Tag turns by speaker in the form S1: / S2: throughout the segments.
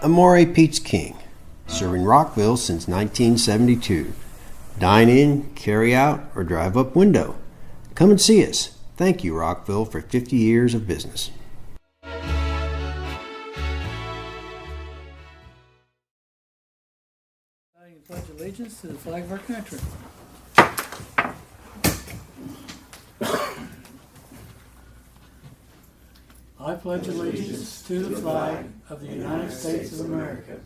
S1: Amore Pete's King, serving Rockville since 1972. Dine in, carry out, or drive up window. Come and see us. Thank you, Rockville, for 50 years of business.
S2: I pledge allegiance to the flag of our country. I pledge allegiance to the flag of the United States of America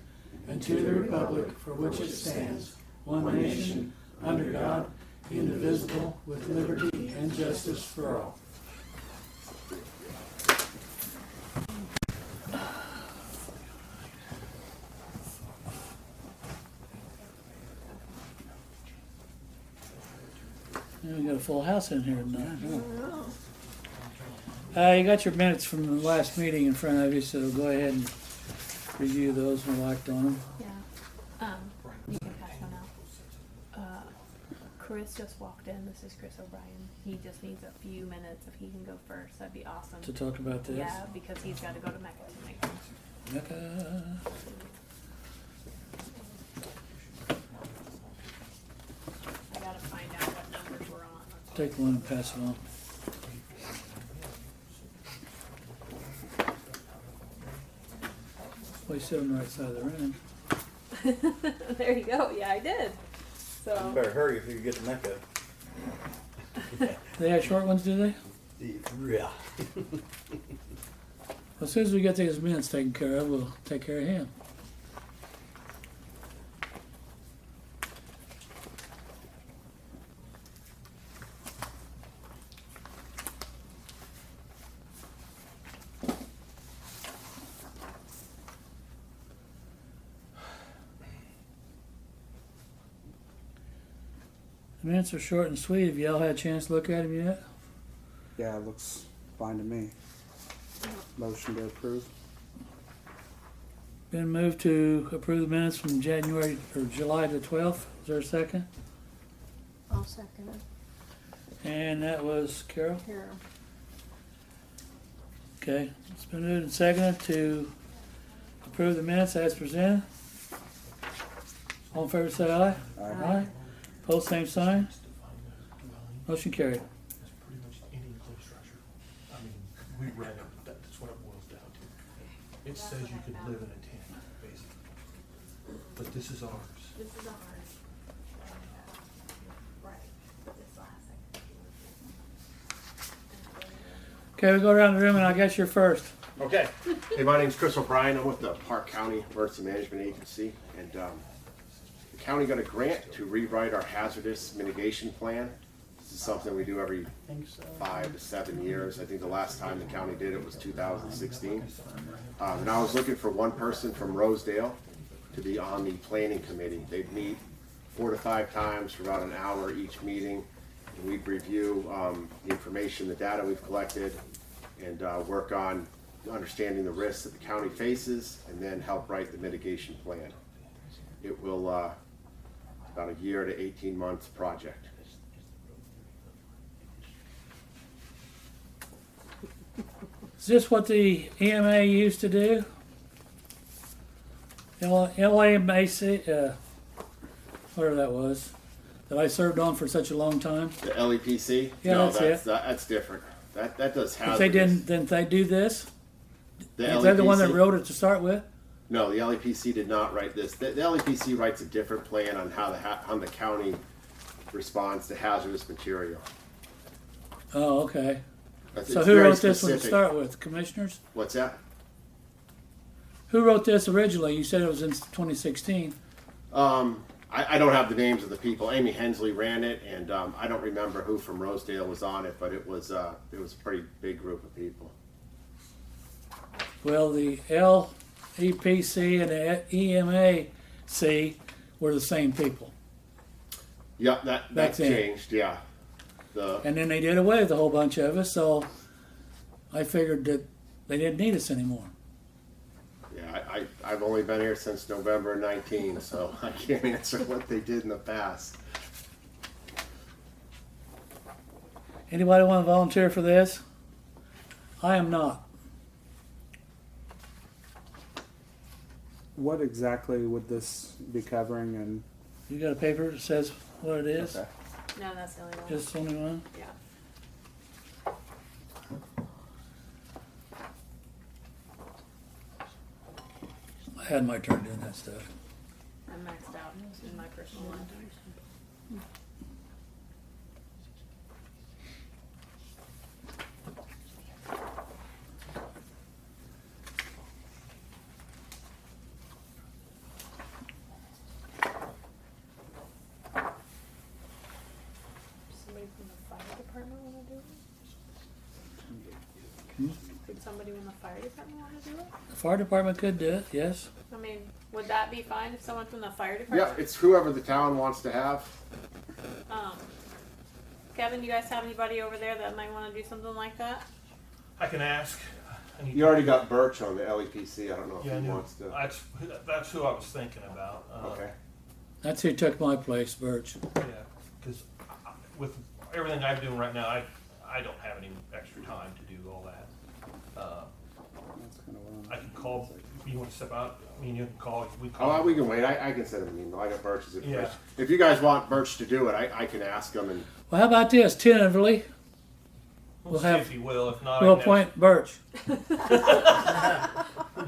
S2: and to the republic for which it stands, one nation, under God, indivisible, with liberty and justice for all. We got a full house in here tonight. You got your minutes from the last meeting in front of you, so go ahead and review those and act on them.
S3: Yeah. You can pass one out. Chris just walked in. This is Chris O'Brien. He just needs a few minutes. If he can go first, that'd be awesome.
S2: To talk about this?
S3: Yeah, because he's got to go to Mecca tonight.
S2: Mecca.
S3: I got to find out what numbers we're on.
S2: Take one and pass it on. Well, you sit on the right side of the room.
S3: There you go. Yeah, I did.
S4: You
S3: So
S4: better hurry if you get to Mecca.
S2: They have short ones, do they?
S4: Yeah.
S2: Well, as soon as we get these minutes taken care of, we'll take care of him. The minutes are short and sweet. Have y'all had a chance to look at them yet?
S5: Yeah, it looks fine to me. Motion to approve.
S2: Been moved to approve the minutes from January or July the 12th. Is there a second?
S3: I'll second it.
S2: And that was Carol.
S3: Here.
S2: Okay. It's been moved and seconded to approve the minutes as presented. All in favor say aye.
S5: Aye.
S2: Opposed, same sign. Motion carried.
S6: It's pretty much any enclosed structure. I mean, we read it, but that's what it boils down to. It says you could live in a tent, basically. But this is ours.
S3: This is ours. Right. This last second.
S2: Okay, we go around the room and I guess you're first.
S1: Okay. Hey, my name's Chris O'Brien. I'm with the Park County Emergency Management Agency, and the county got a grant to rewrite our hazardous mitigation plan. This is something we do every 5 to 7 years. I think the last time the county did it was 2016. And I was looking for one person from Rosedale to be on the planning committee. They'd meet 4 to 5 times for about an hour each meeting. And we'd review the information, the data we've collected, and work on understanding the risks that the county faces, and then help write the mitigation plan. It will about a year to 18 month project.
S2: Is this what the EMA used to do? LAMAC, whatever that was, that I served on for such a long time.
S1: The LEPC?
S2: Yeah,
S1: no,
S2: that's it.
S1: That's different. That does hazardous.
S2: If they didn't they do this?
S1: The
S2: Is that the one that
S1: LEPC?
S2: wrote it to start with?
S1: No, the LEPC did not write this. The LEPC writes a different plan on how the county responds to hazardous material.
S2: Oh, okay.
S1: It's
S2: So who
S1: very
S2: wrote this one to
S1: specific.
S2: start with? Commissioners?
S1: What's that?
S2: Who wrote this originally? You said it was in 2016.
S1: I don't have the names of the people. Amy Hensley ran it, and I don't remember who from Rosedale was on it, but it was a pretty big group of people.
S2: Well, the LEPC and the EMAC were the same people.
S1: Yep, that
S2: Back then.
S1: changed. Yeah,
S2: And then they did away with a whole bunch of us, so I figured that they didn't need us anymore.
S1: yeah. I've only been here since November 19, so I can't answer what they did in the past.
S2: Anybody want to volunteer for this? I am not.
S5: what exactly would this be covering? And
S2: You got a paper that says what it is?
S5: okay.
S3: No, that's the only one.
S2: Just only one?
S3: Yeah.
S2: I had my turn doing that stuff.
S3: I'm maxed out in my personal one. Somebody from the fire department want to do it? Could somebody from the fire department want to do it?
S2: The fire department could do it, yes.
S3: I mean, would that be fine if someone from the fire
S1: Yeah,
S3: department?
S1: it's whoever the town wants to have.
S3: Kevin, do you guys have anybody over there that might want to do something like that?
S6: I can ask. I need
S1: You already got Birch on the LEPC. I don't know if
S6: Yeah, I
S1: he
S6: knew.
S1: wants to.
S6: That's who I was thinking about.
S1: Okay.
S2: That's who took my place, Birch.
S6: Yeah, because with everything I'm doing right now, I don't have any extra time to do all that.
S5: That's kind of what
S6: I can call. You want to step out? I mean, you can call. We
S1: Oh,
S6: call.
S1: we can wait. I can send him an email. I got Birch's information.
S6: Yeah.
S1: If you guys want Birch to do it, I can ask him and.
S2: Well, how about this, tentatively?
S6: We'll
S2: we'll
S6: see
S2: have-
S6: if he will. If not,
S2: We'll
S6: I can
S2: appoint Birch.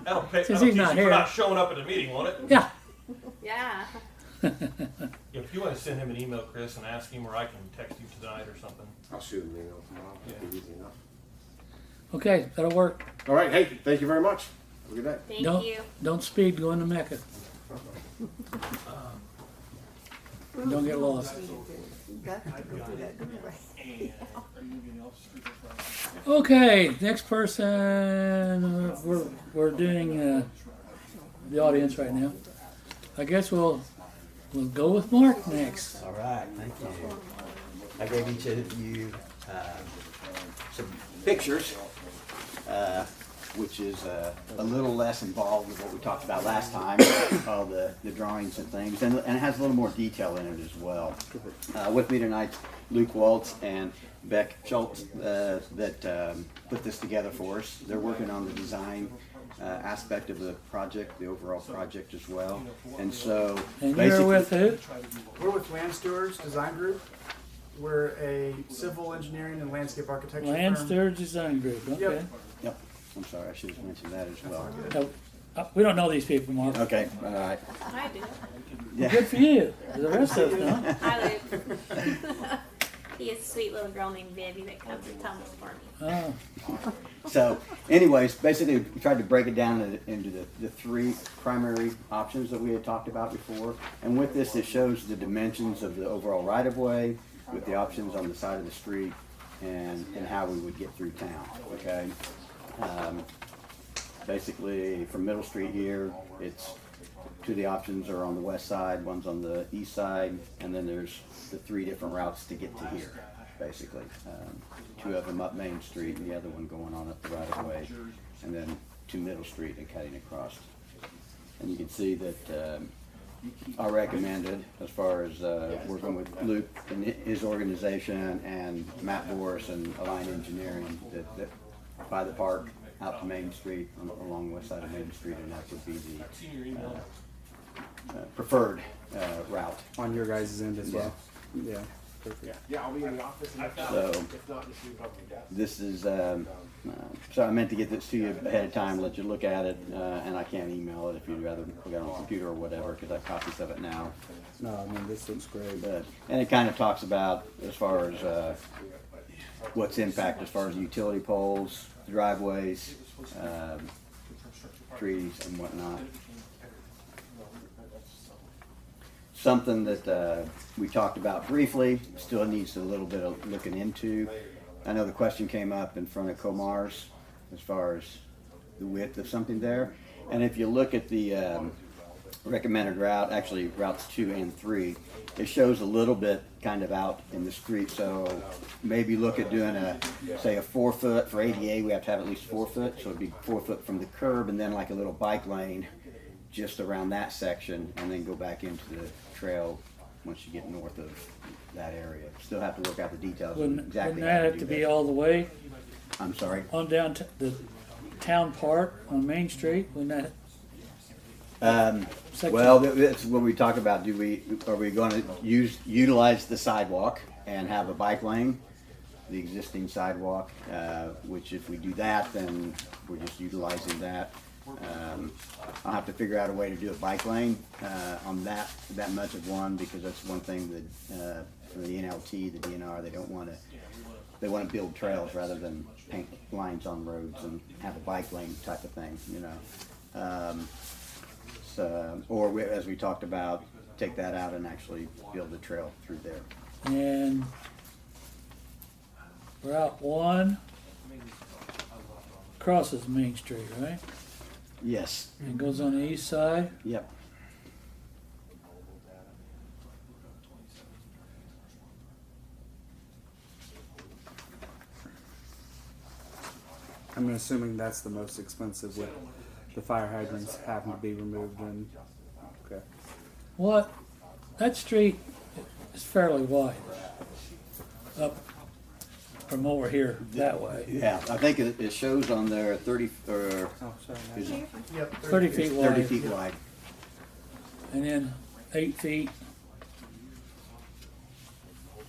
S6: That'll pay.
S2: Since
S6: That'll
S2: he's
S6: teach
S2: not
S6: you for
S2: here.
S6: not showing up at a meeting, won't it?
S2: Yeah.
S3: Yeah.
S6: If you want to send him an email, Chris, and ask him, or I can text you tonight or something.
S1: I'll shoot him an email tomorrow. It'll be easy enough.
S2: Okay, that'll work.
S1: All right. Hey, thank you very much. Have a good day.
S3: Thank
S2: Don't
S3: you.
S2: don't speed going to Mecca. Don't get lost. Okay, next person. We're doing the audience right now. I guess we'll go with Mark next.
S4: All right, thank you. I gave each of you some pictures, which is a little less involved with what we talked about last time, all the drawings and things, and it has a little more detail in it as well. With me tonight, Luke Waltz and Beck Schultz that put this together for us. They're working on the design aspect of the project, the overall project as well. And so
S2: And
S4: basically,
S2: you're with who?
S7: We're with Land Stewards Design Group. We're a civil engineering and landscape architecture
S2: Land
S7: firm.
S2: Steward Design Group. Okay.
S7: Yep.
S4: Yep, I'm sorry, I should have mentioned that as well.
S2: No, we don't know these people, Mark.
S4: Okay, all right.
S3: I do.
S4: Yeah.
S2: Good for you. The rest of us don't.
S3: I live. He has a sweet little girl named Vivi that comes and tumbles for me.
S2: Oh,
S4: So, anyways, basically, we tried to break it down into the three primary options that we had talked about before. And with this, it shows the dimensions of the overall right-of-way with the options on the side of the street and how we would get through town, okay? Basically, from Middle Street here, it's two of the options are on the west side, one's on the east side, and then there's the three different routes to get to here, basically. Two of them up Main Street and the other one going on up the right of way, and then to Middle Street and cutting across. And you can see that I recommended, as far as working with Luke and his organization and Matt Boris and Align Engineering, that by the park out to Main Street, along the west side of Main Street, and that would be the preferred route.
S5: on your guys' end as well. Yeah. Perfect.
S1: Yeah, I'll be in the office. And
S4: So
S1: if not, just leave it on my desk.
S4: this is, so I meant to get this to you ahead of time, let you look at it, and I can't email it if you'd rather look at it on the computer or whatever, because I have copies of it now.
S5: No, I mean, this looks great.
S4: But, and it kind of talks about as far as what's impact as far as utility poles, driveways, trees and whatnot. Something that we talked about briefly, still needs a little bit of looking into. I know the question came up in front of Comar's as far as the width of something there. And if you look at the recommended route, actually routes 2 and 3, it shows a little bit kind of out in the street. So maybe look at doing say a 4 foot for ADA. We have to have at least 4 foot, so it'd be 4 foot from the curb, and then like a little bike lane just around that section, and then go back into the trail once you get north of that area. Still have to work out the details of
S2: wouldn't
S4: exactly
S2: that
S4: how to
S2: have
S4: do
S2: to be
S4: that.
S2: all the way
S4: I'm sorry.
S2: on down to the town park on Main Street? Wouldn't that section?
S4: Well, that's what we talked about. Are we going to utilize the sidewalk and have a bike lane, the existing sidewalk? Which, if we do that, then we're just utilizing that. I'll have to figure out a way to do a bike lane on that much of one, because that's one thing that for the NLT, the DNR, they don't want to. They want to build trails rather than paint lines on roads and have a bike lane type of thing, you know. Or as we talked about, take that out and actually build a trail through there.
S2: And Route 1 crosses Main Street, right?
S4: Yes.
S2: And goes on the east side.
S4: Yep.
S5: I'm assuming that's the most expensive, with the fire hydrants having to be removed. And okay,
S2: What? That street is fairly wide. Up from over here that way.
S4: Yeah, I think it shows on there 30 or
S5: oh sorry,
S4: is it
S7: Yep.
S2: 30 feet wide.
S4: 30 feet wide.
S2: And then 8 feet.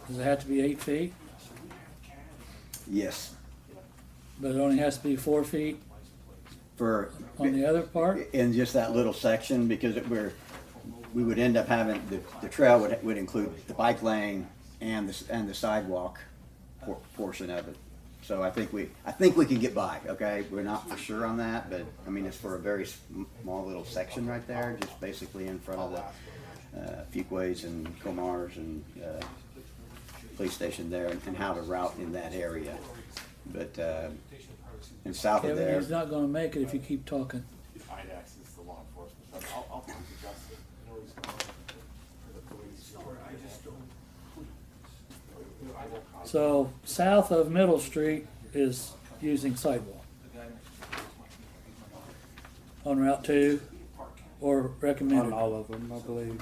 S2: Does it have to be 8 feet?
S4: Yes.
S2: But it only has to be 4 feet
S4: For
S2: on the other part?
S4: in just that little section, because we would end up having the trail would include the bike lane and the sidewalk portion of it. So I think we can get by. Okay, we're not for sure on that, but I mean, it's for a very small little section right there, just basically in front of the Fuquays and Comars and police station there, and how to route in that area. But and south of
S2: Kevin,
S4: there,
S2: he's not gonna make it if you keep talking.
S1: IDAX is the law enforcement. I'll talk to Justin. I know he's going for the police.
S2: So south of Middle Street is using sidewalk. On Route 2 or
S5: on
S2: recommended?
S5: all of them, I believe.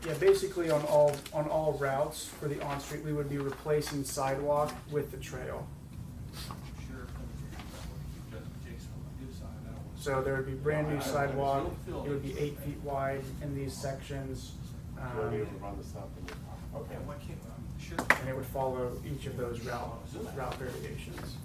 S7: Yeah, basically on all routes for the on-street, we would be replacing sidewalk with the trail. So there would be brand new sidewalk. It would be 8 feet wide in these sections.
S1: We'll be able to run the stuff in the okay.
S7: And it would follow each of those route variations.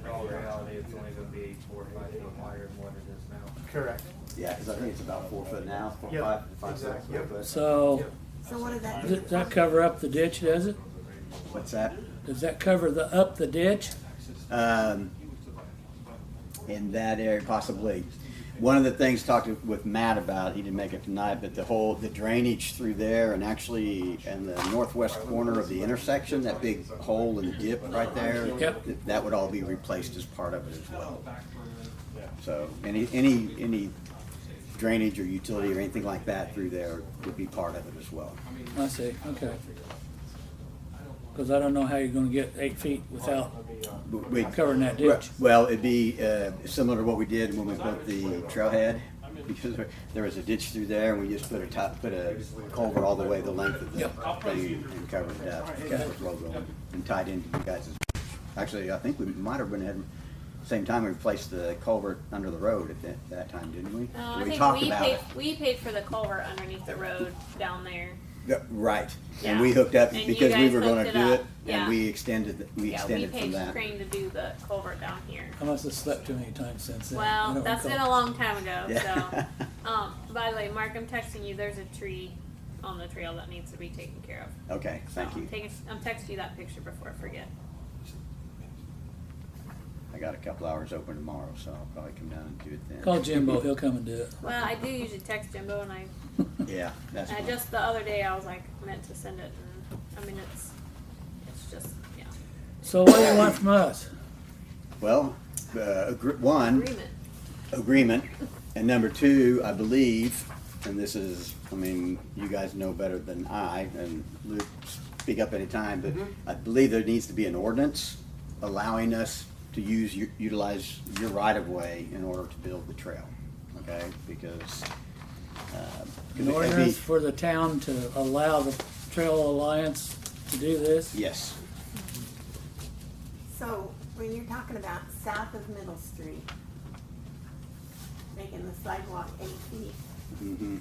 S8: In all reality, it's only gonna be 4 or 5 feet higher than what it is now.
S7: Correct.
S4: yeah, because I think it's about 4 foot now,
S7: Yep,
S4: 5, 6
S7: exactly.
S4: foot.
S7: Yep.
S2: So
S9: So what does that
S2: does that cover up the ditch, does it?
S4: What's that?
S2: Does that cover up the ditch?
S4: In that area, possibly. One of the things talked with Matt about, he didn't make it tonight, but the drainage through there, and actually in the northwest corner of the intersection, that big hole in the dip right there.
S2: Yep.
S4: That would all be replaced as part of it as well. So any drainage or utility or anything like that through there would be part of it as well.
S2: I see, okay. Because I don't know how you're gonna get 8 feet without
S4: We-
S2: covering that ditch.
S4: Well, it'd be similar to what we did when we built the trailhead, because there was a ditch through there, and we just put a culvert all the way the length of the
S2: Yep.
S4: thing and covered it up with logo and tied into you guys'. Actually, I think we might have been at the same time we replaced the culvert under the road at that time, didn't we?
S3: No, I
S4: We
S3: think
S4: talked about it.
S3: we paid for the culvert underneath the road down there.
S4: Yeah, right, and
S3: Yeah.
S4: we hooked up
S3: And you
S4: because we
S3: guys
S4: were gonna
S3: hooked
S4: do
S3: it
S4: it,
S3: up.
S4: and
S3: Yeah.
S4: we extended
S3: Yeah, we
S4: from
S3: paid
S4: that.
S3: Crane to do the culvert down here.
S2: I must have slept too many times since then. I
S3: Well,
S2: don't
S3: that's been
S2: recall.
S3: a long time ago.
S4: Yeah.
S3: So, by the way, Mark, I'm texting you. There's a tree on the trail that needs to be taken care of.
S4: Okay, thank you.
S3: I'm texting you that picture before I forget.
S4: I got a couple hours open tomorrow, so I'll probably come down and do it then.
S2: Call Jimbo, he'll come and do it.
S3: Well, I do usually text Jimbo, and
S4: Yeah, that's fine.
S3: just the other day I was like meant to send it, and I mean it's just yeah.
S2: So what do you want from us?
S4: Well, one, agreement, and number two, I believe, and this is, I mean, you guys know better than I, and Luke, speak up anytime, but I believe there needs to be an ordinance allowing us to utilize your right-of-way in order to build the trail, okay? Because
S2: An ordinance for the town to allow the Trail Alliance to do this?
S4: Yes,
S9: So when you're talking about south of Middle Street, making the sidewalk 8 feet.
S4: Mm-hmm.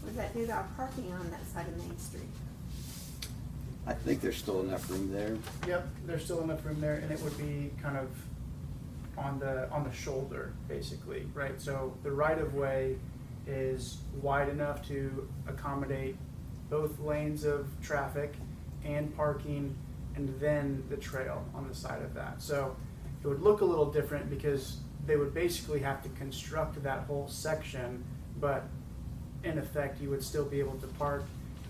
S9: What does that do to our parking on that side of Main Street?
S4: I think there's still enough room there.
S7: Yep, there's still enough room there, and it would be kind of on the shoulder, basically, right? So the right of way is wide enough to accommodate both lanes of traffic and parking, and then the trail on the side of that. So it would look a little different because they would basically have to construct that whole section, but in effect, you would still be able to park,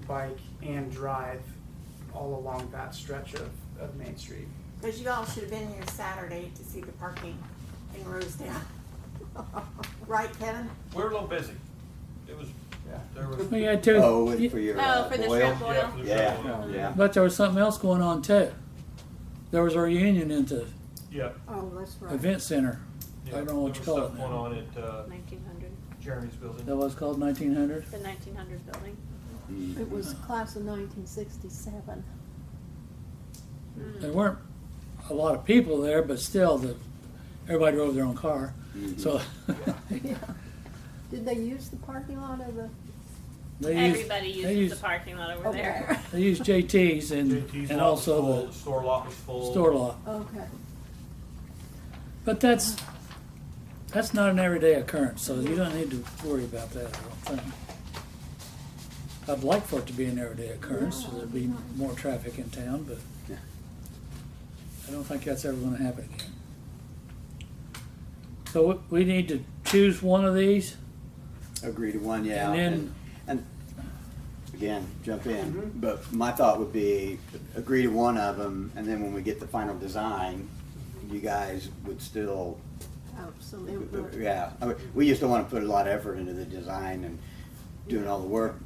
S7: bike, and drive all along that stretch of Main Street.
S9: Because you all should have been here Saturday to see the parking in Rosedale. Right, Kevin?
S6: We were a little busy. It was,
S7: Yeah.
S6: there was.
S2: We had two.
S4: Oh, and for your
S3: Oh, for the
S4: oil?
S3: shrimp oil?
S6: Yeah, for the
S4: Yeah,
S6: shrimp oil.
S4: yeah.
S2: But there was something else going on too. There was a reunion at the
S6: Yeah.
S9: Oh, that's right.
S2: event center.
S6: Yeah.
S2: I don't know what you
S6: There
S2: call
S6: was
S2: it
S6: stuff
S2: now.
S6: going on at
S3: 1900.
S6: Jeremy's building.
S2: That was called 1900.
S3: The 1900 building.
S4: Mm.
S10: It was class of 1967.
S2: There weren't a lot of people there, but still, everybody drove their own car.
S4: Mhm.
S2: So
S10: Yeah. Did they use the parking lot of the?
S3: Everybody
S2: they
S3: uses
S2: used
S3: the parking lot over
S10: Okay.
S3: there.
S2: they used JT's and
S6: JT's
S2: and
S6: lot was
S2: also
S6: full,
S2: the
S6: store lot was full.
S2: store lot.
S10: Okay.
S2: But that's not an everyday occurrence, so you don't need to worry about that, I don't think. I'd like for it to be an everyday occurrence, so there'd be more traffic in town, but
S4: Yeah.
S2: I don't think that's ever gonna happen again. So we need to choose one of these,
S4: Agree to one, yeah.
S2: and then,
S4: And again, jump in,
S7: Mhm.
S4: but my thought would be agree to one of them, and then when we get the final design, you guys would still,
S10: Have some input.
S4: yeah. I mean, we just don't want to put a lot of effort into the design and doing all the work,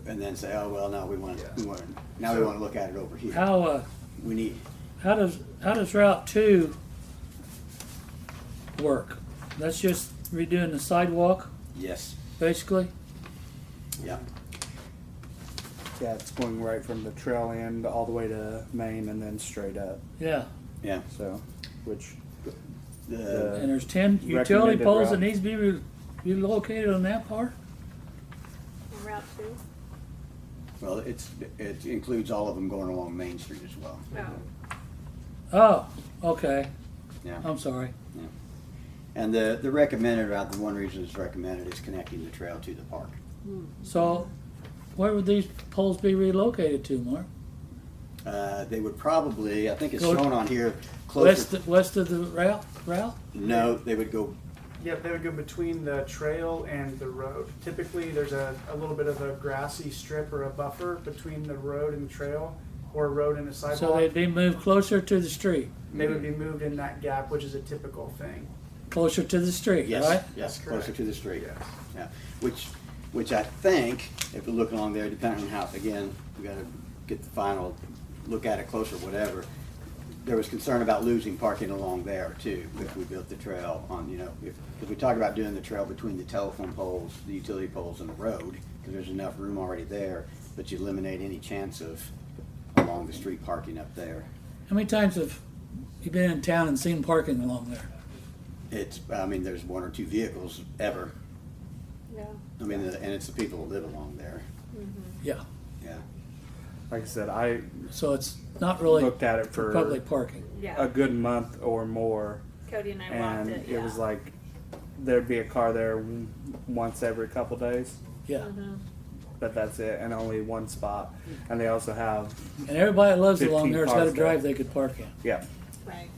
S4: and then say, oh, well, no, we want to look at it over here. We need,
S2: how does Route 2 work? That's just redoing the sidewalk,
S4: yes,
S2: basically?
S4: yeah.
S5: Yeah, it's going right from the trail end all the way to Main and then straight up.
S2: Yeah,
S4: Yeah.
S5: So, which
S4: The,
S2: and there's 10 utility
S5: Recommended
S2: poles that
S5: route.
S2: needs to be relocated on that part?
S3: On Route 2.
S4: well, it includes all of them going along Main Street as well.
S3: Oh.
S2: Oh, okay,
S4: Yeah.
S2: I'm sorry.
S4: And the recommended route, the one reason it's recommended is connecting the trail to the park.
S2: So, where would these poles be relocated to, Mark?
S4: They would probably, I think it's
S2: Go
S4: shown on here, closer.
S2: West of the route?
S4: No, they would go,
S7: Yep, they would go between the trail and the road. Typically, there's a little bit of a grassy strip or a buffer between the road and the trail, or a road and a
S2: So
S7: sidewalk.
S2: they'd be moved closer to the street,
S7: They would be moved in that gap, which is a typical thing.
S2: closer to the street,
S4: yes,
S2: right?
S4: yes,
S7: That's
S4: closer
S7: correct.
S4: to the street.
S7: Yes.
S4: Yeah, which I think, if we look along there, depending on how, again, we gotta get the final, look at it closer, whatever. There was concern about losing parking along there too, if we built the trail on, if we talk about doing the trail between the telephone poles, the utility poles and the road, because there's enough room already there, but you eliminate any chance of along the street parking up there.
S2: How many times have you been in town and seen parking along there?
S4: There's one or two vehicles ever.
S3: Yeah.
S4: And it's the people that live along there.
S2: Yeah,
S4: Yeah.
S5: like I said, I
S2: so it's not really
S5: looked at it
S2: for
S5: for
S2: public parking.
S3: Yeah.
S5: a good month or more,
S3: Cody and I walked
S5: and
S3: it.
S5: it was like there'd be a car there once every couple days,
S2: Yeah,
S5: but that's it, and only one spot. And they also have,
S2: and everybody that lives along
S5: 15
S2: there has got a
S5: cars there.
S2: drive they could park in.
S5: yeah,
S3: Right.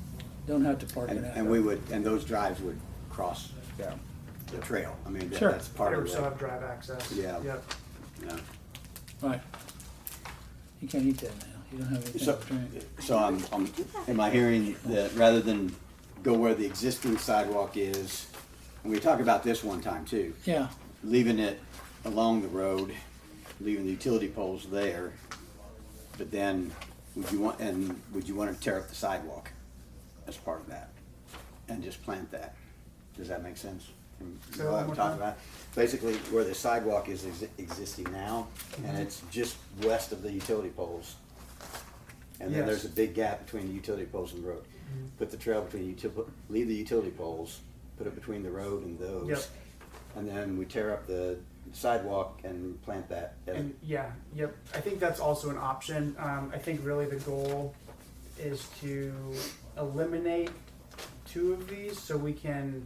S2: Don't have to park
S4: And,
S2: it out.
S4: and we would, and those drives would cross
S5: yeah.
S4: the trail.
S2: Sure.
S4: That's part
S7: They
S4: of
S7: would
S4: it.
S7: still have drive access.
S4: Yeah.
S7: Yep.
S4: Yeah.
S2: Right. You can't eat that now. You don't have anything
S4: So,
S2: to drink.
S4: so am I hearing that rather than go where the existing sidewalk is, and we talked about this one time too,
S2: Yeah,
S4: leaving it along the road, leaving the utility poles there, but then would you want to tear up the sidewalk as part of that and just plant that? Does that make sense?
S7: Say
S4: What
S7: one
S4: I'm
S7: more
S4: talking
S7: time.
S4: about? Basically, where the sidewalk is existing now, and it's just west of the utility poles. And then
S7: Yes.
S4: there's a big gap between the utility poles and the road. Put the trail between leave the utility poles, put it between the road and those.
S7: Yep.
S4: and then we tear up the sidewalk and plant that.
S7: And yep. I think that's also an option. I think really the goal is to eliminate 2 of these so we can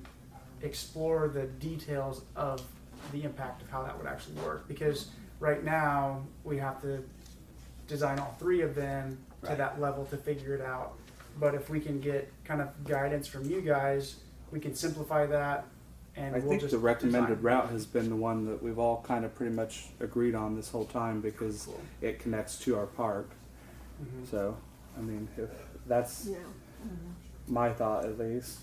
S7: explore the details of the impact of how that would actually work. Because right now we have to design all 3 of them to
S4: Right.
S7: that level to figure it out. But if we can get kind of guidance from you guys, we can simplify that. And
S5: I
S7: we'll
S5: think
S7: just
S5: the recommended
S7: design.
S5: route has been the one that we've all kind of pretty much agreed on this whole time because
S7: Cool.
S5: it connects to our park.
S7: Mhm.
S5: So, I mean, if that's
S10: Yeah.
S5: my thought at least.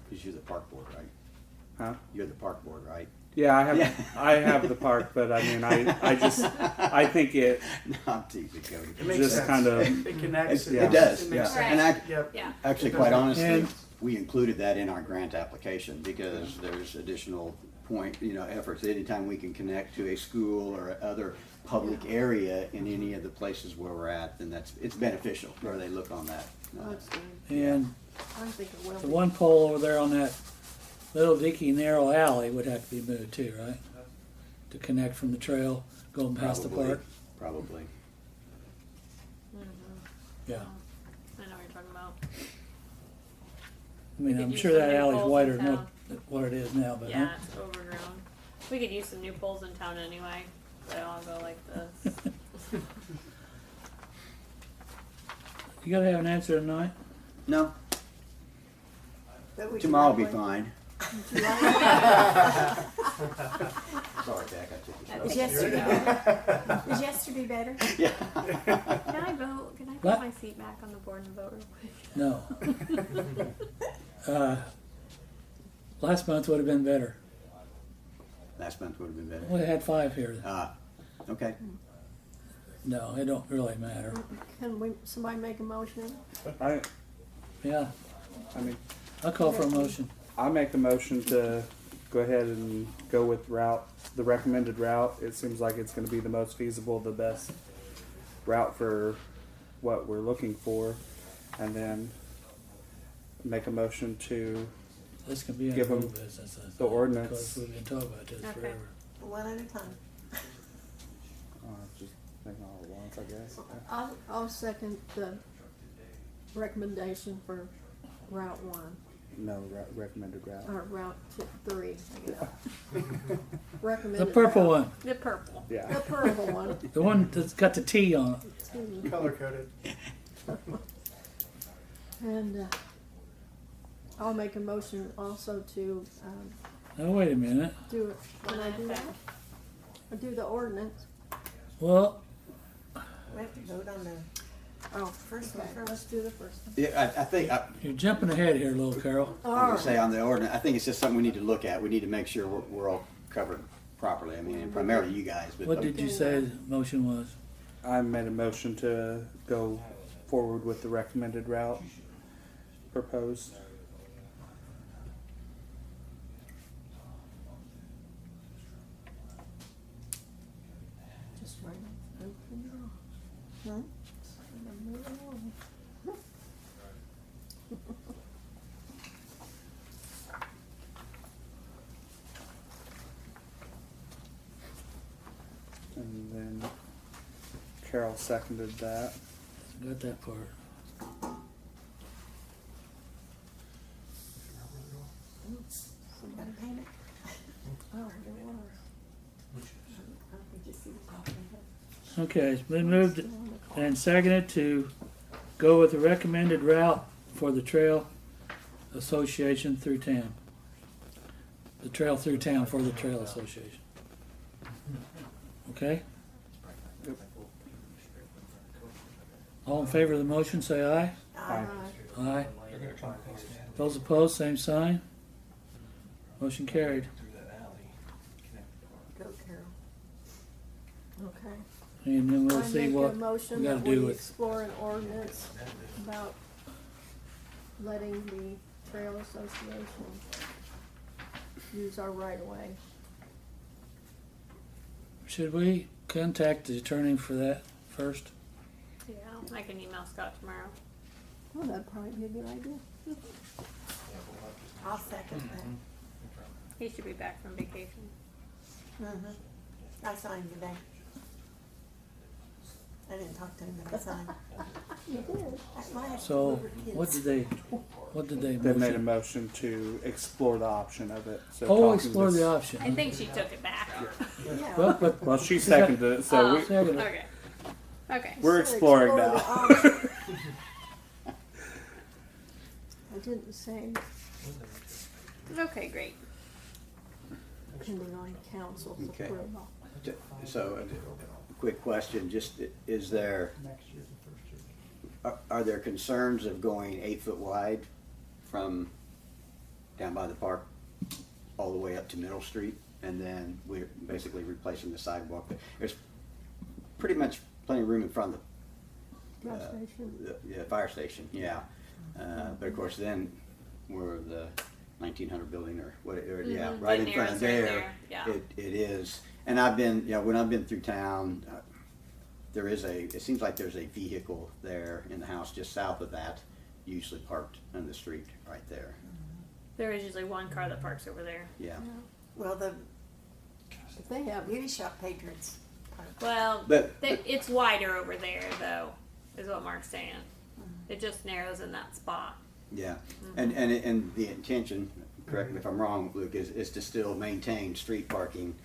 S4: Because you're the park board, right?
S5: Huh?
S4: You're the park board, right?
S5: Yeah, I have
S4: Yeah.
S5: I have the park, but I mean, I think it
S4: No, I'm teasing, Cody.
S7: It makes
S5: just
S7: sense.
S5: kind of
S7: It connects.
S4: It does,
S7: makes
S4: yeah.
S7: sense.
S4: And I,
S7: Yep.
S3: Yeah.
S4: actually,
S7: It does
S4: quite
S7: make
S4: honestly,
S2: And-
S4: we included that in our grant application because there's additional efforts. Anytime we can connect to a school or other public area in any of the places where we're at, then it's beneficial where they look on that.
S10: That's good.
S2: And
S10: I think it will
S2: the
S10: be.
S2: one pole over there on that little dinky narrow alley would have to be moved too, right? To connect from the trail going past the
S4: Probably.
S2: park.
S4: Probably.
S2: Yeah.
S3: I know what you're talking about.
S2: I mean,
S3: could
S2: I'm
S3: use
S2: sure
S3: some
S2: that
S3: new
S2: alley's
S3: poles
S2: wider
S3: in
S2: than
S3: town.
S2: what it is now, but
S3: Yeah, it's overgrown. We could use some new poles in town anyway. They all go like this.
S2: you gotta have an answer tonight.
S4: No,
S10: But would you
S4: tomorrow will be
S10: like one?
S4: fine.
S10: Would you like one?
S4: Sorry, Jack, I took your
S9: Was
S4: stuff.
S9: yesterday better? Was yesterday better?
S4: Yeah.
S3: Can I vote? Can I put
S2: What?
S3: my seat back on the board and vote real quick?
S2: No. Last month would have been better.
S4: Last month would have been better.
S2: We had 5 here.
S4: Okay.
S2: No, it don't really matter.
S10: Can somebody make a motion?
S2: Yeah,
S5: I mean,
S2: I'll call for a motion.
S5: I make a motion to go ahead and go with the recommended route. It seems like it's going to be the most feasible, the best route for what we're looking for, and then make a motion to
S2: This can be a
S5: Give 'em
S2: new business. I
S5: the
S2: think,
S5: ordinance.
S2: Because we've been talking about this
S3: Okay.
S2: forever.
S9: One at a time.
S5: just make it all at once, I guess.
S10: I'll second the recommendation for Route 1,
S5: No, recommended route.
S10: or Route 3, I guess.
S2: The
S10: Recommended
S2: purple
S10: route.
S2: one,
S3: The purple.
S10: The
S5: Yeah.
S10: purple one.
S2: the one that's got the T on it.
S7: Color coded.
S10: And I'll make a motion also to
S2: Now, wait a minute.
S10: do it. Can I do that? Or do the ordinance?
S2: Well,
S9: We have to vote on the
S10: Oh,
S9: first
S10: okay,
S9: one
S10: let's
S9: first.
S10: do the first one.
S4: Yeah, I think,
S2: you're jumping ahead here, little Carol.
S4: I'm gonna say on the ordinance, I think it's just something we need to look at. We need to make sure we're all covered properly. I mean, primarily you guys, but.
S2: What did you say the motion was?
S5: I made a motion to go forward with the recommended route proposed.
S10: Just right. Open it all.
S9: Hmm?
S10: Move it along.
S5: And then Carol seconded that.
S2: Got that part.
S9: Gotta paint it.
S10: Oh, there was.
S9: You just see the top of it.
S2: Okay, it's been moved and seconded to go with the recommended route for the Trail Association through town. The trail through town for the Trail Association. Okay? All in favor of the motion, say aye.
S5: Aye.
S2: Aye. Those opposed, same sign. Motion carried.
S10: Go, Carol. Okay.
S2: And then we'll
S10: I
S2: see
S10: make a
S2: what
S10: motion
S2: we gotta
S10: that
S2: do
S10: we
S2: with,
S10: explore an ordinance about letting the Trail Association use our right of way.
S2: should we contact the attorney for that first?
S3: Yeah, I can email Scott tomorrow.
S10: Well, that'd probably be a good idea.
S9: I'll second that.
S3: He should be back from vacation.
S9: I signed today. I didn't talk to him, but I signed.
S10: You did.
S9: That's why I
S2: So,
S9: delivered
S2: what
S9: kids.
S2: did they
S5: They made a
S2: motion?
S5: motion to explore the option of it. So
S2: Oh,
S5: talking
S2: explore
S5: this-
S2: the option.
S3: I think she took it back.
S9: Yeah.
S2: Well, but
S5: Well, she seconded it, so we,
S2: second,
S3: Okay. Okay.
S5: we're
S10: So
S5: exploring
S10: explore
S5: now.
S10: the option. I didn't say,
S3: Okay, great.
S10: depending on council's
S4: Okay.
S10: approval.
S4: So, quick question, just, is there,
S7: Next year's the first year.
S4: are there concerns of going 8 foot wide from down by the park all the way up to Middle Street? And then we're basically replacing the sidewalk. There's pretty much plenty of room in front of
S10: Gas station.
S4: the fire station, yeah. But of course then, we're the 1900 building or whatever, yeah,
S3: Mhm,
S4: right
S3: the
S4: in front of
S3: narrows right
S4: there.
S3: there, yeah.
S4: It is. And I've been, when I've been through town, there is it seems like there's a vehicle there in the house just south of that, usually parked on the street right there.
S3: There is usually one car that parks over there.
S4: Yeah.
S9: Well, the
S10: If they have,
S9: beauty shop patrons.
S3: Well,
S4: But
S3: it's wider over there, though, is what Mark's saying. It just narrows in that spot.
S4: yeah, and the intention, correct me if I'm wrong, Luke, is to still maintain street parking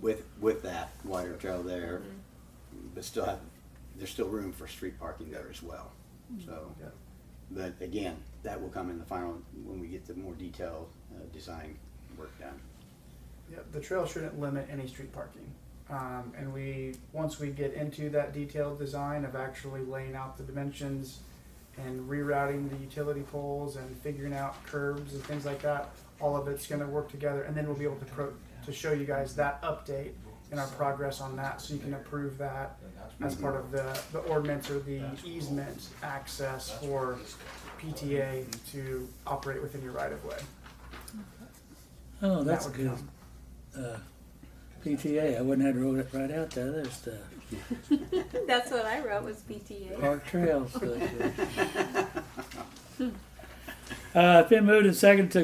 S4: with that wider trail there, but still have, there's still room for street parking there as well. So,
S7: Yeah.
S4: but again, that will come in the final when we get the more detailed design work done.
S7: Yeah, the trail shouldn't limit any street parking. And once we get into that detailed design of actually laying out the dimensions and rerouting the utility poles and figuring out curbs and things like that, all of it's gonna work together, and then we'll be able to show you guys that update and our progress on that, so you can approve that as part of the ordinance or the easement access for PTA to operate within your right of way.
S2: oh, that's
S7: That would
S2: good.
S7: come.
S2: PTA, I wouldn't have wrote it right out the other stuff.
S3: That's what I wrote was PTA.
S2: Park Trails. It's been moved and seconded to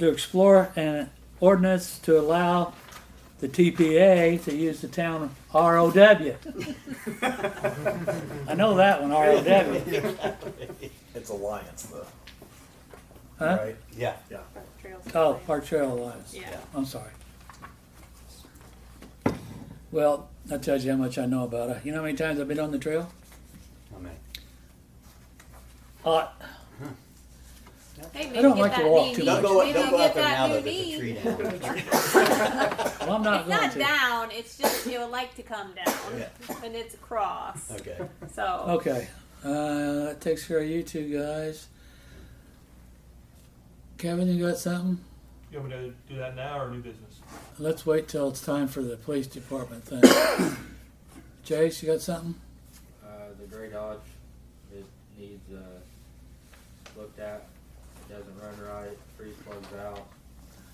S2: explore an ordinance to allow the TPA to use the town ROW. I know that one, ROW.
S11: It's Alliance though,
S2: Huh?
S11: right? Yeah.
S3: Trails.
S2: Oh, Park Trail Alliance.
S3: Yeah.
S2: I'm sorry. Well, that tells you how much I know about it. You know how many times I've been on the trail?
S4: How many?
S3: Hey, maybe
S2: I don't
S3: get
S2: like to
S3: that
S2: walk
S3: knee
S2: too
S3: knee.
S2: much.
S3: Maybe
S11: Don't go
S3: get
S11: out there now
S3: that
S11: that
S3: new
S11: there's a tree
S3: knee.
S11: down.
S2: Well, I'm not
S3: It's
S2: going
S3: not
S2: to.
S3: down. It's just it would like to come down,
S11: Yeah.
S3: and it's across.
S11: Okay.
S3: So
S2: Okay, that takes care of you two guys. Kevin, you got something?
S6: You want me to do that now or new business?
S2: Let's wait till it's time for the police department thing. Jace, you got something?
S8: The gray Dodge, it needs, looked at, it doesn't run right, freeze plugs out.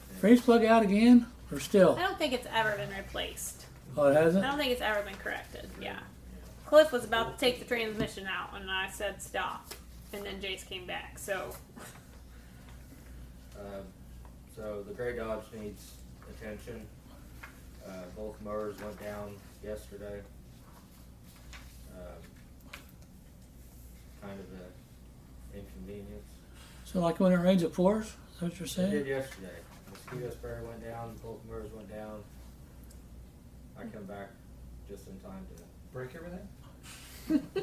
S8: And
S2: Freeze plug out again, or still?
S3: I don't think it's ever been replaced.
S2: Oh, it
S3: I
S2: hasn't?
S3: don't think it's ever been corrected. Yeah. Cliff was about to take the transmission out, and I said stop, and then Jace came back. So
S8: So the gray Dodge needs attention. Both mowers went down yesterday. Kind of an inconvenience.
S2: So like when it rains, it pours? Is that what you're
S8: It
S2: saying?
S8: did yesterday. Mosquito sprayer went down, both mowers went down. I come back just in time
S6: Break everything?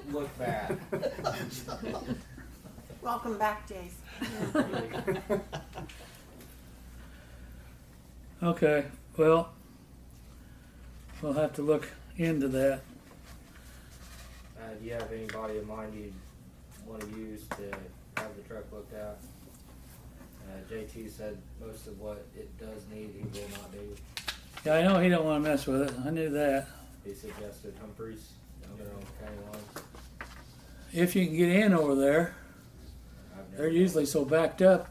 S8: to look bad.
S9: Welcome back, Jace.
S2: Okay, well, we'll have to look into that.
S8: Do you have anybody in mind you'd want to use to have the truck looked at? JT said most of what it does need he will not do.
S2: Yeah, I know he don't want to mess with it. I knew that.
S8: He suggested Humphreys down there on County Line.
S2: If you can get in over there,
S8: I've never
S2: they're usually so backed up.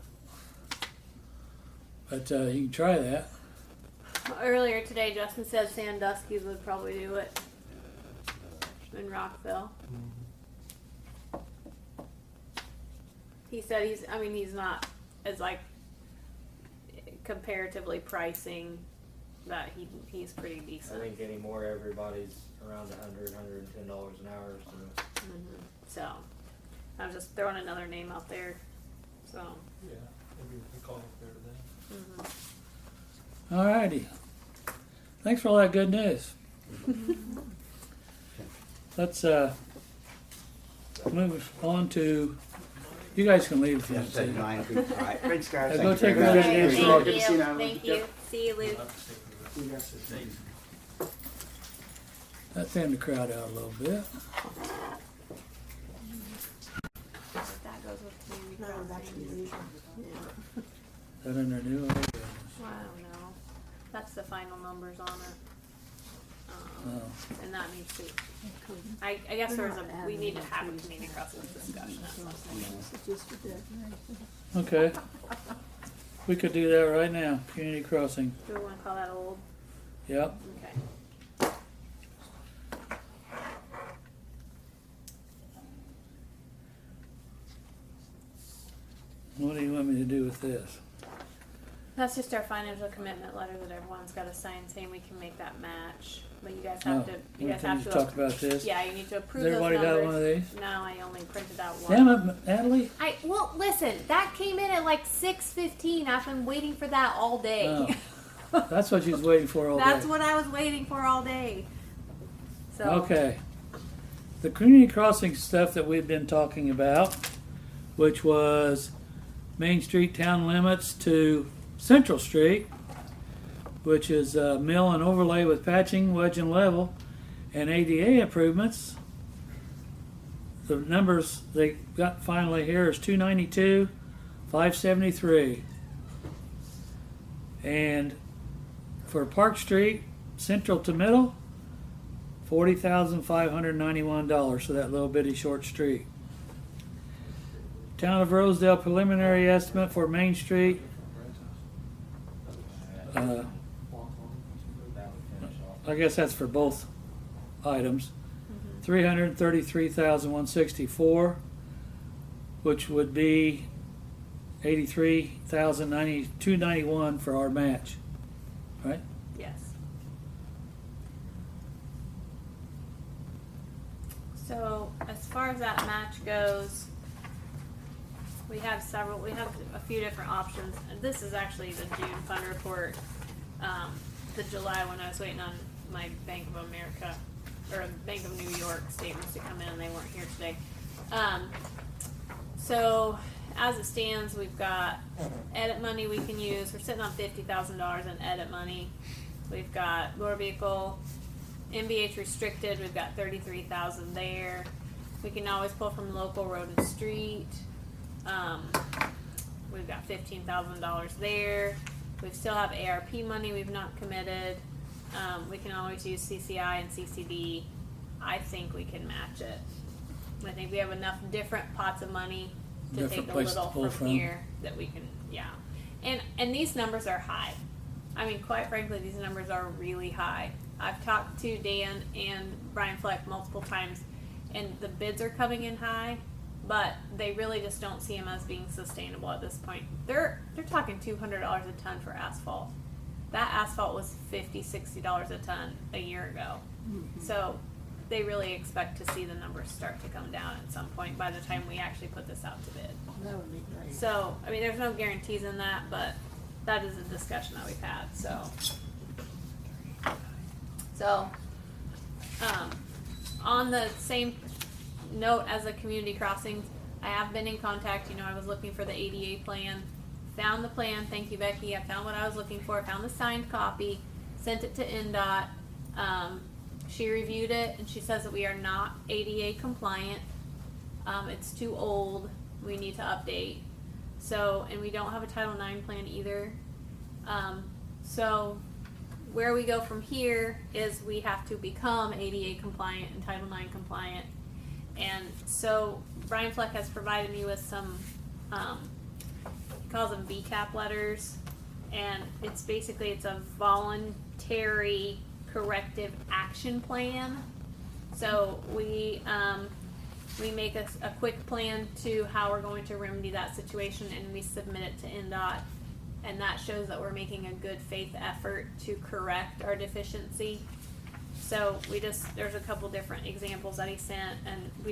S2: But you can try that.
S3: earlier today, Justin said Sandusky's would probably do it in Rockville. he said he's not as like comparatively pricing that he's pretty
S8: I
S3: decent.
S8: think anymore everybody's around $100, $110 an hour. So
S3: So I was just throwing another name out there. So
S6: Yeah, maybe we can call it there then.
S2: Alrighty. Thanks for all that good news. Let's move on to. You guys can leave if you want
S4: Yes, at
S2: to.
S4: 9 o'clock. All right.
S7: Thanks, guys.
S2: Go take
S4: you
S2: a
S4: very
S2: look
S4: much.
S2: at
S3: thank
S2: this.
S3: you.
S7: Good to see you, Natalie.
S3: Thank you. See you, Luke.
S7: You guys sit.
S2: That thinned the crowd out a little bit.
S3: That goes with community
S9: No, that's
S3: crossings.
S9: unusual.
S2: Is that in their new?
S3: Well, I don't know. That's the final numbers on it.
S2: Oh.
S3: And that needs to. I guess we need to have a community crossings discussion at some point.
S10: Just for decoration.
S2: Okay. We could do that right now. Community crossing.
S3: Do we want to call that old?
S2: Yep.
S3: Okay.
S2: What do you want me to do with this?
S3: That's just our financial commitment letter that everyone's got to sign saying we can make that match. But you guys have to. You guys have to.
S2: talk about this.
S3: Yeah, you need to approve
S2: Has everybody
S3: those
S2: got
S3: numbers.
S2: one of these?
S3: No, I only printed out one.
S2: Damn it, Natalie.
S3: Well, listen, that came in at like 6:15. I've been waiting for that all day.
S2: Oh. That's what you was waiting for all
S3: That's
S2: day.
S3: what I was waiting for all day. So
S2: Okay. The community crossing stuff that we've been talking about, which was Main Street town limits to Central Street, which is mill and overlay with patching, wedge and level, and ADA improvements. The numbers they got finally here is 292, 573. And for Park Street, Central to Middle, $40,591 for that little bitty short street. Town of Rosedale preliminary estimate for Main Street.
S8: that would finish off.
S2: I guess that's for both items. 333,164, which would be 83,291 for our match, right?
S3: yes. So as far as that match goes, we have a few different options. And this is actually the June fund report. The July one I was waiting on my Bank of America or Bank of New York statements to come in, and they weren't here today. So as it stands, we've got edit money we can use. We're sitting on $50,000 in edit money. We've got motor vehicle, MBH restricted. We've got $33,000 there. We can always pull from local road and street. We've got $15,000 there. We still have ARP money we've not committed. We can always use CCI and CCD. I think we can match it. I think we have enough different pots of money to
S2: Different
S3: take a
S2: places to
S3: little
S2: pull
S3: from here that we can, yeah. And these numbers are high. I mean, quite frankly, these numbers are really high. I've talked to Dan and Brian Fleck multiple times, and the bids are coming in high, but they really just don't see them as being sustainable at this point. They're talking $200 a ton for asphalt. That asphalt was $50, $60 a ton a year ago. So they really expect to see the numbers start to come down at some point by the time we actually put this out to bid.
S9: That would be great.
S3: So, I mean, there's no guarantees in that, but that is a discussion that we've had, So, on the same note as the community crossings, I have been in contact. I was looking for the ADA plan. Found the plan. Thank you, Becky. I found what I was looking for. Found the signed copy. Sent it to NDOT. She reviewed it, and she says that we are not ADA compliant. It's too old. We need to update. So, and we don't have a Title IX plan either. So, where we go from here is we have to become ADA compliant and Title IX compliant. And so, Brian Fleck has provided me with some, he calls them VTAP letters. And it's basically, it's a voluntary corrective action plan. So we we make a quick plan to how we're going to remedy that situation, and we submit it to NDOT, and that shows that we're making a good faith effort to correct our deficiency. So there's a couple different examples that he sent, and we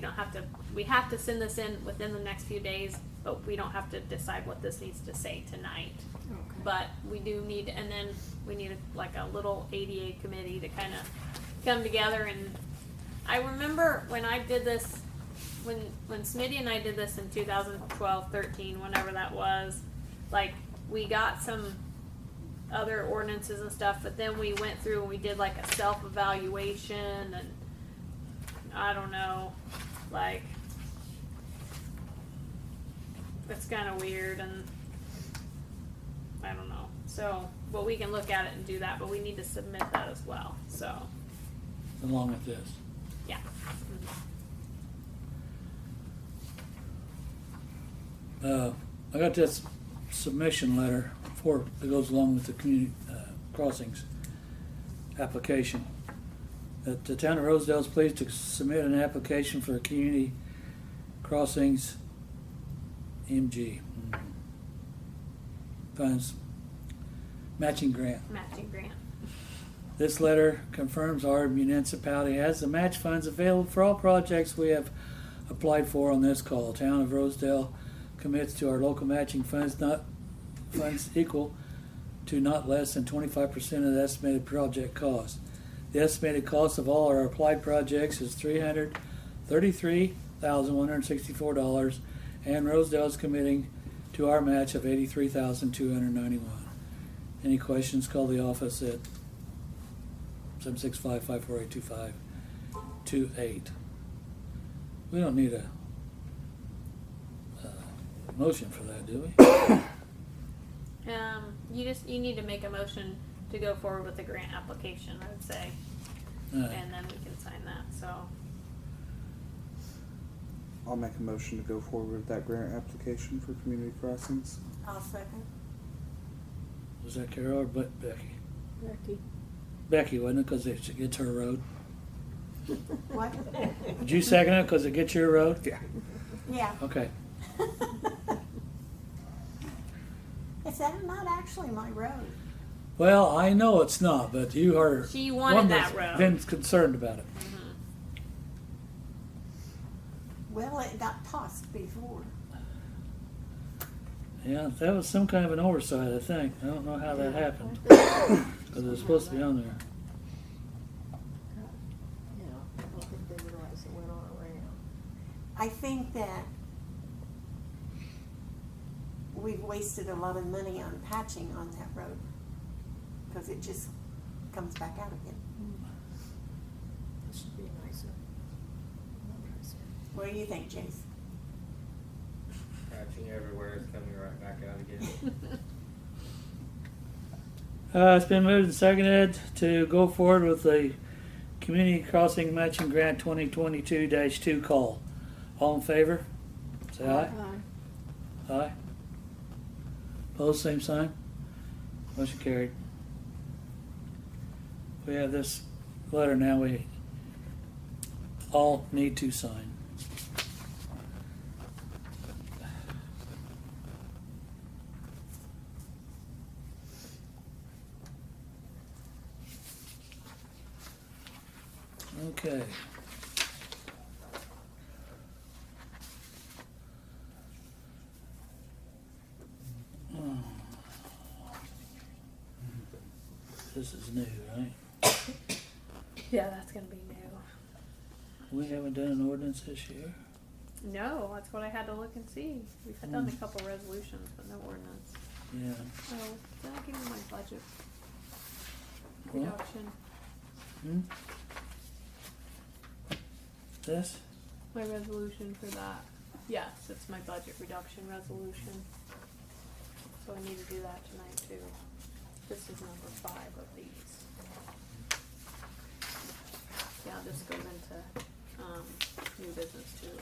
S3: have to send this in within the next few days, but we don't have to decide what this needs to say tonight.
S10: Okay.
S3: But we do need, and then we need a little ADA committee to kind of come together. And I remember when I did this, when Smitty and I did this in 2012, 13, whenever that was, like, we got some other ordinances and stuff, but then we went through and we did like a self-evaluation, and I don't know, like, it's kind of weird, and I don't know. So, but we can look at it and do that, but we need to submit that as well. So,
S2: Along with this.
S3: yeah.
S2: I got this submission letter that goes along with the community crossings application. That the town of Rosedale is pleased to submit an application for a community crossings MG funds matching grant.
S3: Matching grant.
S2: This letter confirms our municipality has the match funds available for all projects we have applied for on this call. Town of Rosedale commits to our local matching funds equal to not less than 25% of the estimated project cost. The estimated cost of all our applied projects is $333,164, and Rosedale is committing to our match of $83,291. Any questions? Call the office at 765-548-2528. We don't need a motion for that, do we?
S3: You need to make a motion to go forward with the grant application, I would say,
S2: Alright.
S3: and then we can sign that. So,
S5: I'll make a motion to go forward with that grant application for community crossings.
S9: I'll second.
S2: Was that Carol or Becky?
S10: Becky.
S2: Becky, wasn't it? Because it gets her road.
S9: What?
S2: Did you second it because it gets your road?
S5: Yeah.
S9: Yeah.
S2: Okay.
S9: Is that not actually my road?
S2: Well, I know it's not, but you are
S3: She wanted
S2: one
S3: that
S2: that's
S3: road.
S2: been concerned about it.
S9: Well, it got tossed before.
S2: Yeah, that was some kind of an oversight, I think. I don't know how that happened. Because it was supposed to be on there.
S10: Yeah, I don't think they realized it went on around.
S9: I think that we've wasted a lot of money on patching on that road because it just comes back out again.
S10: It should be nicer.
S9: What do you think, Jace?
S8: Patching everywhere is coming right back out again.
S2: It's been moved and seconded to go forward with the Community Crossing Matching Grant 2022-2 call. All in favor? Say aye. Aye. Opposed, same sign. Motion carried. We have this letter now we all need to sign. Okay. This is new, right?
S3: yeah, that's gonna be new.
S2: We haven't done an ordinance this year.
S3: No, that's what I had to look and see. We've done a couple resolutions, but no ordinance.
S2: Yeah.
S3: Oh, did I give you my budget
S2: What?
S3: reduction?
S2: This?
S3: My resolution for that. Yes, it's my budget reduction resolution. So I need to do that tonight too. This is number 5 of these. Yeah, this goes into new business too.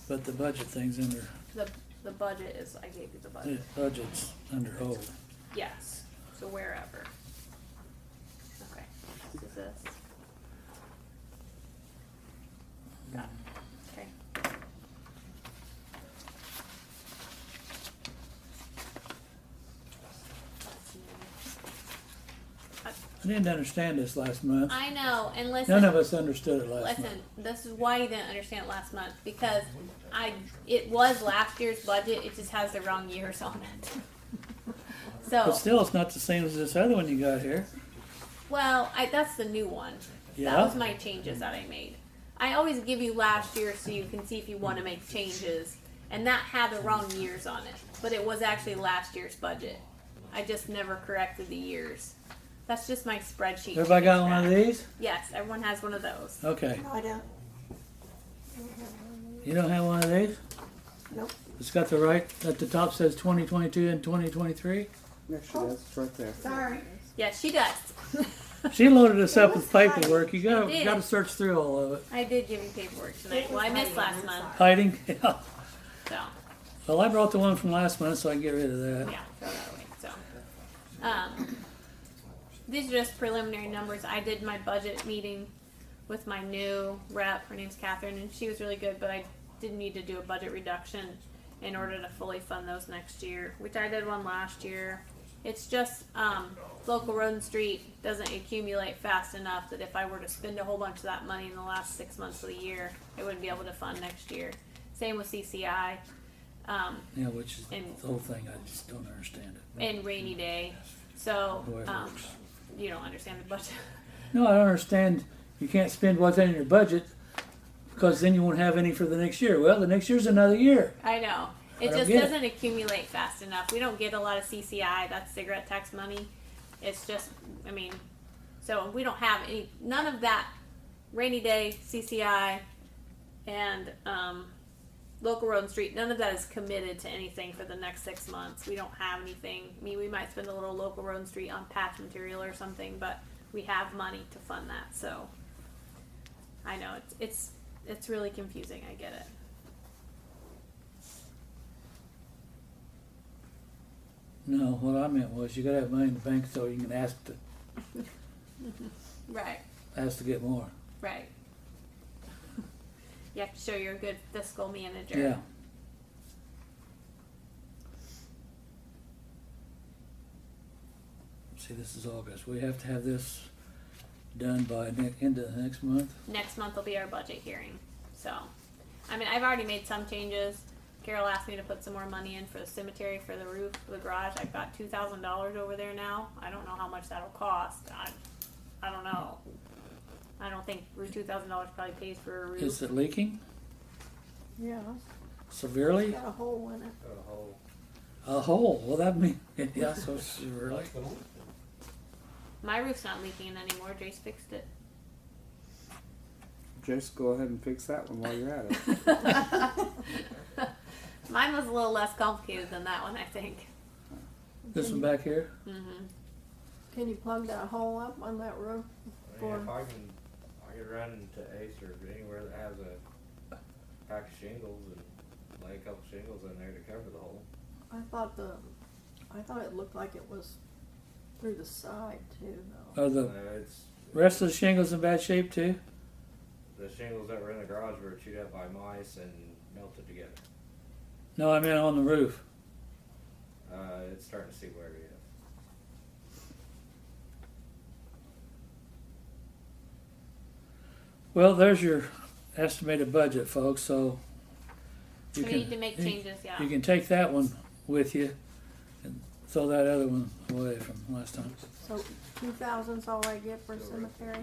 S2: But the budget thing's under,
S3: The budget is, I gave you the
S2: the
S3: budget.
S2: budget's under hold.
S3: Yes, so wherever. Okay, this is this. Got it. Okay.
S2: I didn't understand this last month.
S3: I know, and listen.
S2: None of us understood it last
S3: Listen,
S2: month.
S3: this is why you didn't understand it last month, because it was last year's budget, it just has the wrong years on it.
S2: But
S3: So,
S2: still, it's not the same as this other one you got here.
S3: well, that's the new one. That
S2: Yeah.
S3: was my changes that I made. I always give you last year so you can see if you want to make changes, and that had the wrong years on it, but it was actually last year's budget. I just never corrected the years. That's just my spreadsheet.
S2: Everybody got one of these?
S3: Yes, everyone has one of those.
S2: Okay.
S9: No, I don't.
S2: You don't have one of these?
S9: Nope.
S2: It's got the right, at the top says 2022 and 2023.
S5: Yeah, she does. It's right there.
S9: Sorry.
S3: Yes, she does.
S2: She loaded us up with paperwork. You
S3: I did.
S2: got to search through all of it.
S3: I did give you paperwork tonight. Well, I missed last month,
S2: Hiding? Yeah.
S3: so
S2: Well, I brought the one from last month, so I can get rid of that.
S3: yeah, throw that away. So, these are just preliminary numbers. I did my budget meeting with my new rep. Her name's Catherine, and she was really good. But I did need to do a budget reduction in order to fully fund those next year, which I did one last year. It's just local road and street doesn't accumulate fast enough that if I were to spend a whole bunch of that money in the last 6 months of the year, I wouldn't be able to fund next year. Same with CCI.
S2: Yeah, which is
S3: And-
S2: the whole thing. I just don't understand it.
S3: And rainy day. So,
S2: The way it works.
S3: you don't understand the budget.
S2: No, I don't understand. You can't spend what's in your budget because then you won't have any for the next year. Well, the next year's another year.
S3: I know. It
S2: don't
S3: just
S2: get it.
S3: doesn't accumulate fast enough. We don't get a lot of CCI. That's cigarette tax money. It's just, I mean, so we don't have any, none of that rainy day, CCI, and local road and street. None of that is committed to anything for the next 6 months. We don't have anything. I mean, we might spend a little local road and street on patch material or something, but we have money to fund that. So I know it's really confusing. I get it.
S2: No, what I meant was you got to have money in the bank so you can ask
S3: Right.
S2: to get more.
S3: Right. You have to show you're a good fiscal manager.
S2: Yeah. See, this is August. We have to have this done by end of the next month.
S3: Next month will be our budget hearing. So, I mean, I've already made some changes. Carol asked me to put some more money in for the cemetery, for the roof, for the garage. I've got $2,000 over there now. I don't know how much that'll cost. I don't know. I don't think $2,000 probably pays for a roof.
S2: Is it leaking
S10: Yeah,
S2: severely?
S10: got a hole in it.
S8: Got a hole.
S2: A hole. Well, that means yeah, so severely.
S3: My roof's not leaking anymore. Jace fixed it.
S5: Just go ahead and fix that one while you're at it.
S3: Mine was a little less complicated than that one, I think.
S2: This one back here.
S3: Mm-hmm.
S10: Can you plug that hole up on that roof?
S8: I mean, if I can run to Ace or anywhere that has a pack of shingles and lay a couple shingles in there to cover the hole.
S10: I thought it looked like it was through the side too, though.
S2: Are the
S8: It's
S2: rest of the shingles in bad shape too?
S8: the shingles that were in the garage were chewed up by mice and melted together.
S2: No, I meant on the roof.
S8: It's starting to see where it is.
S2: Well, there's your estimated budget, folks. So
S3: We need to make changes, yeah.
S2: You can take that one with you and throw that other one away from last time.
S10: So 2,000's all I get for cemetery?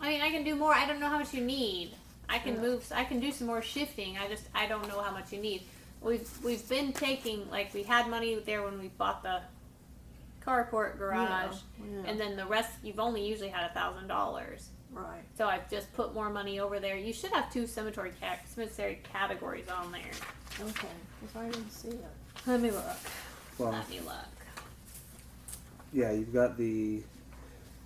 S3: I mean, I can do more. I don't know how much you need. I can move. I can do some more shifting. I don't know how much you need. We've been taking, like, we had money there when we bought the carport garage,
S10: Yeah.
S3: and then the rest you've only usually had $1,000.
S10: Right.
S3: So I've just put more money over there. You should have two cemetery categories on there.
S10: Okay, because I didn't see it.
S3: Let me look.
S5: Well,
S3: Let me look.
S5: yeah, you've got the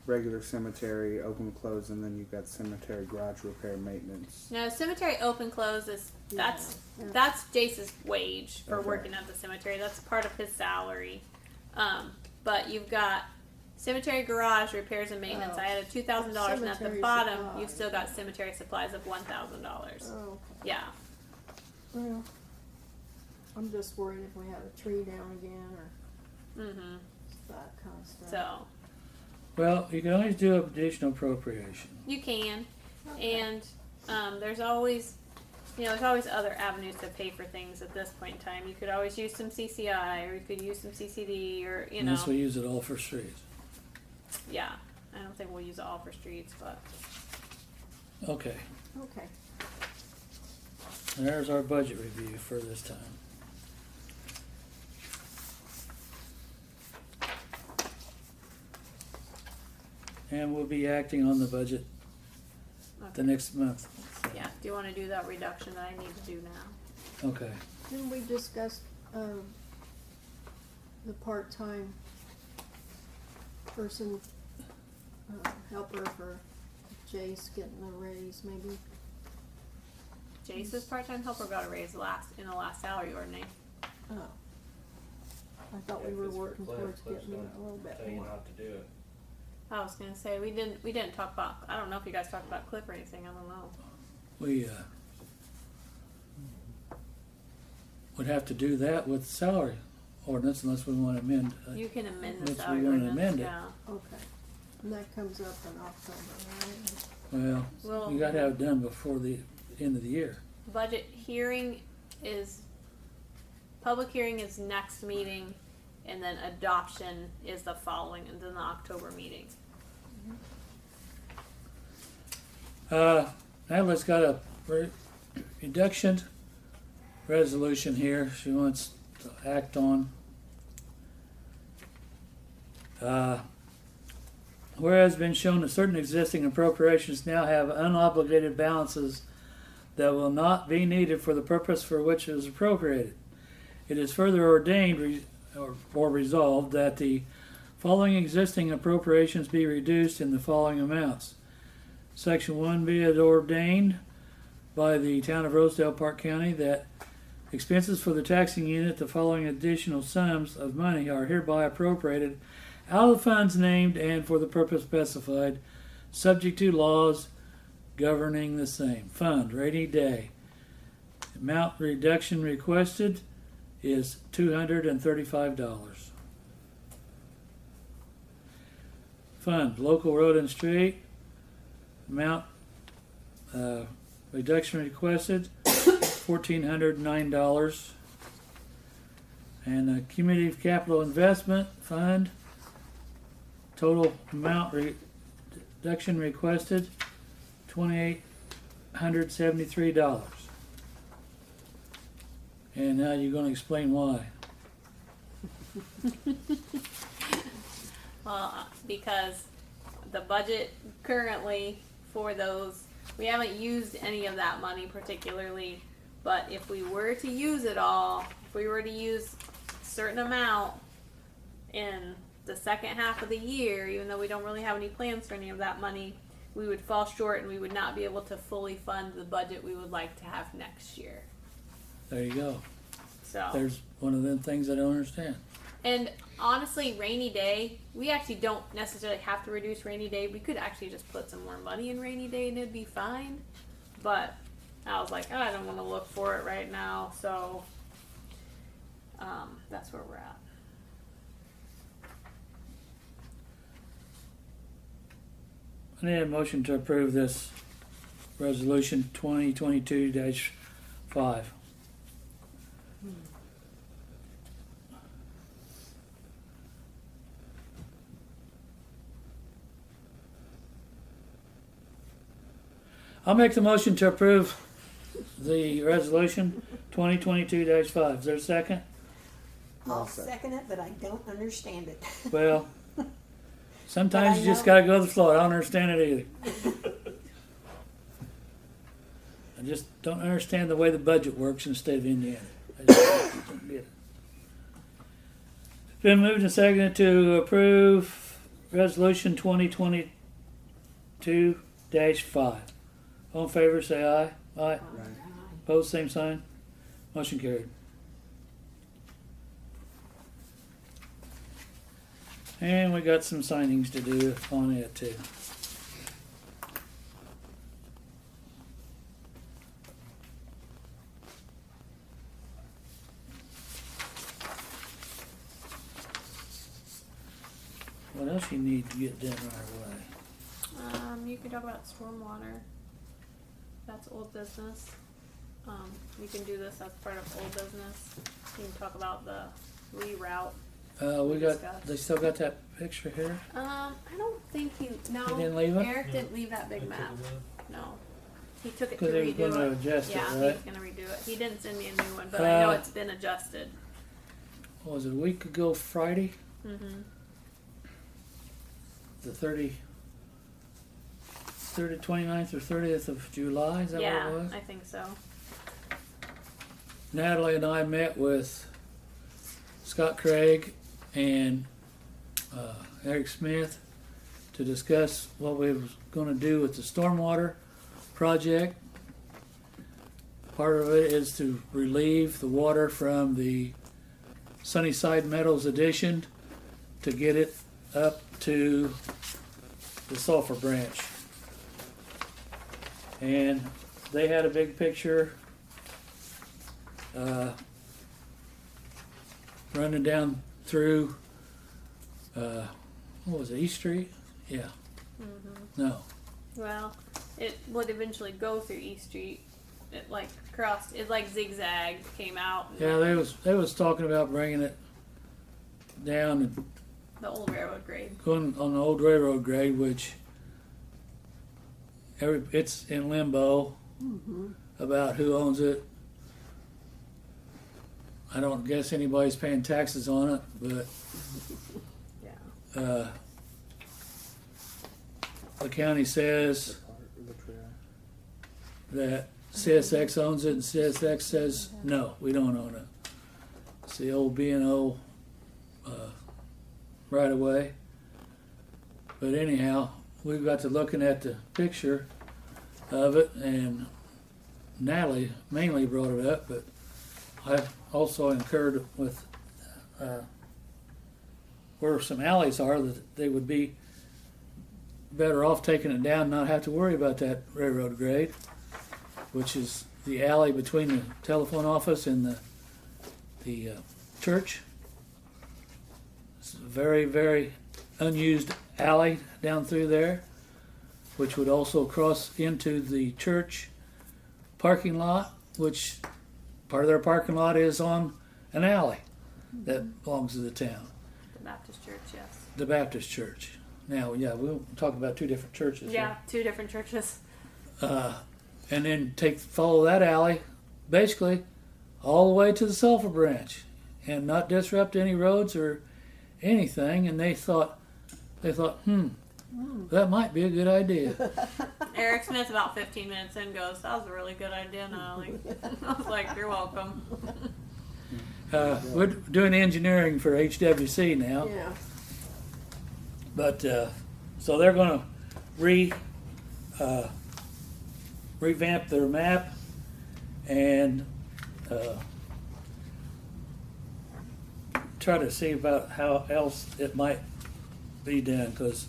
S5: regular cemetery open close, and then you've got cemetery garage repair maintenance.
S3: No, cemetery open close is that's
S10: Yeah.
S3: that's Jace's wage for
S5: Okay.
S3: working at the cemetery. That's part of his salary. But you've got cemetery garage repairs and maintenance.
S10: Oh.
S3: I added $2,000, and at the
S10: Cemetery
S3: bottom
S10: supplies.
S3: you've still got cemetery supplies of $1,000.
S10: Oh, okay.
S3: Yeah.
S10: Well, I'm just worried if we had a tree down again or
S3: Mhm.
S10: that kind of stuff.
S3: So
S2: Well, you can always do additional appropriation.
S3: You can, and there's always, there's always other avenues to pay for things at this point in time. You could always use some CCI, or you could use some CCD, or
S2: Unless we use it all for streets.
S3: yeah. I don't think we'll use it all for streets, but
S2: Okay,
S10: Okay.
S2: there's our budget review for this time. And we'll be acting on the budget the
S3: okay.
S2: next month.
S3: Yeah. Do you want to do that reduction that I need to do now?
S2: Okay.
S10: Didn't we discuss, the part-time person, helper for Jace getting a raise, maybe?
S3: Jace's part-time helper got a raise in the last salary ordinance.
S10: Oh. I thought
S8: Yeah,
S10: we
S8: if
S10: were
S8: it's for
S10: working
S8: Cliff,
S10: towards
S8: Cliff's
S10: getting
S8: gonna
S10: a little bit
S8: Tell you
S10: more.
S8: not to do it.
S3: I was gonna say we didn't talk about. I don't know if you guys talked about Cliff or anything. I don't know.
S2: We would have to do that with salary ordinance unless we want to amend.
S3: You can amend the
S2: Unless we
S3: salary
S2: wanna
S3: ordinance.
S2: amend it.
S3: Yeah.
S10: Okay. And that comes up in October, right?
S2: Well,
S3: Well,
S2: you got to have it done before the end of the year.
S3: budget hearing is public hearing is next meeting, and then adoption is the following, and then the October meeting.
S2: Natalie's got a reduction resolution here she wants to act on. Whereas been shown that certain existing appropriations now have unobligated balances that will not be needed for the purpose for which it was appropriated. It is further ordained or resolved that the following existing appropriations be reduced in the following amounts. Section 1 be it ordained by the town of Rosedale, Park County, that expenses for the taxing unit, the following additional sums of money are hereby appropriated out of the funds named and for the purpose specified, subject to laws governing the same. Fund, rainy day. Amount reduction requested is $235. Fund, local road and street. Amount reduction requested $1,409. And the cumulative capital investment fund, total amount reduction requested $2,873. And now you're going to explain why.
S3: Well, because the budget currently for those, we haven't used any of that money particularly, but if we were to use it all, if we were to use a certain amount in the second half of the year, even though we don't really have any plans for any of that money, we would fall short and we would not be able to fully fund the budget we would like to have next year.
S2: There you go.
S3: So
S2: There's one of them things I don't understand.
S3: And honestly, rainy day, we actually don't necessarily have to reduce rainy day. We could actually just put some more money in rainy day and it'd be fine. But I was like, oh, I don't want to look for it right now. So that's where we're at.
S2: I need a motion to approve this resolution 2022-5. I'll make the motion to approve the resolution 2022-5. Is there a second?
S9: I'll second it, but I don't understand it.
S2: Well, sometimes
S9: But I
S2: you just
S9: know-
S2: gotta go with the flow. I don't understand it either. I just don't understand the way the budget works in the state of Indiana. I just don't get it. It's been moved and seconded to approve resolution 2022-5. All in favor, say aye. Aye. Opposed, same sign. Motion carried. And we got some signings to do on it too. What else you need to get done right away?
S3: You can talk about stormwater. That's old business. You can do this as part of old business. You can talk about the reroute.
S2: We got,
S3: discussed.
S2: they still got that picture here?
S3: I don't think no.
S2: He didn't leave it?
S3: Eric didn't leave that big map. No. He took it to
S2: Because they was
S3: redo
S2: gonna
S3: it.
S2: adjust it,
S3: Yeah,
S2: right?
S3: he's gonna redo it. He didn't send me a new one, but I know it's been adjusted.
S2: What was it, a week ago Friday?
S3: Mm-hmm.
S2: The 29th or 30th of July, is that
S3: Yeah,
S2: what it was?
S3: I think so.
S2: Natalie and I met with Scott Craig and Eric Smith to discuss what we was going to do with the stormwater project. Part of it is to relieve the water from the Sunnyside Meadows addition to get it up to the Sulphur Branch. And they had a big picture running down through what was it, East Street? Yeah. No.
S3: Well, it would eventually go through East Street. It like crossed. It like zigzagged, came out.
S2: Yeah, they was talking about bringing it down and
S3: The old railroad grade.
S2: going on the old railroad grade, which it's in limbo about who owns it. I don't guess anybody's paying taxes on it, but
S3: Yeah.
S2: the county says
S5: The trail.
S2: that CSX owns it, and CSX says no, we don't own it. It's the old B&O right away. But anyhow, we got to looking at the picture of it, and Natalie mainly brought it up, but I also incurred with where some alleys are that they would be better off taking it down, not have to worry about that railroad grade, which is the alley between the telephone office and the church. It's a very, very unused alley down through there, which would also cross into the church parking lot, which part of their parking lot is on an alley that belongs to the town,
S3: The Baptist church, yes.
S2: the Baptist church. Now, yeah, we'll talk about two different churches here.
S3: Yeah, two different churches.
S2: And then follow that alley, basically, all the way to the Sulphur Branch, and not disrupt any roads or anything. And they thought, that might be a good idea.
S3: Eric Smith, about 15 minutes in, goes, "That was a really good idea, Natalie." I was like, "You're welcome."
S2: We're doing engineering for HWC now,
S10: Yeah.
S2: but so they're going to revamp their map and try to see about how else it might be done, because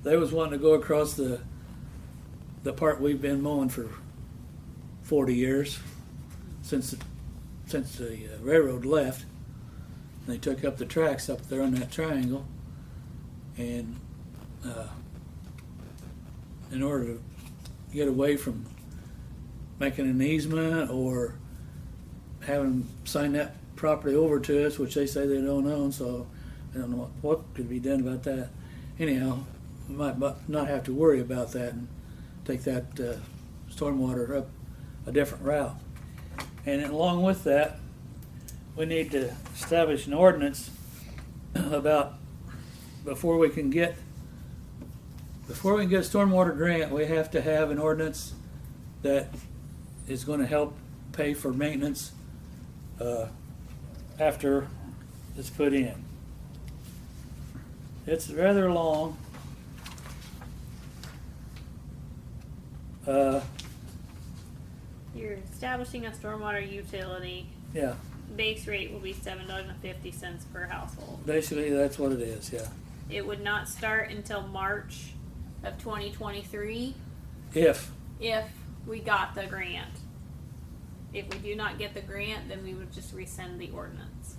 S2: they was wanting to go across the part we've been mowing for 40 years since the railroad left. They took up the tracks up there on that triangle, and in order to get away from making an easement or having them sign that property over to us, which they say they don't own, so I don't know what could be done about that. Anyhow, we might not have to worry about that and take that stormwater up a different route. And along with that, we need to establish an ordinance about before we can get a stormwater grant, we have to have an ordinance that is going to help pay for maintenance after it's put in. It's rather long.
S3: You're establishing a stormwater utility.
S2: Yeah,
S3: Base rate will be $7.50 per household.
S2: basically that's what it is, yeah.
S3: It would not start until March of 2023
S2: If
S3: we got the grant. If we do not get the grant, then we would just rescind the ordinance.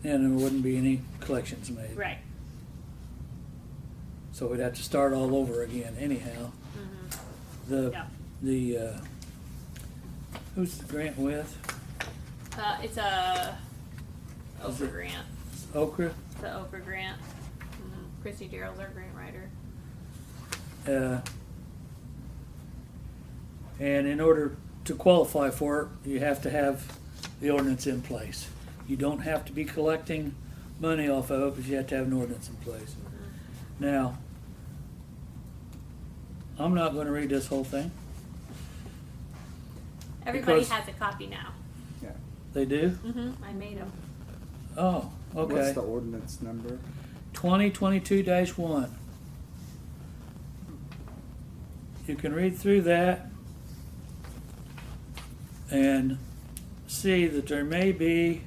S2: and there wouldn't be any collections made.
S3: Right.
S2: So we'd have to start all over again anyhow. The,
S3: Yeah.
S2: the, who's the grant with?
S3: It's a
S2: Is
S3: Oprah
S2: it-
S3: grant.
S2: Okra?
S3: The Oprah grant. Chrissy Darrell's our grant writer.
S2: And in order to qualify for it, you have to have the ordinance in place. You don't have to be collecting money off of it, but you have to have an ordinance in place. Now, I'm not going to read this whole thing.
S3: Everybody
S2: Because-
S3: has a copy now.
S5: Yeah.
S2: They do?
S3: I made them.
S2: Oh,
S5: What's
S2: okay.
S5: the ordinance number?
S2: 2022-1. You can read through that and see that there may be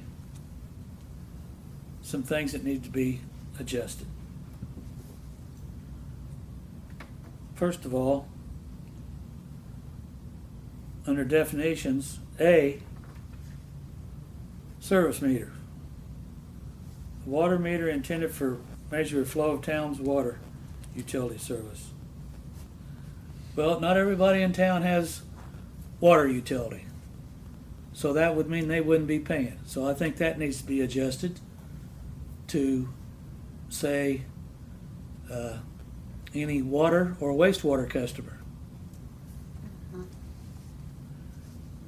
S2: some things that need to be adjusted. First of all, under definitions, A, service meter. Water meter intended for measure of flow of town's water utility service. Well, not everybody in town has water utility. So that would mean they wouldn't be paying. So I think that needs to be adjusted to say any water or wastewater customer.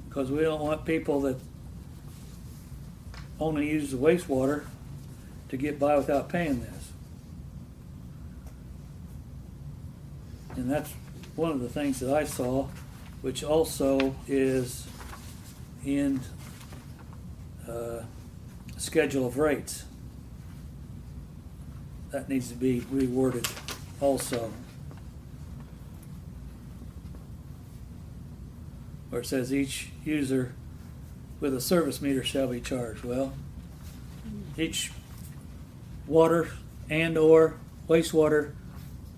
S2: Because we don't want people that only use the wastewater to get by without paying this. And that's one of the things that I saw, which also is in schedule of rates. That needs to be reworded also. Where it says each user with a service meter shall be charged. Well, each water and or wastewater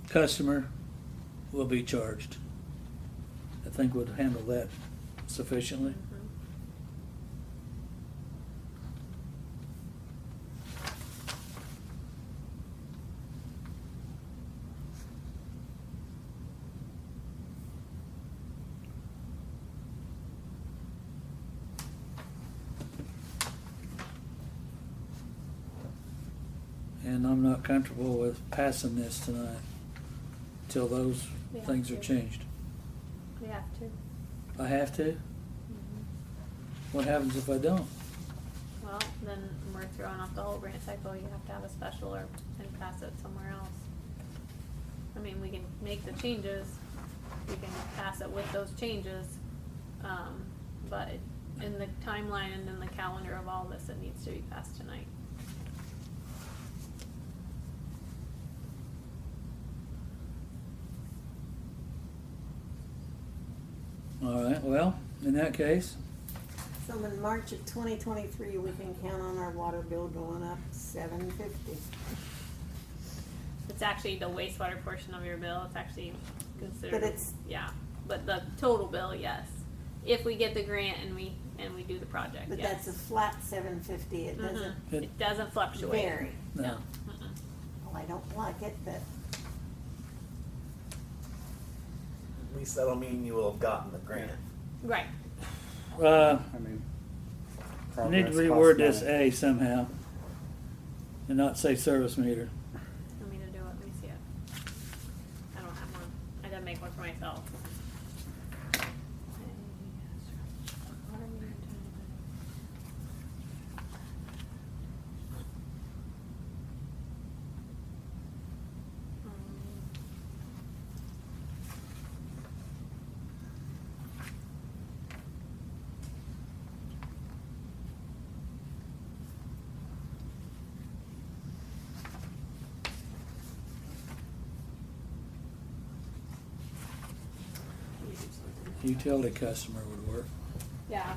S2: customer will be charged. I think we'd handle that sufficiently. And I'm not comfortable with passing this tonight till those
S3: We have
S2: things are
S3: to.
S2: changed.
S3: We have to.
S2: I have to? What happens if I don't?
S3: Well, then we're throwing off the whole grant cycle. You have to have a special or and pass it somewhere else. I mean, we can make the changes. We can pass it with those changes. But in the timeline and in the calendar of all this, it needs to be passed tonight.
S2: All right, well, in that case,
S9: So in March of 2023, we can count on our water bill going up $7.50.
S3: It's actually the wastewater portion of your bill. It's actually considered.
S9: But it's-
S3: yeah. But the total bill, yes. If we get the grant and we do the project,
S9: But
S3: yes.
S9: that's a flat $7.50. It doesn't
S3: It doesn't fluctuate.
S9: vary.
S2: no.
S9: Well, I don't like it, but
S11: At least that'll mean you will have gotten the grant.
S3: Right.
S2: I
S5: mean,
S2: need to
S5: progress
S2: reword
S5: costs
S2: this
S5: money.
S2: A somehow and not say service meter.
S3: Want me to do it? Let me see it. I don't have one. I gotta make one for myself.
S2: Utility customer would work.
S3: Yeah.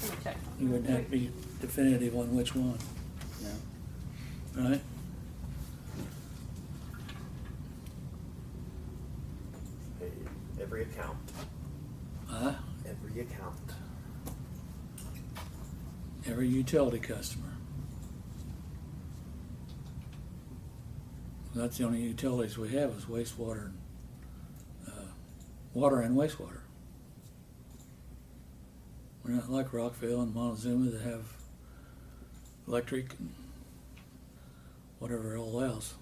S3: Let me check.
S2: You wouldn't have to be definitive on which one,
S5: Yeah.
S2: right?
S11: Pay every account.
S2: Huh?
S11: Every account.
S2: Every utility customer. That's the only utilities we have is wastewater, water and wastewater. We're not like Rockville and Montezuma that have electric and whatever all else.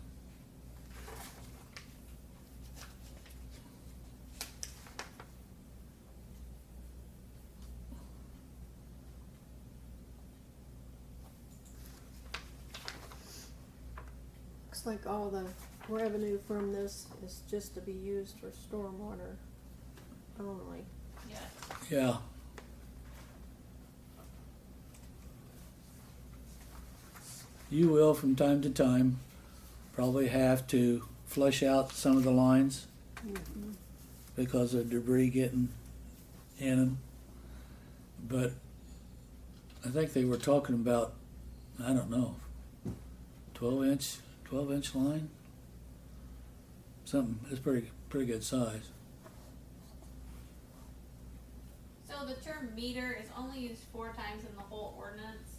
S10: Looks like all the revenue from this is just to be used for stormwater only.
S3: Yeah.
S2: Yeah. You will, from time to time, probably have to flush out some of the lines because of debris getting in them. But I think they were talking about, I don't know, 12 inch line? Something, it's pretty good size.
S3: So the term meter is only used 4 times in the whole ordinance,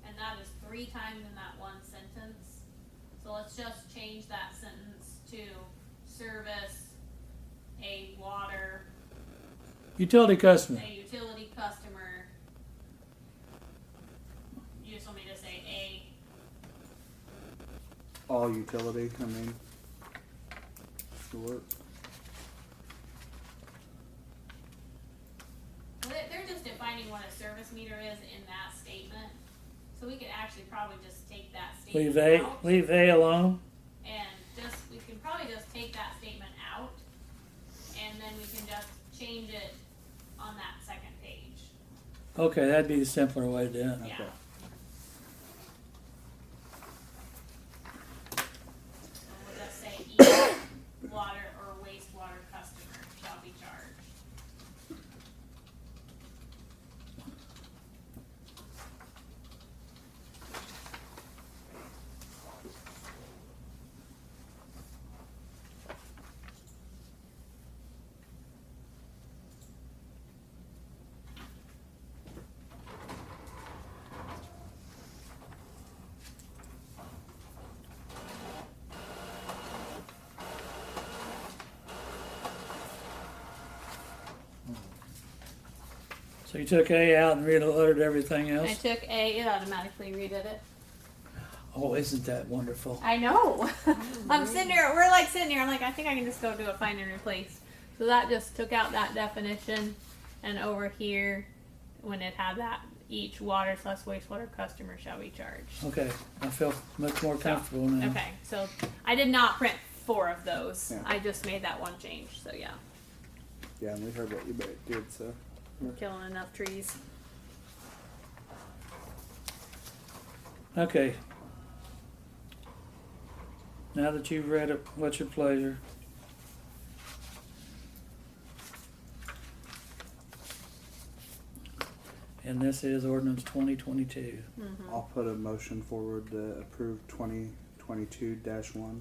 S3: and that is 3 times in that one sentence. So let's just change that sentence to service a water,
S2: Utility customer.
S3: a utility customer. You just want me to say a,
S5: All utility, I mean, should work.
S3: well, they're just defining what a service meter is in that statement. So we could actually probably just take that statement out.
S2: Leave A alone.
S3: And we can probably just take that statement out, and then we can just change it on that second page.
S2: Okay, that'd be the simpler way to do it.
S3: Yeah. So we'll just say each water or wastewater customer shall be charged.
S2: So you took A out and reloaded everything else?
S3: I took A, it automatically redid it.
S2: Oh, isn't that wonderful?
S3: I know. I'm sitting here, we're like sitting here, I'm like, I think I can just go do a find and replace. So that just took out that definition, and over here, when it had that, each water / wastewater customer shall be charged.
S2: Okay, I feel much more comfortable now.
S3: Okay, so I did not print 4 of those.
S5: Yeah.
S3: I just made that one change, so yeah.
S5: Yeah, and we heard what you did, so.
S3: Killing enough trees.
S2: Okay. Now that you've read it, what's your pleasure? And this is ordinance 2022.
S5: I'll put a motion forward to approve 2022-1.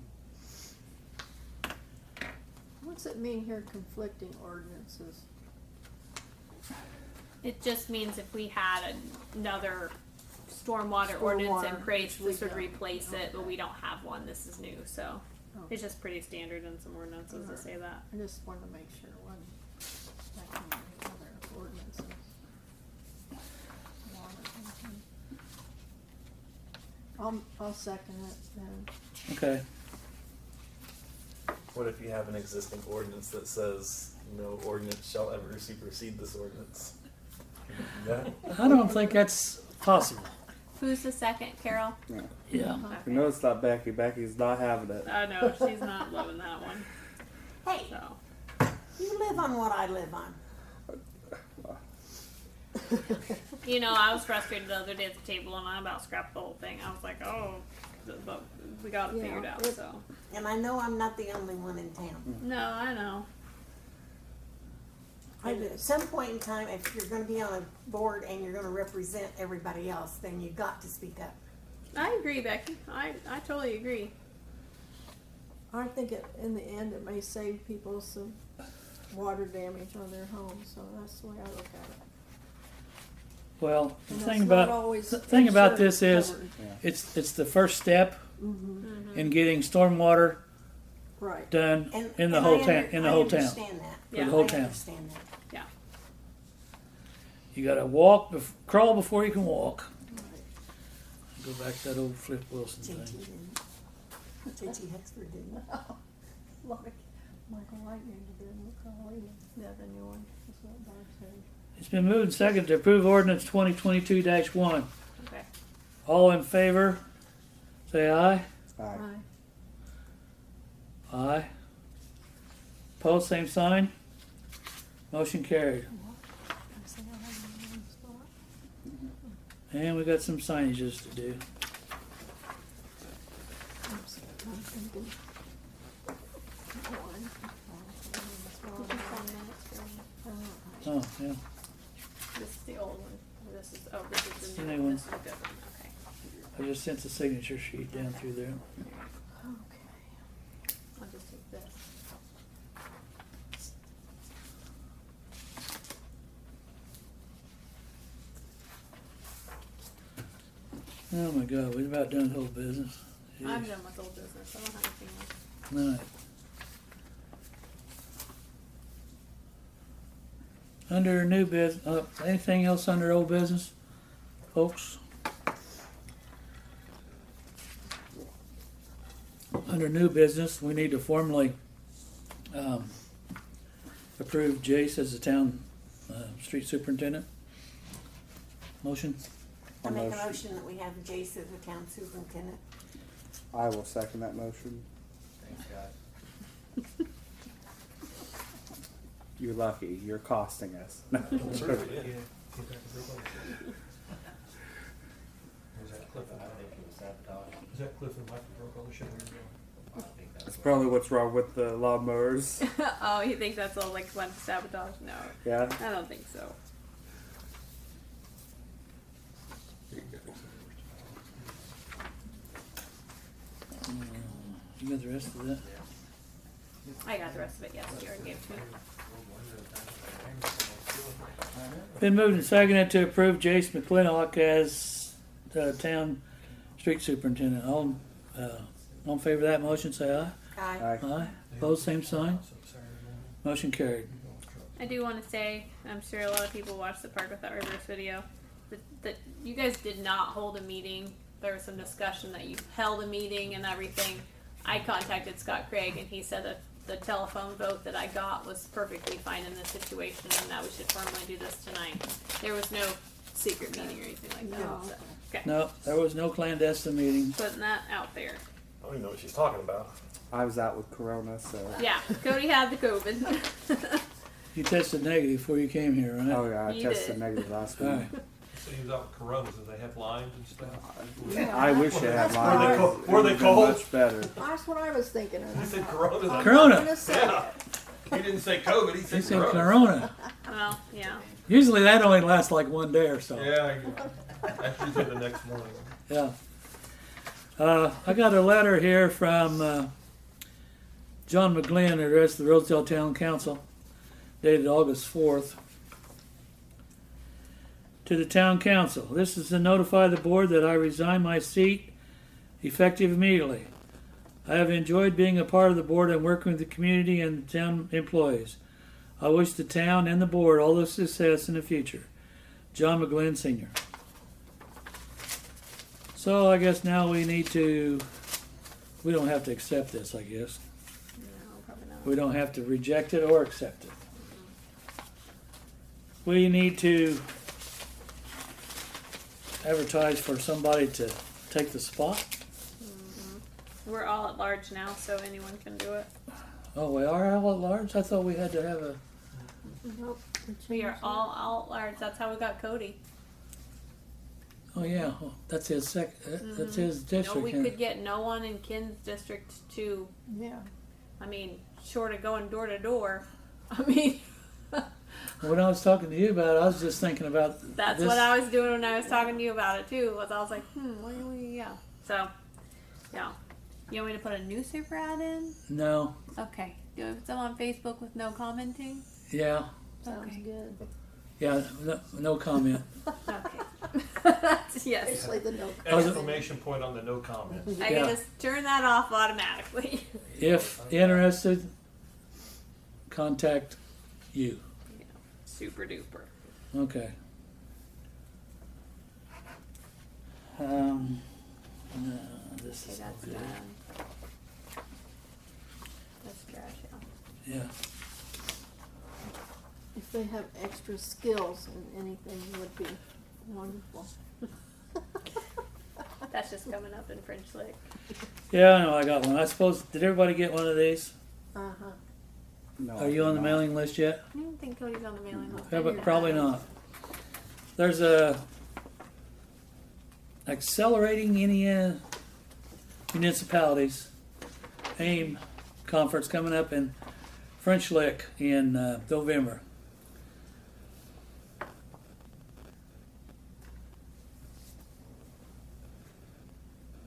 S10: What's it mean here, conflicting ordinances?
S3: It just means if we had another stormwater ordinance in
S10: Stormwater,
S3: place,
S10: which we
S3: this would
S10: don't.
S3: replace it, but we don't have one. This is new, so
S10: Okay.
S3: it's just pretty standard in some ordinances to say that.
S10: I just wanted to make sure it wasn't like any other ordinances. I'll second it then.
S2: Okay.
S11: What if you have an existing ordinance that says no ordinance shall ever supersede this ordinance? Yeah.
S2: I don't think that's possible.
S3: Who's the second, Carol?
S5: Yeah.
S2: Yeah.
S5: I know it's not Becky. Becky's not having it.
S3: I know, she's not loving that one.
S9: Hey,
S3: So,
S9: you live on what I live on.
S3: you know, I was frustrated the other day at the table and I about scrapped the whole thing. I was like, oh, but we got it
S10: Yeah,
S3: figured out, so.
S9: And I know I'm not the only one in town.
S3: No, I know.
S9: At some point in time, if you're gonna be on a board and you're gonna represent everybody else, then you got to speak up.
S3: I agree, Becky. I totally agree.
S10: I think in the end it may save people some water damage on their homes, so that's the way I look at it.
S2: Well, the
S10: And
S2: thing
S10: that's not
S2: about
S10: always
S2: this is
S10: insurance covered.
S5: Yeah.
S2: it's the first step in getting stormwater
S10: Right.
S2: done
S9: And-
S2: in the
S9: and
S2: whole
S9: I
S2: town.
S9: under-
S2: In the
S9: I
S2: whole town.
S9: understand that.
S2: For
S3: Yeah,
S2: the whole
S9: I
S2: town.
S9: understand that.
S3: Yeah.
S2: You gotta walk, crawl before you can walk. Go back to that old Flip Wilson
S9: JT
S2: thing.
S9: didn't. JT Hexford didn't.
S10: Like Michael Lightning did in Crowley. Yeah, the new one. That's what Bob said.
S2: It's been moved and seconded to approve ordinance 2022-1.
S3: Okay.
S2: All in favor, say aye.
S5: Aye.
S2: Aye. Opposed, same sign. Motion carried.
S10: I said I had it in one spot.
S2: And we got some signages to do.
S10: I'm thinking. One.
S2: Oh, yeah.
S3: This is the old one. This is this is the
S2: The
S3: new
S2: new
S3: one.
S2: one.
S3: This is the good one. Okay.
S2: I just sent the signature sheet down through there.
S10: Okay.
S3: I'll just take this.
S2: Oh my God, we're about done with whole business.
S3: I'm
S2: Jeez.
S3: done with old business. I don't have anything else.
S2: All right. Under new business, anything else under old business, folks? Under new business, we need to formally approve Jace as the town street superintendent. Motion?
S9: I make a
S5: Motion.
S9: motion that we have Jace as the town superintendent.
S5: I will second that motion.
S8: Thanks, guys.
S5: You're lucky. You're costing us. No.
S6: Yeah, get back to everybody. Was that Cliff and
S8: I think it was sabotage.
S6: Is that Cliff and Michael broke all the shit?
S8: I think that's
S5: That's
S8: what-
S5: probably what's wrong with the lawnmowers.
S3: Oh, you think that's all like one sabotage? No,
S5: Yeah.
S3: I don't think so.
S2: You got the rest of that?
S3: I got the rest of it. Yes, you already gave it to me.
S2: Been moved and seconded to approve Jace McClintock as the town street superintendent. All in favor of that motion, say aye.
S9: Aye.
S5: Aye.
S2: Aye. Opposed, same sign. Motion carried.
S3: I do want to say, I'm sure a lot of people watched the Park Without Rivers video, that you guys did not hold a meeting. There was some discussion that you held a meeting and everything. I contacted Scott Craig and he said that the telephone vote that I got was perfectly fine in this situation and that we should formally do this tonight. There was no secret meeting or anything like that.
S10: No.
S3: So, okay.
S2: No, there was no clandestine meeting.
S3: Putting that out there.
S11: I don't even know what she's talking about.
S5: I was out with Corona, so.
S3: Yeah, Cody had the COVID.
S2: You tested negative before you came here, right?
S5: Oh yeah, I
S3: You
S5: tested
S3: did.
S5: negative last
S2: All
S5: week.
S2: right.
S6: So he was out with Coronas, and they have limes and stuff.
S5: I wish I had
S10: That's
S5: mine.
S10: what I-
S5: It
S6: Were
S5: would've
S6: they
S5: been
S6: cold?
S5: Much better.
S10: That's what I was thinking of.
S6: He said Coronas.
S10: I'm
S2: Corona.
S10: not gonna say
S6: Yeah.
S10: it.
S6: He didn't say COVID, he
S2: He
S6: said
S2: said
S6: Coronas.
S2: Corona.
S3: Well, yeah.
S2: Usually that only lasts like one day or so.
S6: Yeah, that's usually the next morning.
S2: Yeah. I got a letter here from John McGlynn, addressed to the Rosedale Town Council, dated August 4th. To the Town Council, this is to notify the board that I resign my seat effective immediately. I have enjoyed being a part of the board and working with the community and the town employees. I wish the town and the board all the success in the future. John McGlynn Sr. So I guess now we need to, we don't have to accept this, I guess.
S3: No, probably not.
S2: We don't have to reject it or accept it. We need to advertise for somebody to take the spot.
S3: We're all at large now, so anyone can do it.
S2: Oh, we are all at large? I thought we had to have a,
S10: Nope.
S3: We are all at large. That's how we got Cody.
S2: oh yeah, oh, that's his that's his
S3: No,
S2: district.
S3: we
S2: huh?
S3: could get no one in Ken's district to,
S10: Yeah.
S3: I mean, short of going door to door. I mean,
S2: When I was talking to you about it, I was just thinking about
S3: that's
S2: this.
S3: what I was doing when I was talking to you about it too. Was I was like, what do we, yeah. So, yeah. You want me to put a newspaper ad in?
S2: No,
S3: Okay. Do some on Facebook with no commenting?
S2: yeah,
S10: Sounds
S3: Okay.
S10: good.
S2: yeah, no comment.
S3: Okay. Yes.
S10: Especially the no.
S6: Exclamation point on the no comment.
S3: I
S2: Yeah.
S3: can just turn that off automatically.
S2: If interested, contact you.
S3: Super duper.
S2: Okay. This
S3: Okay,
S2: is
S3: that's
S2: good.
S3: done. That's trash, yeah.
S2: Yeah.
S10: If they have extra skills in anything, would be wonderful.
S3: That's just coming up in French Lick.
S2: Yeah, I know. I got one. I suppose. Did everybody get one of these?
S10: Uh-huh.
S5: No,
S2: Are you on the
S5: no.
S2: mailing list yet?
S3: I don't think Cody's on the mailing list.
S2: Yeah,
S3: I
S2: but
S3: did
S2: probably
S3: that.
S2: not. There's a accelerating Indiana municipalities AIM conference coming up in French Lick in November.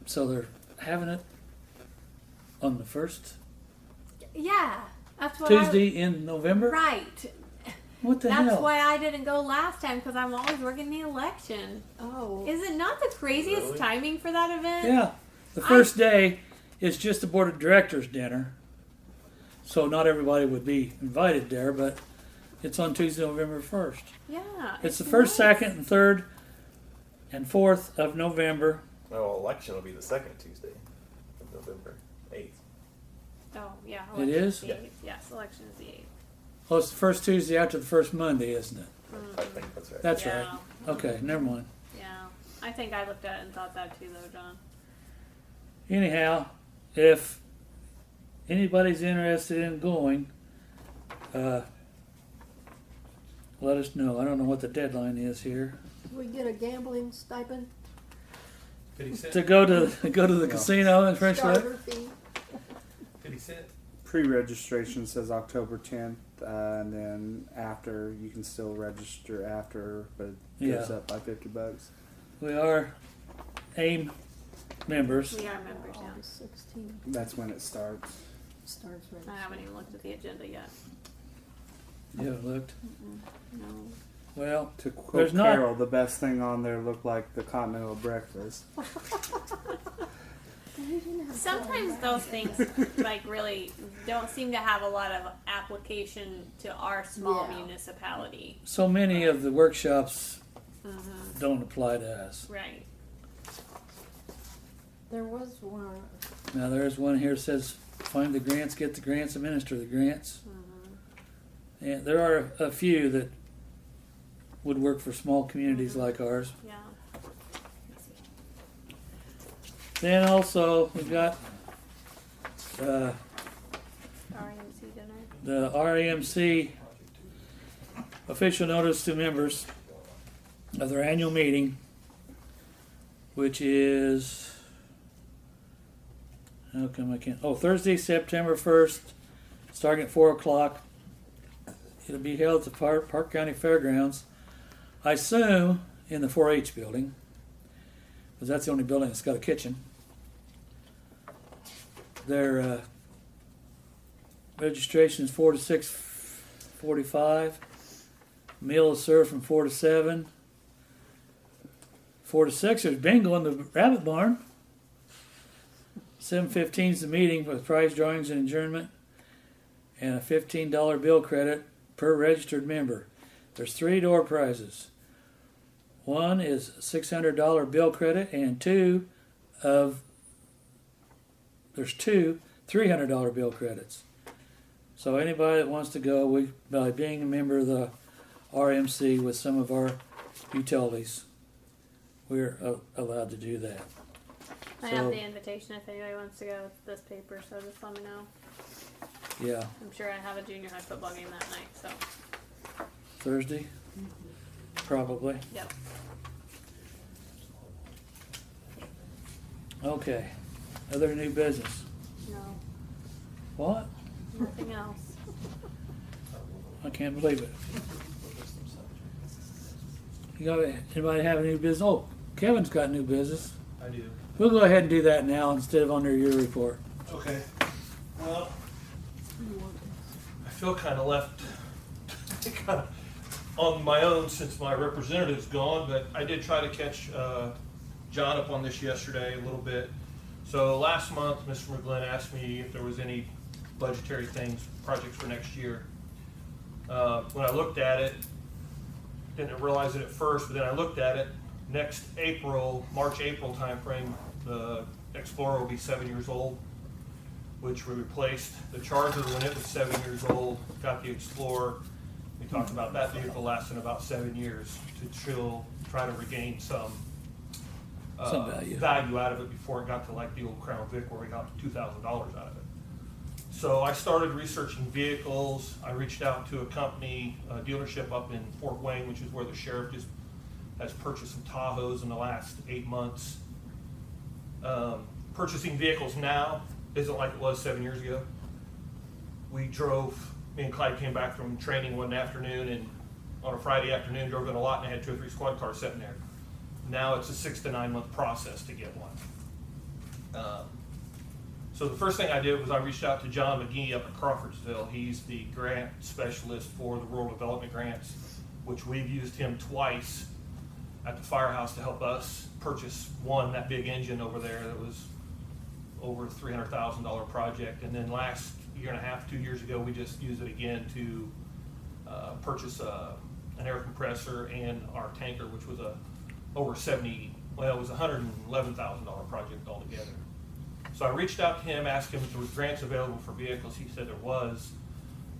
S2: So they're having it on the first
S3: Yeah, that's what
S2: Tuesday in November.
S3: Right.
S2: What the
S3: That's
S2: hell?
S3: why I didn't go last time because I'm always working the election.
S10: Oh.
S3: Is it not the craziest
S11: Really?
S3: timing for that event?
S2: Yeah, the first day is just the board of directors dinner, so not everybody would be invited there. But it's on Tuesday, November 1st.
S3: Yeah.
S2: It's the first,
S3: nice.
S2: second, and third, and 4th of November.
S11: Oh, election will be the second Tuesday of November 8th.
S3: Oh, yeah.
S2: It
S3: election
S2: is?
S3: The
S11: Yeah.
S3: 8th. Yes, election is the 8th.
S2: Well, it's the first Tuesday after the first Monday, isn't it?
S11: I think that's right.
S2: That's
S3: Yeah.
S2: right. Okay, never mind.
S3: Yeah. I think I looked at it and thought that too, though, John.
S2: Anyhow, if anybody's interested in going, let us know. I don't know what the deadline is here
S10: We get a gambling stipend,
S6: 50 cent.
S2: to go to the
S5: No.
S2: casino in French Lick.
S10: starter fee.
S6: 50 cent.
S5: Pre-registration says October 10th, and then after you can still register after, but it goes
S2: Yeah.
S5: up by $50.
S2: We are AIM members.
S3: We are members now.
S10: August 16th
S5: That's when it starts.
S10: starts
S3: I
S10: registering.
S3: haven't even looked at the agenda yet.
S2: You haven't looked.
S3: No.
S2: Well,
S5: To quote
S2: There's not-
S5: Carol, the best thing on there looked like the continental breakfast.
S3: Sometimes those things like really don't seem to have a lot of application to our small
S10: Yeah.
S3: municipality.
S2: so many of the workshops don't apply to us.
S3: Right.
S10: There was one,
S2: Now there's one here that says find the grants, get the grants, administer the grants. And there are a few that would work for small communities like ours.
S3: Yeah.
S2: Then also we've got
S3: RMC dinner.
S2: the REMC official notice to members of their annual meeting, which is, how come I can't, Thursday, September 1st, starting at 4 o'clock. It'll be held at the Park County Fairgrounds. I assume in the 4-H building, because that's the only building that's got a kitchen. Their registration is 4 to 6:45. Meal is served from 4 to 7. 4 to 6, there's bingo in the rabbit barn. 7:15 is the meeting with prize drawings and adjournment, and a $15 bill credit per registered member. There's 3 door prizes. One is a $600 bill credit, and there's two $300 bill credits. So anybody that wants to go, by being a member of the RMC with some of our utilities, we're allowed to do that.
S3: I
S2: So-
S3: have the invitation if anybody wants to go with this paper, so just let me know.
S2: Yeah,
S3: I'm sure I have a junior high football game that night, so
S2: Thursday, probably.
S3: yep.
S2: Okay, other new business.
S3: No,
S2: What?
S3: nothing else.
S2: I can't believe it. You got anybody have any new business? Oh, Kevin's got new business.
S6: I do.
S2: We'll go ahead and do that now instead of under your report.
S6: Okay. Well, I feel kind of left. on my own since my representative's gone, but I did try to catch John up on this yesterday a little bit. So last month, Mr. McGlynn asked me if there was any budgetary projects for next year. When I looked at it, didn't realize it at first, but then I looked at it, next April, March-April timeframe, the Explorer will be 7 years old, which we replaced the Charger when it was 7 years old, got the Explorer. We talked about that vehicle lasting about 7 years to try to regain some value out of it before it got to like the old Crown Vic where we got $2,000 out of it. So I started researching vehicles. I reached out to a company, a dealership up in Fort Wayne, which is where the sheriff just has purchased some Tahoes in the last 8 months. Purchasing vehicles now isn't like it was 7 years ago. Me and Clyde came back from training one afternoon, and on a Friday afternoon drove in a lot and I had 2 or 3 squad cars sitting there. Now it's a 6 to 9 month process to get one. So the first thing I did was I reached out to John McGee up at Crawfordsville. He's the grant specialist for the rural development grants, which we've used him twice at the firehouse to help us purchase that big engine over there that was over a $300,000 project. And then last year and a half, 2 years ago, we just used it again to purchase an air compressor and our tanker, which was it was a $111,000 project altogether. So I reached out to him, asked him if there was grants available for vehicles. He said there was.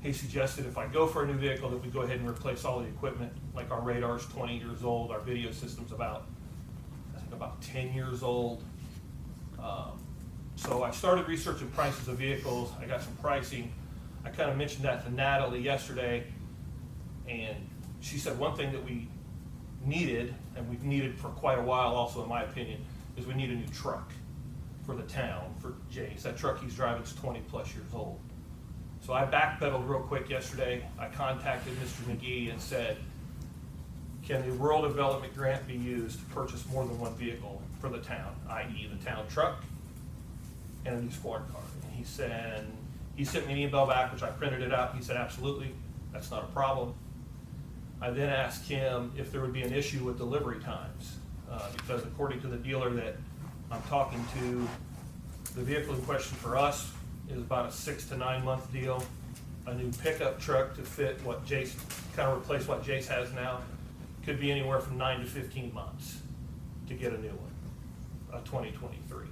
S6: He suggested if I go for a new vehicle that we go ahead and replace all the equipment, like our radar's 20 years old, our video system's about 10 years old. So I started researching prices of vehicles. I got some pricing. I kind of mentioned that to Natalie yesterday, and she said one thing that we needed, and we've needed for quite a while also in my opinion, is we need a new truck for the town, for Jace. That truck he's driving is 20 plus years old. So I backpedaled real quick yesterday. I contacted Mr. McGee and said, can the rural development grant be used to purchase more than one vehicle for the town, i.e. the town truck and a new squad car? And he sent me an email back, which I printed it out. He said, absolutely, that's not a problem. I then asked him if there would be an issue with delivery times, because according to the dealer that I'm talking to, the vehicle in question for us is about a 6 to 9 month deal. A new pickup truck to fit what Jace, kind of replace what Jace has now, could be anywhere from 9 to 15 months to get a new one, a 2023.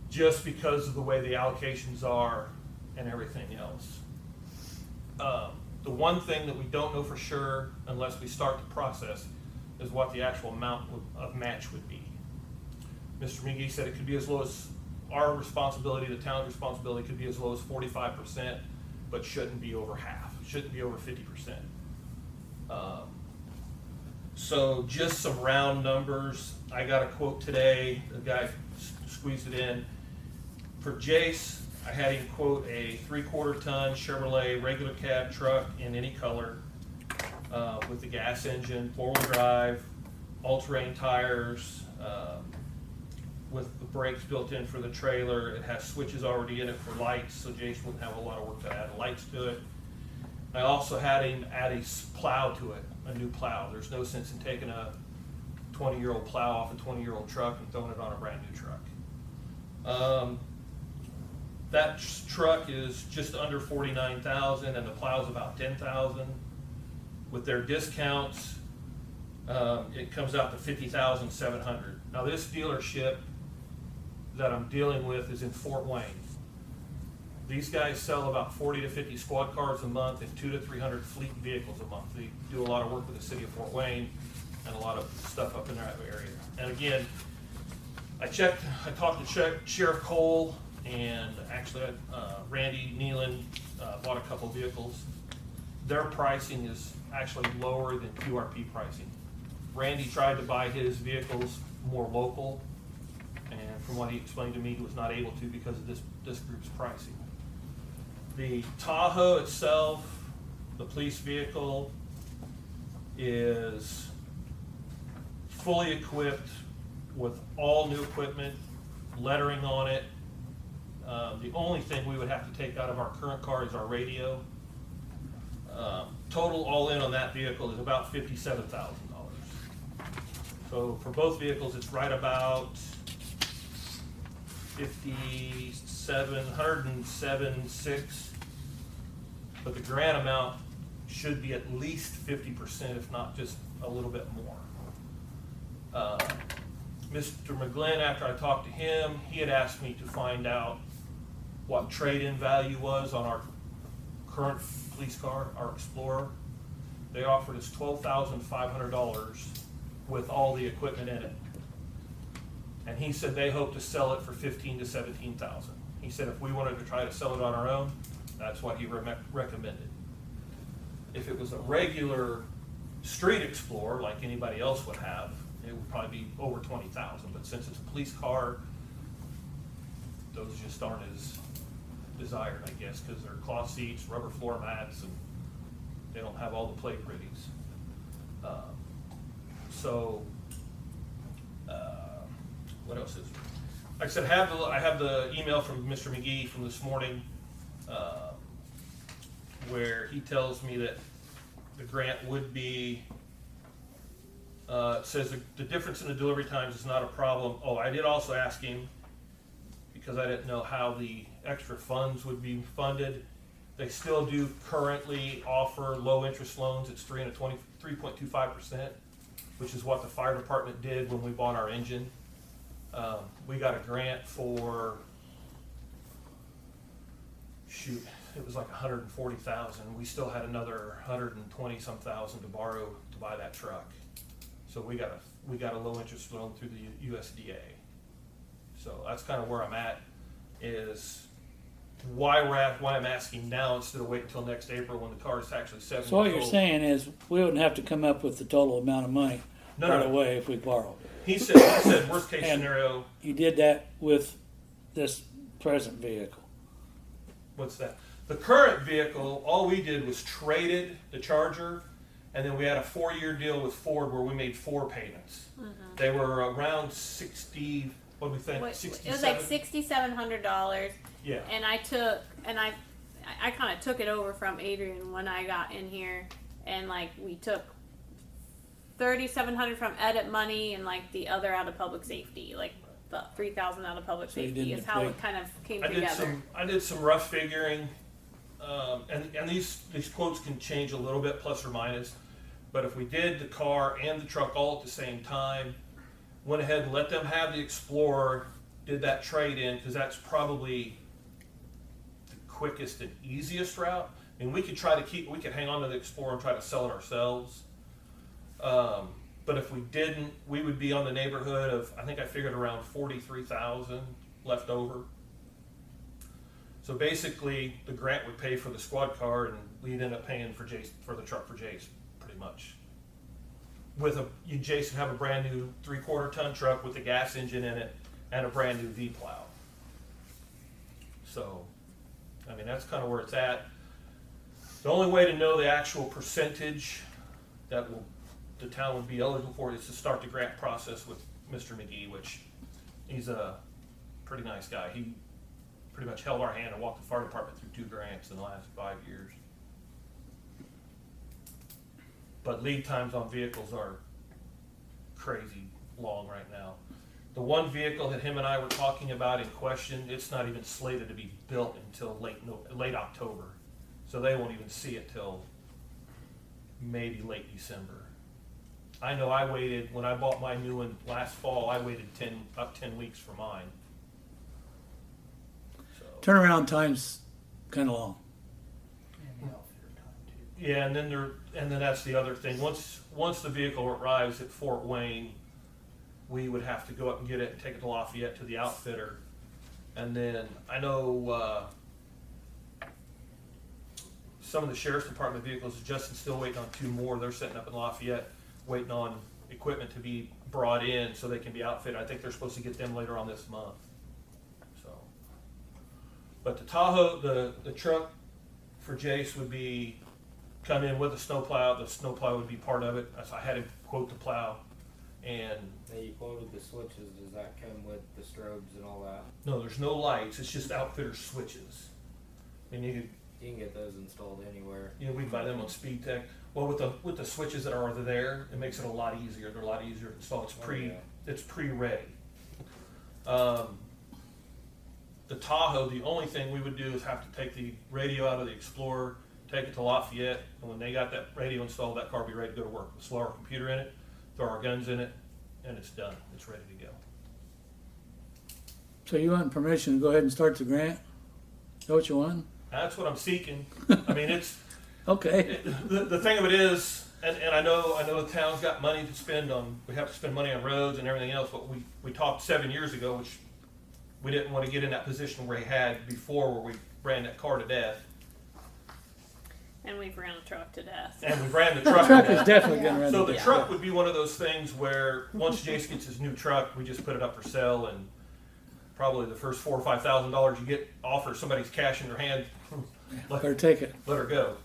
S6: Just because of the way the allocations are and everything else. The one thing that we don't know for sure, unless we start the process, is what the actual amount of match would be. Mr. McGee said it could be as low as our responsibility, the town's responsibility, could be as low as 45%, but shouldn't be over half. It shouldn't be over 50%. So just some round numbers. I got a quote today. The guy squeezed it in. For Jace, I had him quote a 3/4 ton Chevrolet regular cab truck in any color with the gas engine, 4-wheel drive, all-terrain tires, with the brakes built in for the trailer. It has switches already in it for lights, so Jace wouldn't have a lot of work to add lights to it. I also had him add a plow to it, a new plow. There's no sense in taking a 20-year-old plow off a 20-year-old truck and throwing it on a brand new truck. That truck is just under $49,000 and the plow's about $10,000. With their discounts, it comes out to $50,700. Now this dealership that I'm dealing with is in Fort Wayne. These guys sell about 40 to 50 squad cars a month and 200 to 300 fleet vehicles a month. They do a lot of work with the city of Fort Wayne and a lot of stuff up in that area. And again, I talked to Sheriff Cole, and actually Randy Nealon bought a couple of vehicles. Their pricing is actually lower than QRP pricing. Randy tried to buy his vehicles more local, and from what he explained to me, he was not able to because of this group's pricing. The Tahoe itself, the police vehicle, is fully equipped with all new equipment, lettering on it. The only thing we would have to take out of our current car is our radio. total all in on that vehicle is about $57,000. So for both vehicles, it's right about 107,600, but the grant amount should be at least 50%, if not just a little bit more. Mr. McGlynn, after I talked to him, he had asked me to find out what trade-in value was on our current police car, our Explorer. They offered us $12,500 with all the equipment in it. And he said they hope to sell it for $15,000 to $17,000. He said if we wanted to try to sell it on our own, that's what he recommended. If it was a regular street Explorer like anybody else would have, it would probably be over $20,000. But since it's a police car, those just aren't as desired, I guess, because they're cloth seats, rubber floor mats, and they don't have all the plate pretties. What else is there? Like I said, I have the email from Mr. McGee from this morning, where he tells me that the grant would be, it says the difference in the delivery times is not a problem. Oh, I did also ask him, because I didn't know how the extra funds would be funded. They still do currently offer low interest loans. It's 3.25%, which is what the fire department did when we bought our engine. We got a grant for, shoot, it was like 140,000. We still had another 120 some thousand to borrow to buy that truck. So we got a low interest loan through the USDA. So that's kind of where I'm at, is why I'm asking now instead of waiting until next April when the car is actually 7
S2: So what
S6: years
S2: you're
S6: old.
S2: saying is we wouldn't have to come up with the total amount of money
S6: No,
S2: right
S6: no.
S2: away if we borrow.
S6: He said worst case
S2: And-
S6: scenario.
S2: You did that with this present vehicle.
S6: What's that? The current vehicle, all we did was traded the Charger, and then we had a 4-year deal with Ford where we made 4 payments. They were around 60. What do we think?
S3: It
S6: 67.
S3: was like $6,700,
S6: Yeah.
S3: and I kind of took it over from Adrian when I got in here, and like we took $3,700 from edit money and like the other out of public safety, like the $3,000 out of public
S2: So you
S3: safety
S2: didn't
S3: is how it
S2: equate-
S3: kind of came
S6: I did
S3: together.
S6: some rough figuring, and these quotes can change a little bit, plus or minus. But if we did the car and the truck all at the same time, went ahead and let them have the Explorer, did that trade in, because that's probably the quickest and easiest route. I mean, we could hang on to the Explorer and try to sell it ourselves. But if we didn't, we would be on the neighborhood of, I think I figured around 43,000 left over. So basically, the grant would pay for the squad car, and we'd end up paying for the truck for Jace, pretty much. Jason have a brand new 3/4 ton truck with a gas engine in it and a brand new V plow. So, I mean, that's kind of where it's at. The only way to know the actual percentage that the town would be eligible for is to start the grant process with Mr. McGee, which he's a pretty nice guy. He pretty much held our hand and walked the fire department through 2 grants in the last 5 years. But lead times on vehicles are crazy long right now. The one vehicle that him and I were talking about in question, it's not even slated to be built until late October. So they won't even see it till maybe late December. I know I waited, when I bought my new one last fall, I waited 10 weeks for mine. So.
S2: Turnaround time's kind of long.
S6: Yeah, and then that's the other thing. Once the vehicle arrives at Fort Wayne, we would have to go up and get it and take it to Lafayette to the outfitter. And then I know some of the sheriff's department vehicles, Justin's still waiting on 2 more. They're setting up in Lafayette, waiting on equipment to be brought in so they can be outfitted. I think they're supposed to get them later on this month. So, but the Tahoe, the truck for Jace would be come in with a snowplow. The snowplow would be part of it. So I had him quote the plow, and
S8: Now you quoted the switches. Does that come with the strobes and all that?
S6: no, there's no lights. It's just outfitter switches. And
S8: You can get those installed anywhere.
S6: You know, we can buy them on Speed Tech. Well, with the switches that are there, it makes it a lot easier. They're a lot easier to install. It's pre-ready. The Tahoe, the only thing we would do is have to take the radio out of the Explorer, take it to Lafayette, and when they got that radio installed, that car will be ready to go to work. We'll slow our computer in it, throw our guns in it, and it's done. It's ready to go.
S2: So you want permission to go ahead and start the grant? Is that what you want?
S6: That's what I'm seeking. I mean, it's
S2: Okay.
S6: the thing of it is, and I know the town's got money to spend on. We have to spend money on roads and everything else. But we talked 7 years ago, which we didn't want to get in that position where he had before, where we ran that car to death,
S3: And we've ran a truck to death.
S6: and we ran the truck.
S2: Truck
S6: to
S2: is
S6: death.
S2: definitely gonna run.
S6: So the
S3: Yeah.
S6: truck would be one of those things where once Jace gets his new truck, we just put it up for sale, and probably the first $4,000 or $5,000 you get offer somebody's cash in their hand, let
S2: Better take it.
S6: her go.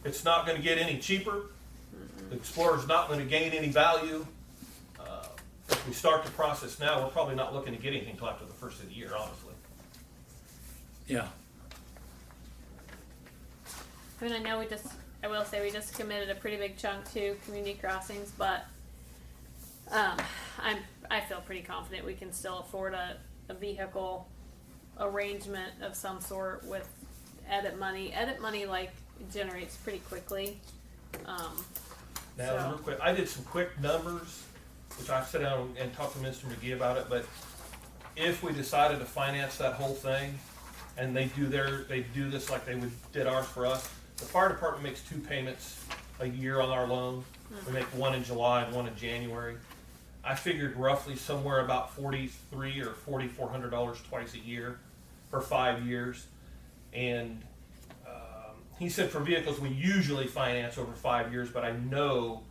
S6: It's not going to get any cheaper. The Explorer's not going to gain any value. If we start the process now, we're probably not looking to get anything until after the first of the year, honestly.
S2: Yeah.
S3: I mean, I will say we just committed a pretty big chunk to community crossings, but I feel pretty confident we can still afford a vehicle arrangement of some sort with edit money. Edit money generates pretty quickly.
S6: Now,
S3: So-
S6: real quick, I did some quick numbers, which I sat down and talked to Mr. McGee about it, but if we decided to finance that whole thing, and they do this like they did ours for us, the fire department makes 2 payments a year on our loan. We make one in July and one in January. I figured roughly somewhere about $4,300 or $4,400 twice a year for 5 years. And he said for vehicles we usually finance over 5 years, but I know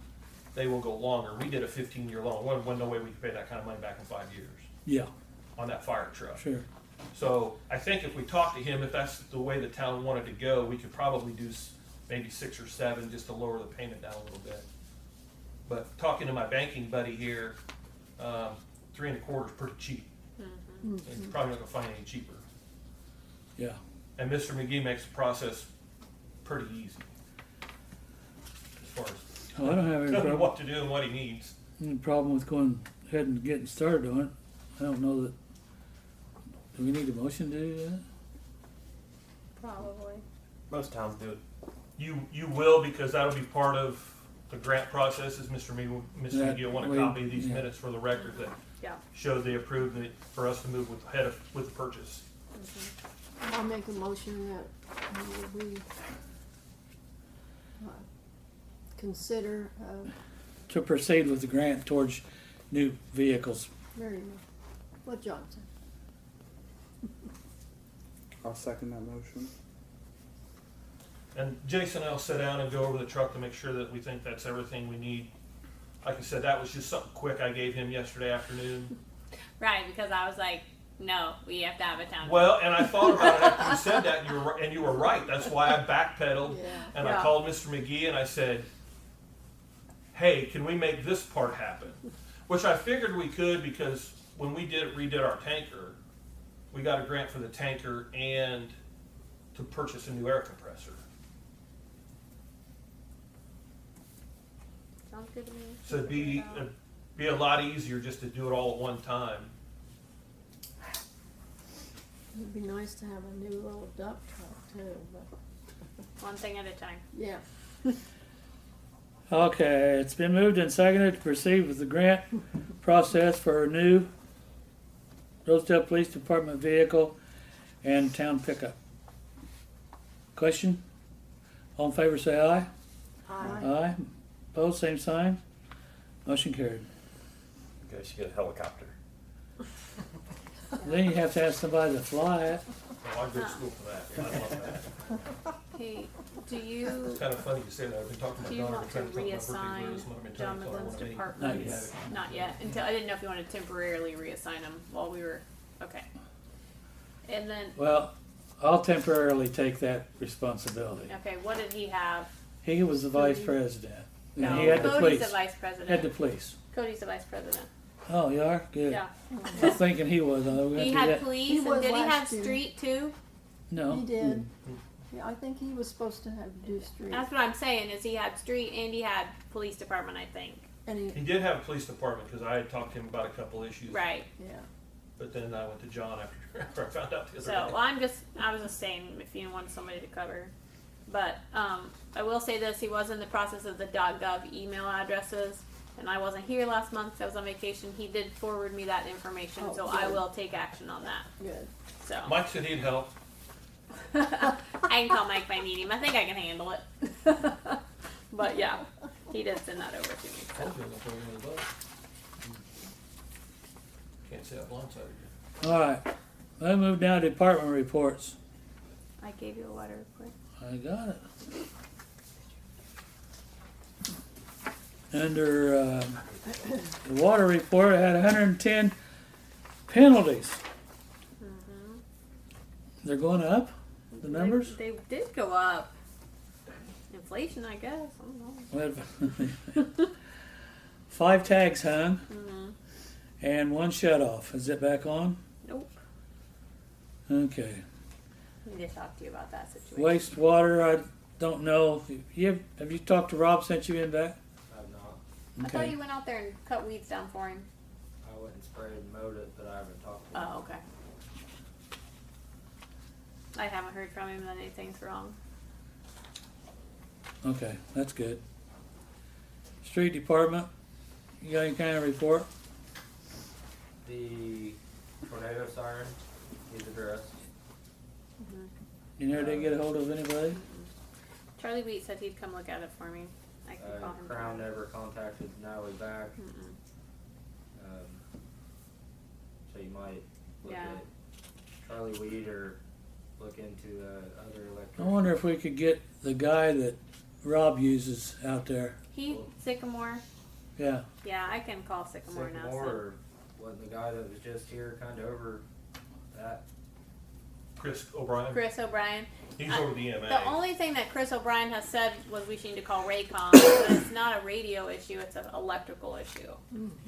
S6: they will go longer. We did a 15-year loan. Wasn't no way we could pay that kind of money back in 5 years
S2: Yeah.
S6: on that fire truck.
S2: Sure.
S6: So I think if we talk to him, if that's the way the town wanted to go, we could probably do maybe 6 or 7 just to lower the payment down a little bit. But talking to my banking buddy here, 3 1/4 is pretty cheap.
S3: Mm-hmm.
S6: And you're probably not gonna find any cheaper.
S2: Yeah.
S6: And Mr. McGee makes the process pretty easy as far as
S2: Well, I don't have any
S6: telling him
S2: problem,
S6: what to do and what he needs.
S2: any problem with going ahead and getting started on it. I don't know that. Do we need a motion to do that?
S3: Probably.
S11: Most towns do it.
S6: You will, because that'll be part of the grant process. Is Mr.
S2: That
S6: McGee will want a
S2: way,
S6: copy of these
S2: yeah.
S6: minutes for the record that
S3: Yeah.
S6: showed they approved it for us to move with the purchase.
S10: I'll make a motion that we consider,
S2: To proceed with the grant towards new vehicles.
S10: very well, what John said.
S5: I'll second that motion.
S6: And Jason and I'll sit down and go over the truck to make sure that we think that's everything we need. Like I said, that was just something quick I gave him yesterday afternoon.
S3: Right, because I was like, no, we have to have a town.
S6: Well, and I thought about it after you said that, and you were right. That's why I backpedaled,
S10: Yeah.
S6: and
S3: Yeah.
S6: I called Mr. McGee and I said, hey, can we make this part happen? Which I figured we could, because when we redid our tanker, we got a grant for the tanker and to purchase a new air compressor.
S3: Sounds good to me.
S6: So it'd be a lot easier just to do it all at one time.
S10: It'd be nice to have a new little dump truck too, but,
S3: One thing at a time.
S10: yeah.
S2: Okay, it's been moved and seconded to proceed with the grant process for a new Rosedale Police Department vehicle and town pickup. Question? All in favor say aye.
S10: Aye.
S2: Aye. Opposed, same sign. Motion carried.
S11: You guys should get a helicopter.
S2: Then you have to have somebody to fly it.
S6: Oh, I'd go to school for that. I love that.
S3: Hey, do you
S6: It's kind of funny you say that. I've been talking to
S3: do
S6: my
S3: you
S6: daughter.
S3: want to
S6: trying talk about
S3: reassign
S6: birthday girls, and I've been
S3: John
S6: trying to tell her
S3: McGlynn's
S6: what I need.
S3: departments? Not yet. Until I didn't know if you wanted to temporarily reassign them while we were okay. And then
S2: Well, I'll temporarily take that responsibility.
S3: okay, what did he have?
S2: He was the vice president. And
S3: No,
S2: he had the
S3: Cody's
S2: police.
S3: the vice
S2: Had
S3: president.
S2: the police.
S3: Cody's the vice president.
S2: Oh, you are? Good.
S3: Yeah.
S2: I was thinking he was. We
S3: He
S2: have to do
S3: had
S2: that.
S3: police,
S10: He
S3: and
S10: was
S3: did he have
S10: last year.
S3: street too?
S2: No.
S10: He did. Yeah, I think he was supposed to have do street.
S3: That's what I'm saying. Is he had street and he had police department, I think.
S10: And he,
S6: He did have a police department because I had talked to him about a couple issues.
S3: Right.
S10: yeah.
S6: But then I went to John after I found out the other
S3: So
S6: day.
S3: I was just saying if you want somebody to cover. But I will say this: he was in the process of the .gov email addresses, and I wasn't here last month 'cause I was on vacation. He did forward me that information,
S10: Oh,
S3: so
S10: good.
S3: I will take action on that.
S10: Good.
S3: So
S6: Mike said he'd help.
S3: I can call Mike if I need him. I think I can handle it. But yeah, he did send that over to me.
S6: I was gonna throw him in the boat. Can't say I've blindsided you.
S2: All right. Let's move down to department reports.
S3: I gave you a letter report.
S2: I got it. Under the water report, I had 110 penalties.
S3: Mm-hmm.
S2: They're going up, the numbers?
S3: They did go up. Inflation, I guess. I don't know.
S2: We had 5 tags hung
S3: Mm-hmm.
S2: and 1 shut off. Is it back on?
S3: Nope.
S2: Okay.
S3: I need to talk to you about that situation.
S2: Wastewater, I don't know. Have you talked to Rob since you've been back?
S8: I've not.
S3: I thought
S2: Okay.
S3: you went out there and cut weeds down for him.
S8: I went and sprayed and mowed it, but I haven't talked to him.
S3: Oh, okay. I haven't heard from him that anything's wrong.
S2: Okay, that's good. Street department, you got any kind of report?
S8: The tornado siren is addressed.
S2: You never did get a hold of anybody?
S3: Charlie Wheat said he'd come look at it for me. I can call him.
S8: Crown
S3: tomorrow.
S8: never contacted Natalie back.
S3: Mm-mm.
S8: So you might look
S3: Yeah.
S8: at Charlie Weed or look into other
S2: I
S8: electric.
S2: wonder if we could get the guy that Rob uses out there.
S3: He Sycamore.
S2: Yeah.
S3: Yeah, I can call Sycamore, now.
S8: Sycamore,
S3: So.
S8: or wasn't the guy that was just here kind of over that?
S6: Chris O'Brien.
S3: Chris O'Brien.
S6: He's over the EMA.
S3: The only thing that Chris O'Brien has said was we need to call Raycom. But it's not a radio issue; it's an electrical issue.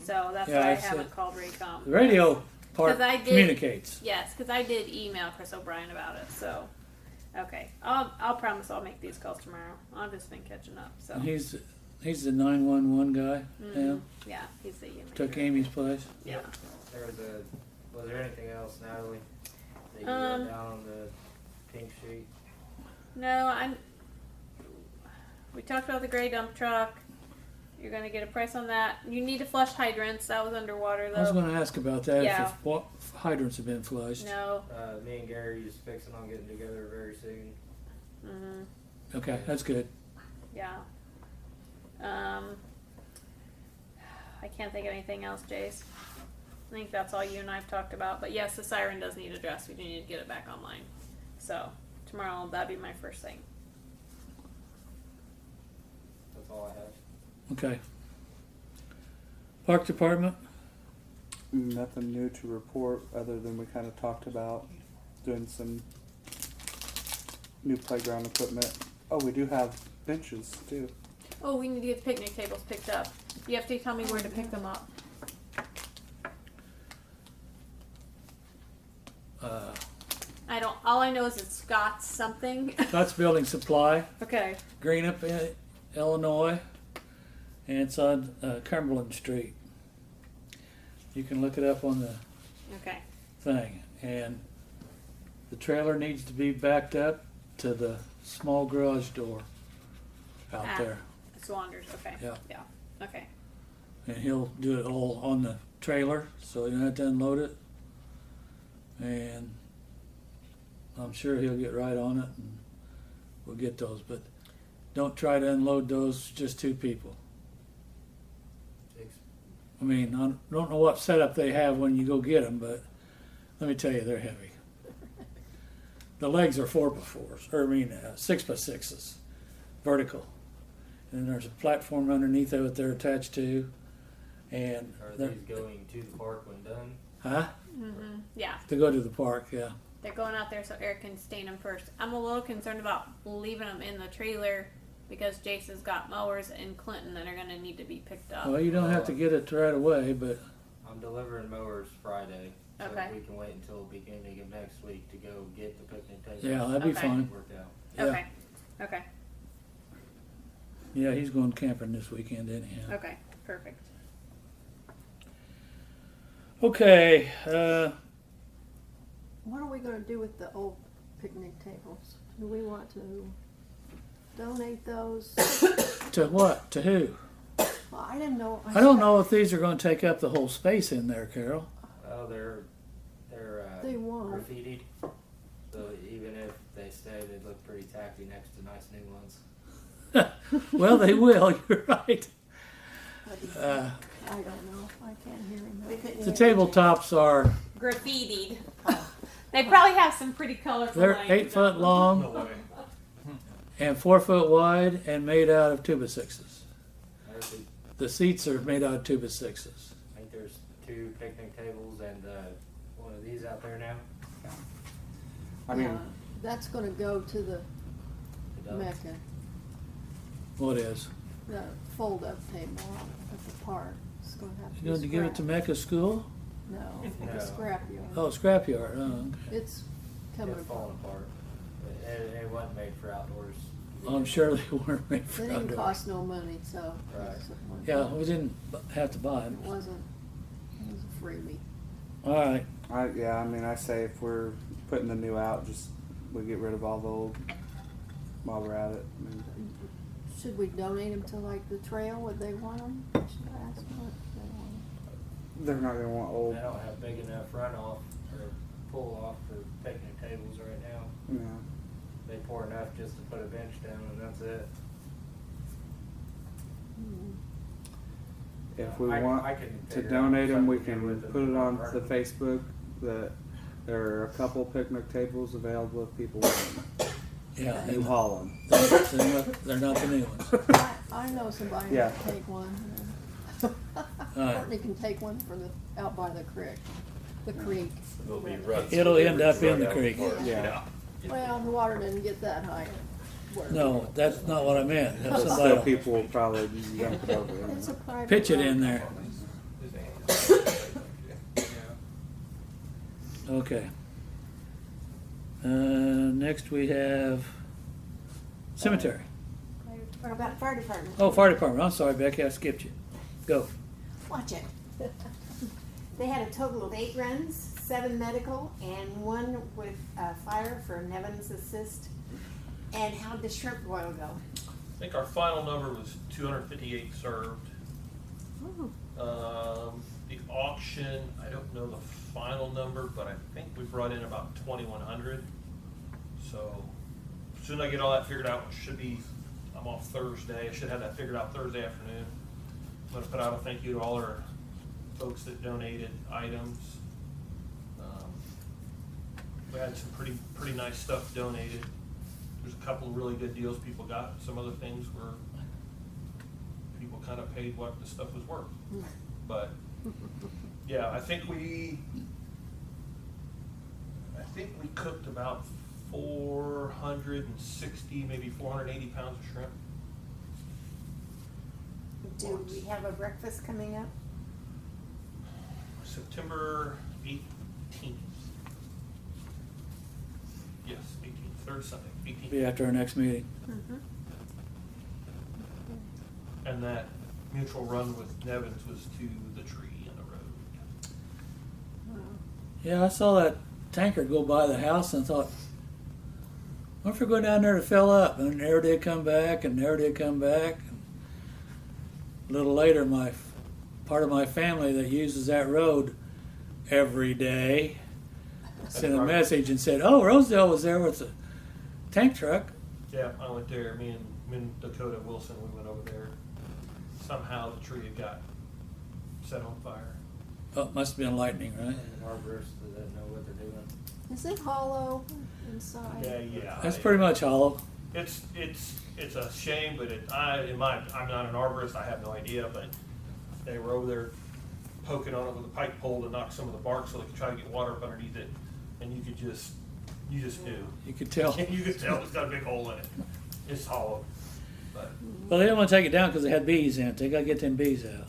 S3: So that's
S2: Yeah,
S3: why I
S2: I said-
S3: haven't called Raycom.
S2: The radio part
S3: 'Cause I did-
S2: communicates.
S3: Yes, because I did email Chris O'Brien about it. So, okay, I'll promise I'll make these calls tomorrow. I've just been catching up. So,
S2: He's the 911 guy now.
S3: yeah, he's the EMA.
S2: Took Amy's place.
S3: Yeah.
S8: Was there anything else, Natalie? That you
S3: Um,
S8: wrote down on the pink sheet?
S3: No, we talked about the gray dump truck. You're gonna get a price on that. You need to flush hydrants. That was underwater though.
S2: I was going to ask about that.
S3: Yeah.
S2: If hydrants have been flushed.
S3: No.
S8: Me and Gary is fixing on getting together very soon.
S3: Mm-hmm.
S2: Okay, that's good.
S3: Yeah. I can't think of anything else, Jace. I think that's all you and I've talked about. But yes, the siren does need addressed. We do need to get it back online. So tomorrow that'd be my first thing.
S8: That's all I have.
S2: Okay. Park department.
S5: Nothing new to report other than we kind of talked about doing some new playground equipment. Oh, we do have benches too.
S3: Oh, we need to get the picnic tables picked up. You have to tell me where to pick them up. I don't. All I know is it's Scott's something.
S2: Scott's Building Supply,
S3: Okay.
S2: Greenup, Illinois, and it's on Cumberland Street. You can look it up on the
S3: Okay.
S2: thing. And the trailer needs to be backed up to the small garage door out
S3: Ah.
S2: there.
S3: Swanders. Okay.
S2: Yeah.
S3: Yeah. Okay.
S2: And he'll do it all on the trailer, so you don't have to unload it. And I'm sure he'll get right on it, and we'll get those. But don't try to unload those just 2 people. I mean, I don't know what setup they have when you go get them, but let me tell you, they're heavy. The legs are 4x4s, or 6x6s, vertical. And there's a platform underneath of it they're attached to. And
S8: Are
S2: they're,
S8: these going to the park when done?
S2: huh?
S3: Mm-hmm. Yeah.
S2: To go to the park, yeah.
S3: They're going out there so Eric can stain them first. I'm a little concerned about leaving them in the trailer because Jason's got mowers in Clinton that are going to need to be picked up.
S2: Well, you don't have to get it right away, but
S8: I'm delivering mowers Friday. So
S3: Okay.
S8: we can wait until the beginning of next week to go get the picnic tables.
S2: Yeah, that'd be
S3: Okay.
S2: fine.
S8: Worked out.
S2: Yeah.
S3: Okay. Okay.
S2: Yeah, he's going camping this weekend anyhow.
S3: Okay. Perfect.
S2: Okay,
S10: What are we gonna do with the old picnic tables? Do we want to donate those?
S2: to what? To who?
S10: Well, I didn't know.
S2: I don't know if these are going to take up the whole space in there, Carol.
S8: Oh, they're
S10: They won't.
S8: graffitied. So even if they stay, they look pretty tacky next to nice new ones.
S2: Well, they will. You're right.
S10: I don't know. I can't hear him.
S9: We couldn't
S2: The
S9: hear you.
S2: tabletops are
S3: Graffitied. They probably have some pretty colorful.
S2: they're
S3: names
S2: 8 foot
S3: on them.
S2: long
S6: No way.
S2: and 4 foot wide and made out of 2x6s.
S8: There's
S2: The seats are made out of 2x6s.
S8: I think there's 2 picnic tables and one of these out there now.
S5: I mean,
S10: Yeah, that's gonna go to the
S8: It does.
S10: Mecca,
S2: What is?
S10: the fold-up table at the park. It's gonna have to be
S2: You going to give it to
S10: scrapped.
S2: Mecca School?
S10: No,
S8: No.
S10: the scrapyard.
S2: Oh, scrapyard. Oh, okay.
S10: It's coming
S8: It's falling apart. It wasn't made for outdoors.
S2: I'm sure they weren't made
S10: It
S2: for
S10: didn't
S2: outdoor.
S10: cost no money, so.
S8: Right.
S2: Yeah, we didn't have to buy
S10: It
S2: them.
S10: wasn't, it was a freebie.
S2: All right.
S5: I mean, I say if we're putting the new out, just we get rid of all the old while we're at it. I mean,
S10: Should we donate them to like the trail? Would they want them? Should I ask what they want?
S5: they're not gonna want old.
S8: They don't have big enough runoff or pull off for picnic tables right now.
S5: Yeah.
S8: They pour enough just to put a bench down and that's it.
S5: If we
S8: I
S5: want
S8: can
S5: to
S8: figure out
S5: donate them, we
S8: something to do
S5: can
S8: with
S5: put it on the
S8: garden.
S5: Facebook that there are a couple picnic tables available if people want them.
S2: Yeah,
S5: You haul them.
S2: they're not the new ones.
S10: I know somebody
S5: Yeah.
S10: that can take one.
S2: right.
S10: Courtney can take one for out by the creek. The creek.
S11: It'll be ruts.
S2: It'll end up in the creek.
S5: Yeah.
S10: Well, the water didn't get that high. Where-
S2: No, that's not what I meant. If
S5: But still,
S2: somebody
S5: people will probably dump it over there.
S10: It's a private.
S2: pitch it
S10: road.
S2: in there. Okay. Next we have cemetery.
S9: What about fire department?
S2: Oh, fire department. I'm sorry, Becky, I skipped you. Go.
S9: Watch it. They had a total of 8 runs, 7 medical, and 1 with fire for Nevin's assist. And how'd the shrimp boil go?
S6: I think our final number was 258 served. The auction, I don't know the final number, but I think we brought in about 2,100. So as soon as I get all that figured out, which should be, I'm off Thursday. I should have that figured out Thursday afternoon. I'm gonna put out a thank you to all our folks that donated items. We had some pretty nice stuff donated. There's a couple of really good deals people got. Some other things were, people kind of paid what the stuff was worth. But, yeah, I think we cooked about 460, maybe 480 pounds of shrimp.
S9: Do we have a breakfast coming up?
S6: September 18th. Yes, 18th, third Sunday, 18th.
S2: Be after our next meeting.
S6: And that mutual run with Nevins was to the tree in the road.
S2: Yeah, I saw that tanker go by the house and thought, what if we go down there to fill up? And never did come back, and never did come back. A little later, part of my family that uses that road every day sent a message and said, "Oh, Rosedale was there with a tank truck."
S6: Yeah, I went there. Me and Dakota Wilson, we went over there. Somehow the tree had got set on fire.
S2: Oh, it must have been lightning, right?
S8: And arborists that doesn't know what they're doing.
S10: Is it hollow inside?
S6: Yeah.
S2: That's pretty much hollow.
S6: It's a shame, but I'm not an arborist. I have no idea, but they were over there poking on it with a pipe pole to knock some of the bark so they could try to get water up underneath it, and you just knew.
S2: You could tell.
S6: You could tell it's got a big hole in it. It's hollow, but
S2: Well, they didn't want to take it down because they had bees in it. They got to get them bees out.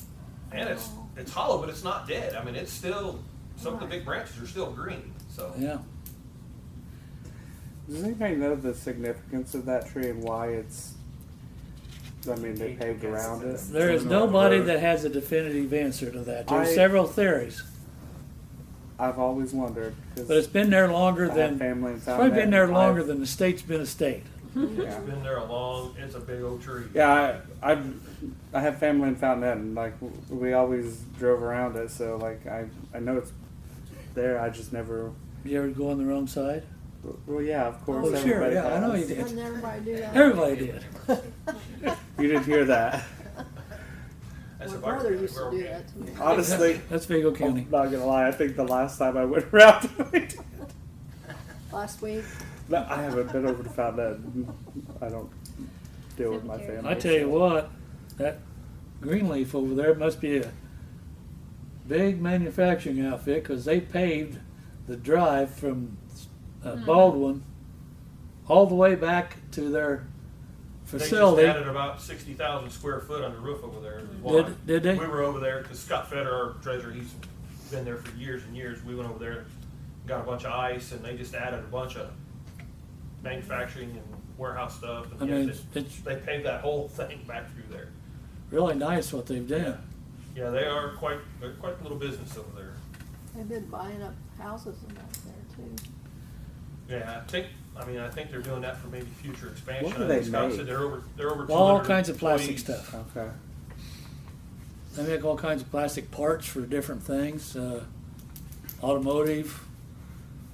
S6: and it's hollow, but it's not dead. I mean, it's still some of the big branches are still green, so.
S2: Yeah.
S5: Does anybody know the significance of that tree and why it's? I mean, they paved around it.
S2: There is nobody that has a definitive answer to that. There's
S5: I-
S2: several theories,
S5: I've always wondered. 'Cause
S2: but it's been there longer
S5: I have
S2: than,
S5: family in
S2: it's probably
S5: Fountain
S2: been there
S5: Inn.
S2: longer than the state's been a state.
S5: Yeah.
S6: It's been there it's a big old tree.
S5: Yeah, I have family in Fountain Inn. Like we always drove around it, so like I know it's there. I just never.
S2: You ever go on the wrong side?
S5: Well, yeah, of course.
S2: Oh, sure,
S5: everybody
S2: yeah, I know
S5: has.
S2: you did.
S10: Wouldn't everybody do that?
S2: Everybody did.
S5: You didn't hear that.
S6: That's
S10: My
S6: a bar-
S10: brother used to
S6: we're
S10: do
S6: okay.
S10: that to me.
S5: Honestly,
S2: That's Vigo
S5: I'm
S2: County.
S5: not gonna lie. I think the last time I went around,
S10: Last week,
S5: I haven't been over to Fountain Inn. I don't deal with my
S3: Cemetery.
S5: family.
S2: I tell you what, that Greenleaf over there must be a big manufacturing outfit because they paved the drive from Baldwin all the way back to their
S6: They just
S2: facility.
S6: added about 60,000 square foot on the roof over there. is why.
S2: Did they?
S6: We were over there because Scott Feder, our treasurer, he's been there for years and years. We went over there, got a bunch of ice, and they just added a bunch of manufacturing and warehouse stuff. And
S2: I
S6: yeah,
S2: mean, it's
S6: they paved that whole thing back through there.
S2: really nice what they've done.
S6: Yeah, they're quite a little business over there.
S10: they've been buying up houses and out there too.
S6: Yeah, I think they're doing that for maybe future expansion.
S5: What do
S6: I
S5: they
S6: think Scott
S5: make?
S6: said they're over 200
S2: All kinds of plastic
S6: employees.
S2: stuff.
S5: Okay.
S2: They make all kinds of plastic parts for different things, automotive.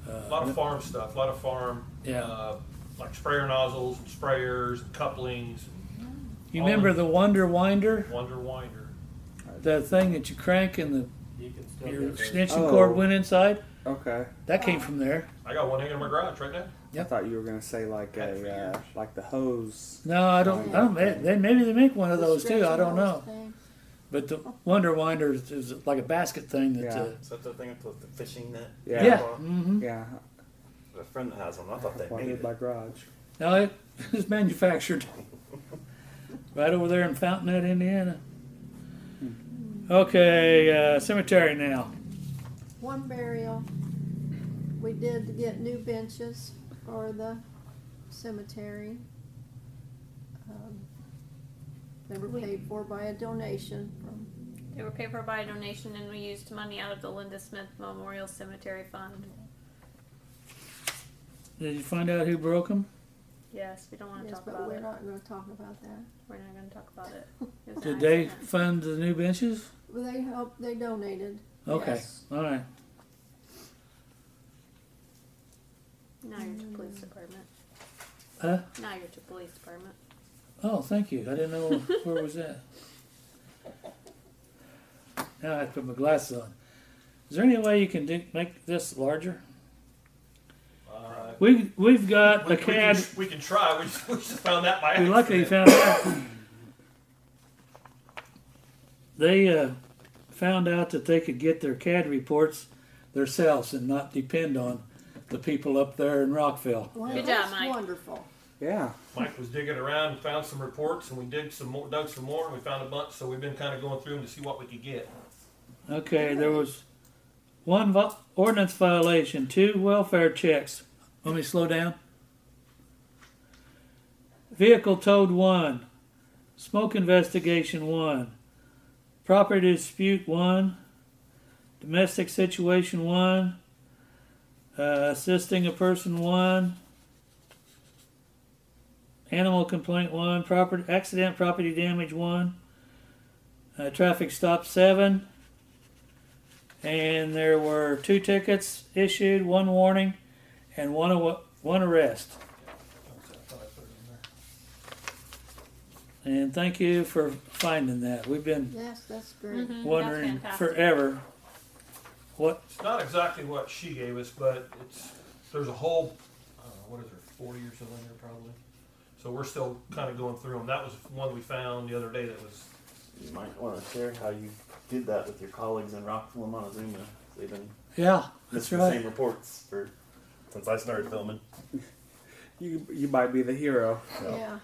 S6: A lot of farm stuff, a lot of farm,
S2: Yeah.
S6: like sprayer nozzles and sprayers and couplings,
S2: You remember the Wonder Winder?
S6: Wonder Winder.
S2: The thing that you crank and
S8: You can still
S2: your
S8: get those.
S2: extension
S5: Oh.
S2: cord went inside?
S5: Okay.
S2: That came from there.
S6: I got one hanging in my garage right now.
S5: I thought you were gonna say like
S6: Had for years.
S5: like the hose.
S2: No, I don't. Maybe they make one of those too. I don't know.
S10: Thing.
S2: But the Wonder Winder is like a basket thing that.
S5: Yeah.
S11: Is that the thing with the fishing net?
S5: Yeah.
S2: Yeah. Mm-hmm.
S5: Yeah.
S11: A friend has one. I thought they
S5: One
S11: made
S5: in
S11: it.
S5: my garage.
S2: No, it is manufactured right over there in Fountainette, Indiana. Okay, cemetery now.
S10: One burial, we did get new benches for the cemetery. They were paid for by a donation from,
S3: They were paid for by a donation, and we used money out of the Linda Smith Memorial Cemetery Fund.
S2: Did you find out who broke them?
S3: Yes, we don't want to
S10: yes,
S3: talk
S10: but
S3: about
S10: we're
S3: it.
S10: not gonna talk about that.
S3: We're not going to talk about it. It was an
S2: Did they
S3: accident.
S2: fund the new benches?
S10: Well, they donated.
S2: Okay,
S10: Yes.
S2: all right.
S3: Now you're to police department.
S2: Huh?
S3: Now you're to police department.
S2: Oh, thank you. I didn't know where was that. Now I have to put my glasses on. Is there any way you can make this larger? We've got a CAD.
S6: We can try. We just found that by
S2: We
S6: accident.
S2: luckily found out. They found out that they could get their CAD reports themselves and not depend on the people up there in Rockville.
S10: Well,
S3: Good
S10: that's
S3: job, Mike.
S10: wonderful.
S5: Yeah.
S6: Mike was digging around and found some reports, and we dug some more, and we found a bunch. So we've been kind of going through them to see what we could get.
S2: Okay, there was one ordinance violation, 2 welfare checks. Let me slow down. Vehicle towed 1. Smoke investigation 1. Property dispute 1. Domestic situation 1. Assisting a person 1. Animal complaint 1. Property damage 1. Traffic stop 7. And there were 2 tickets issued, 1 warning, and one arrest. And thank you for finding that. We've been
S10: Yes, that's great.
S3: Mhm.
S2: wondering
S3: That's fantastic.
S2: forever what.
S6: It's not exactly what she gave us, but there's a whole, I don't know, what is there, 40 or so in there probably. So we're still kind of going through them. That was one we found the other day that was.
S11: You might want to share how you did that with your colleagues in Rockville and Montezuma. They've been
S2: Yeah, that's
S11: missing the
S2: right.
S11: same reports since I started filming.
S5: You might be the hero.
S10: Yeah.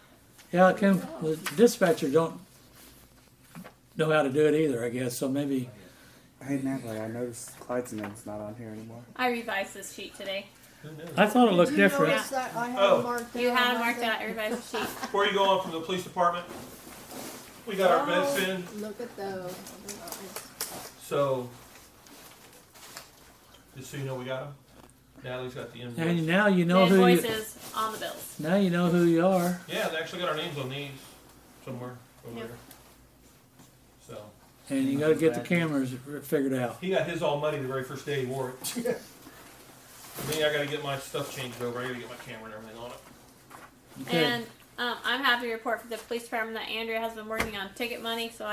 S2: Yeah, the dispatcher don't know how to do it either, I guess. So maybe
S5: Hey Natalie, I noticed Clyde's name's not on here anymore.
S3: I revised this sheet today.
S6: Who knew?
S2: I thought it looked
S10: Did you
S2: different.
S10: notice that I had
S6: Oh.
S10: it marked
S3: You
S10: out
S3: had it
S10: like
S3: marked
S10: that?
S3: out, I revised the sheet.
S6: Where are you going from the police department? We got our bids in,
S10: Look at those.
S6: so just so you know, we got them. Natalie's got the
S2: And
S6: invoice.
S2: now you
S3: The
S2: know who you,
S3: invoices on the bills.
S2: now you know who you are.
S6: Yeah, they actually got our names on these somewhere over
S3: Yep.
S6: there. So
S2: And you gotta get the cameras figured out.
S6: he got his all muddy the very first day he wore it. Me, I gotta get my stuff changed over. I gotta get my camera and everything on it.
S2: Okay.
S3: And I'm happy to report for the police department that Andrea has been working on ticket money. So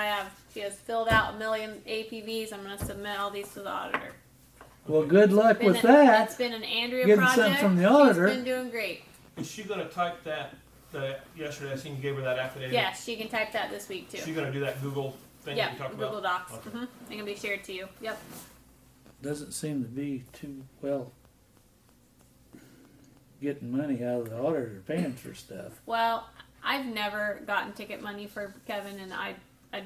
S3: she has filled out 1 million APVs. I'm going to submit all these to the auditor.
S2: Well, good luck
S3: Been
S2: with
S3: a-
S2: that.
S3: That's been an Andrea
S2: Getting
S3: project.
S2: something from the auditor.
S3: She's been doing great.
S6: Is she gonna type that? Yesterday I seen you gave her that affidavit.
S3: Yeah, she can type that this week too.
S6: She's gonna do that Google thing that
S3: Yep,
S6: we talked
S3: Google
S6: about.
S3: Docs.
S6: Okay.
S3: They're going to be shared to you. Yep.
S2: Doesn't seem to be too well getting money out of the auditor paying for stuff.
S3: Well, I've never gotten ticket money for Kevin, and I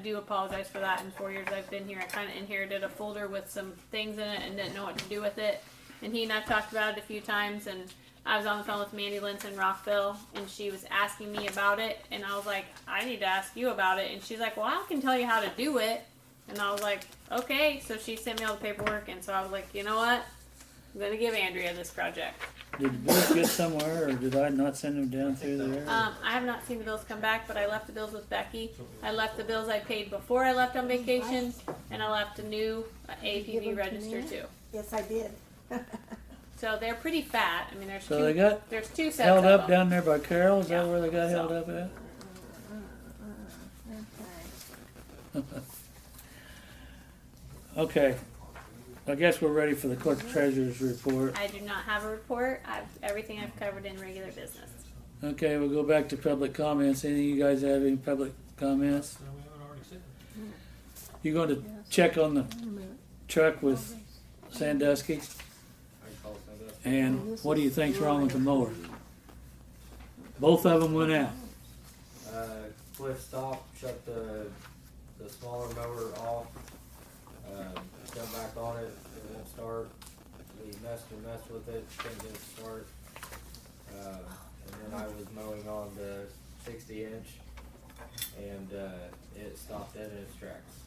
S3: do apologize for that. In 4 years I've been here, I kind of inherited a folder with some things in it and didn't know what to do with it. And he and I've talked about it a few times, and I was on the phone with Mandy Lentz in Rockville, and she was asking me about it, and I was like, I need to ask you about it. And she's like, well, I can tell you how to do it. And I was like, okay. So she sent me all the paperwork, and so I was like, you know what? I'm going to give Andrea this project.
S2: Did the bills get somewhere, or did I not send them down through there?
S3: I have not seen the bills come back, but I left the bills with Becky. I left the bills I paid before I left on vacation, and I left a new
S10: Give
S3: APV
S10: them to
S3: register
S10: me?
S3: too.
S10: Yes, I did.
S3: So they're pretty fat. I mean, there's
S2: So
S3: two.
S2: they got
S3: There's two sets
S2: held
S3: of
S2: up
S3: them.
S2: down there by Carol? Is that
S3: Yeah.
S2: where they got
S3: So-
S2: held up at? Okay. I guess we're ready for the clerk treasurer's report.
S3: I do not have a report. Everything I've covered in regular business.
S2: Okay, we'll go back to public comments. Any of you guys have any public comments?
S6: No, we haven't already said.
S2: You going to check on the
S10: Wait a minute.
S2: truck with Sandusky?
S8: I can call Sandusky.
S2: And what do you think's wrong with the mower? Both of them went out.
S8: Cliff stopped, shut the smaller mower off, got back on it, it won't start. We messed with it, couldn't get it to start. And then I was mowing on the 60-inch, and it stopped dead in its tracks.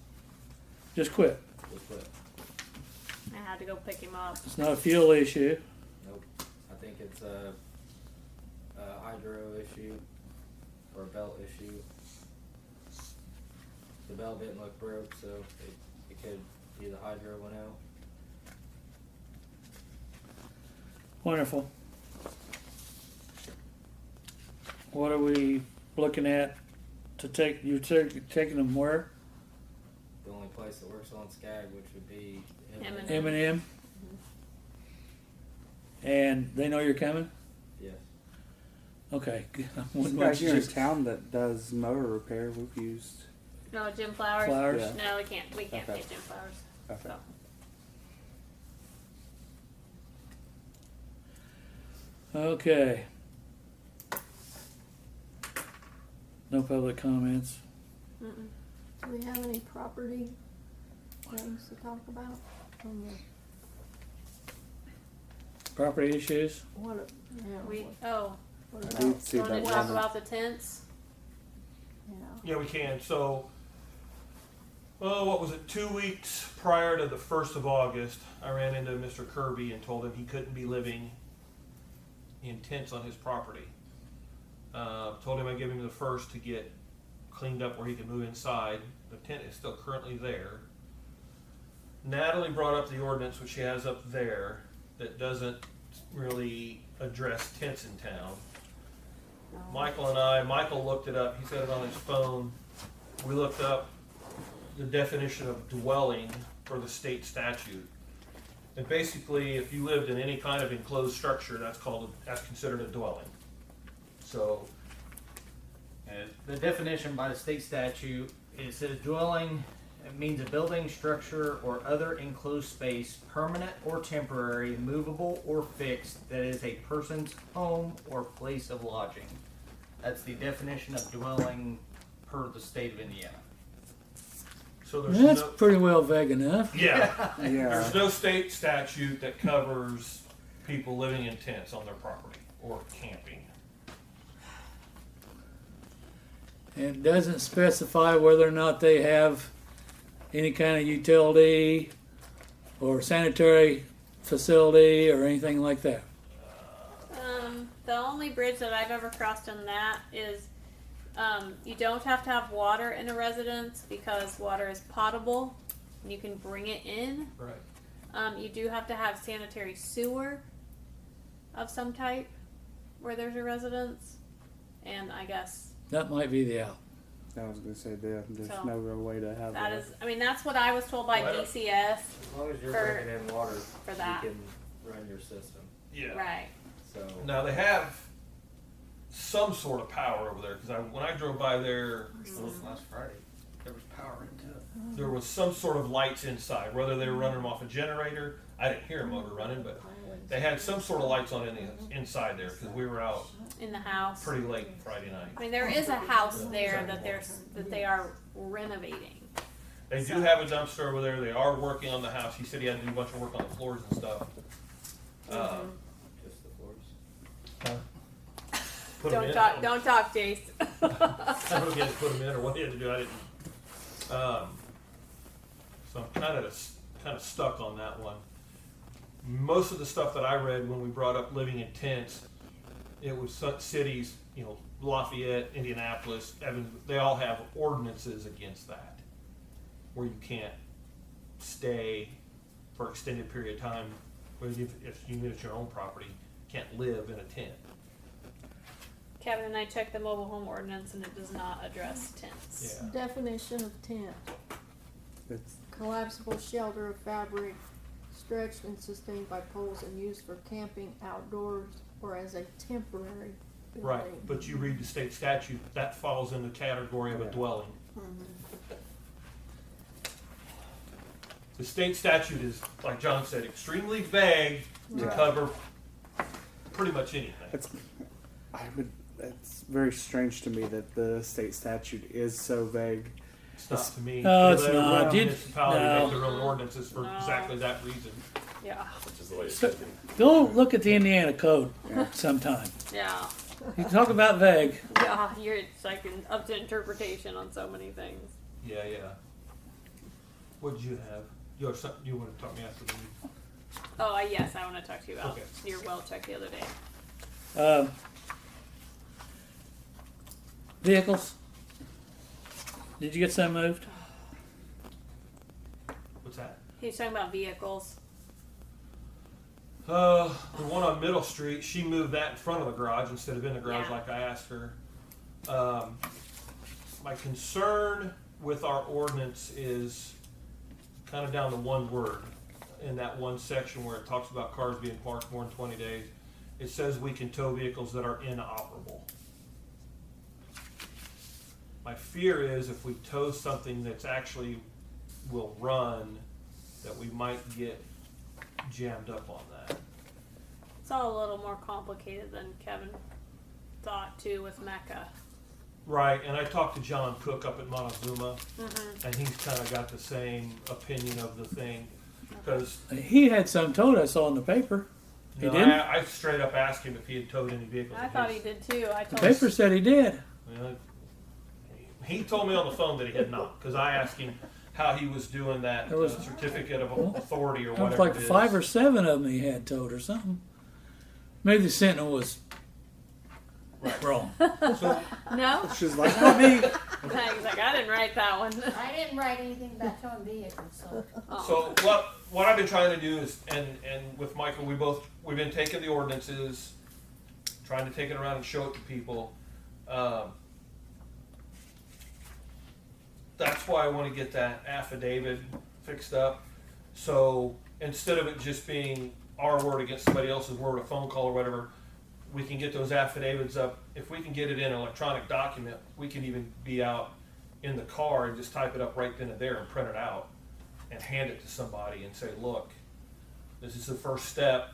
S2: Just quit.
S8: Just quit.
S3: I had to go pick him up.
S2: It's not a fuel issue.
S8: Nope. I think it's a hydro issue or a belt issue. The belt didn't look broke, so it could be the hydro went out.
S2: Wonderful. What are we looking at to take? You're taking them where?
S8: The only place that works on Skag, which would be
S3: M&M.
S2: M&M. And they know you're coming?
S8: Yes.
S2: Okay.
S5: There's a guy here in town that does motor repair. We've used.
S3: No, Jim Flowers.
S2: Flowers?
S5: Yeah.
S3: No, we can't. We can't
S5: Okay.
S3: pay Jim Flowers.
S5: Okay.
S3: So.
S2: Okay. No public comments.
S3: Mm-mm.
S10: Do we have any property things to talk about? From the,
S2: Property issues?
S10: what, yeah, what
S5: I
S10: about,
S5: did see
S3: Want
S5: that
S3: to talk
S5: one.
S3: about the tents?
S10: yeah.
S6: Yeah, we can. So, what was it? 2 weeks prior to the 1st of August, I ran into Mr. Kirby and told him he couldn't be living in tents on his property. Told him I'd give him the 1st to get cleaned up where he could move inside. The tent is still currently there. Natalie brought up the ordinance, which she has up there, that doesn't really address tents in town. Michael looked it up. He's got it on his phone. We looked up the definition of dwelling for the state statute. And basically, if you lived in any kind of enclosed structure, that's considered a dwelling. So,
S12: And the definition by the state statute, it says dwelling, it means a building, structure, or other enclosed space, permanent or temporary, movable or fixed, that is a person's home or place of lodging. That's the definition of dwelling per the state of Indiana.
S6: So there's
S2: That's
S6: no,
S2: pretty well vague enough.
S6: yeah,
S5: Yeah.
S6: there's no state statute that covers people living in tents on their property or camping.
S2: And it doesn't specify whether or not they have any kind of utility or sanitary facility or anything like that.
S3: The only bridge that I've ever crossed on that is you don't have to have water in a residence because water is potable and you can bring it in.
S6: Right.
S3: You do have to have sanitary sewer of some type where there's a residence, and I guess
S2: That might be the out.
S5: I was gonna say there's
S3: So,
S5: no real way to have
S3: that is. I mean, that's what I was told by
S6: Well,
S3: DCS.
S8: As long as you're
S3: For-
S8: bringing in water,
S3: for that.
S8: you can run your system.
S6: Yeah.
S3: Right.
S8: So
S6: Now they have some sort of power over there because when I drove by there,
S12: Last Friday, there was power into it.
S6: there was some sort of lights inside. Whether they were running them off a generator, I didn't hear a motor running, but they had some sort of lights on in the inside there because we were out
S3: In the house.
S6: pretty late Friday night.
S3: I mean, there is a house there that they are renovating.
S6: They do have a dumpster over there. They are working on the house. He said he had to do a bunch of work on the floors and stuff.
S8: just the floors.
S6: Put 'em in.
S3: Don't talk, Jace.
S6: I don't know if he had to put them in or what he had to do. I didn't. So I'm kind of stuck on that one. Most of the stuff that I read when we brought up living in tents, it was cities, Lafayette, Indianapolis, Evans. They all have ordinances against that, where you can't stay for an extended period of time. Where if you it's your own property, can't live in a tent.
S3: Kevin and I checked the mobile home ordinance, and it does not address tents.
S6: Yeah.
S10: Definition of tent:
S5: It's
S10: collapsible shelter of fabric stretched and sustained by poles and used for camping outdoors or as a temporary building.
S6: Right, but you read the state statute, that falls in the category of a dwelling. The state statute is, like John said, extremely vague to
S10: Right.
S6: cover pretty much anything.
S5: it's very strange to me that the state statute is so vague.
S6: It's not to me.
S2: No, it's
S6: Let every
S2: not.
S6: municipality
S2: No.
S6: make their own ordinances for
S3: No.
S6: exactly that reason.
S3: Yeah.
S11: Which is the way it should be.
S2: Go look at the Indiana code sometime.
S3: Yeah.
S2: You talk about vague.
S3: Yeah. It's like up to interpretation on so many things.
S6: Yeah, yeah. What did you have? You want to talk to me after the meeting?
S3: Oh, yes, I want to talk to you about
S6: Okay.
S3: your well check the other day.
S2: Vehicles. Did you get some moved?
S6: What's that?
S3: He's talking about vehicles.
S6: The one on Middle Street, she moved that in front of the garage instead of in the garage
S3: Yeah.
S6: like I asked her. My concern with our ordinance is kind of down to one word in that one section where it talks about cars being parked more than 20 days. It says we can tow vehicles that are inoperable. My fear is if we tow something that's actually will run, that we might get jammed up on that.
S3: It's all a little more complicated than Kevin thought too with Mecca.
S6: Right, and I talked to John Cook up at Montezuma, and he's kind of got the same opinion of the thing. Because
S2: He had some towed. I saw in the paper. He didn't.
S6: I straight up asked him if he had towed any vehicles.
S3: I
S6: of
S3: thought
S6: his.
S3: he did too. I
S2: The
S3: told
S2: paper said he did.
S6: Well, he told me on the phone that he had not, because I asked him how he was doing that
S2: There was-
S6: certificate of authority or
S2: It was
S6: whatever
S2: like
S6: it is.
S2: 5 or 7 of them he had towed or something. Maybe the Sentinel was wrong.
S6: So,
S3: No?
S5: She's like, not me.
S3: He's like, I didn't write that one.
S9: I didn't write anything about towing vehicles, so.
S3: Oh.
S6: so what I've been trying to do is, and with Michael, we've been taking the ordinances, trying to take it around and show it to people. That's why I want to get that affidavit fixed up. So instead of it just being our word against somebody else's word, a phone call or whatever, we can get those affidavits up. If we can get it in an electronic document, we can even be out in the car and just type it up right then and there and print it out and hand it to somebody and say, look, this is the first step.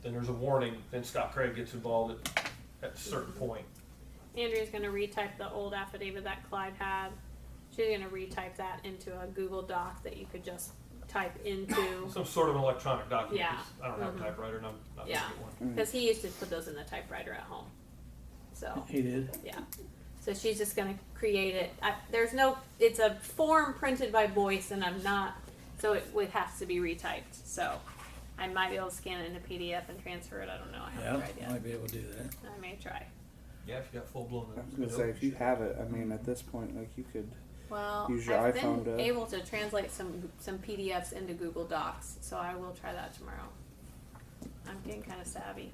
S6: Then there's a warning. Then Scott Craig gets involved at a certain point.
S3: Andrea's going to retype the old affidavit that Clyde had She's gonna retype that into a Google Doc that you could just type into.
S6: Some sort of an electronic document.
S3: Yeah.
S6: 'Cause I don't have a typewriter and I'm not
S3: Yeah.
S6: gonna get one.
S3: Because he used to put those in the typewriter at home. So
S2: He did.
S3: yeah. So she's just gonna create it. There's no. It's a form printed by voice, and I'm not. So it has to be retyped. So I might be able to scan it into PDF and transfer it. I don't know. I haven't tried
S2: Yeah,
S3: yet.
S2: might be able to do that.
S3: I may try.
S6: Yeah, if you got full blown.
S5: I was gonna say, if you have it, I mean, at this point, like, you could,
S3: Well,
S5: Use your
S3: I've
S5: iPhone
S3: been
S5: to-
S3: able to translate some PDFs into Google Docs, so I will try that tomorrow. I'm getting kind of savvy.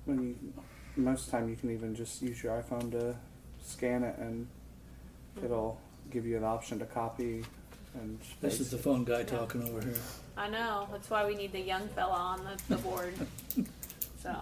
S5: when you, most of the time, you can even just use your iPhone to scan it, and it'll give you an option to copy and
S2: This is
S5: paste.
S2: the phone guy talking over here.
S3: I know. That's why we need the young fella on the board. So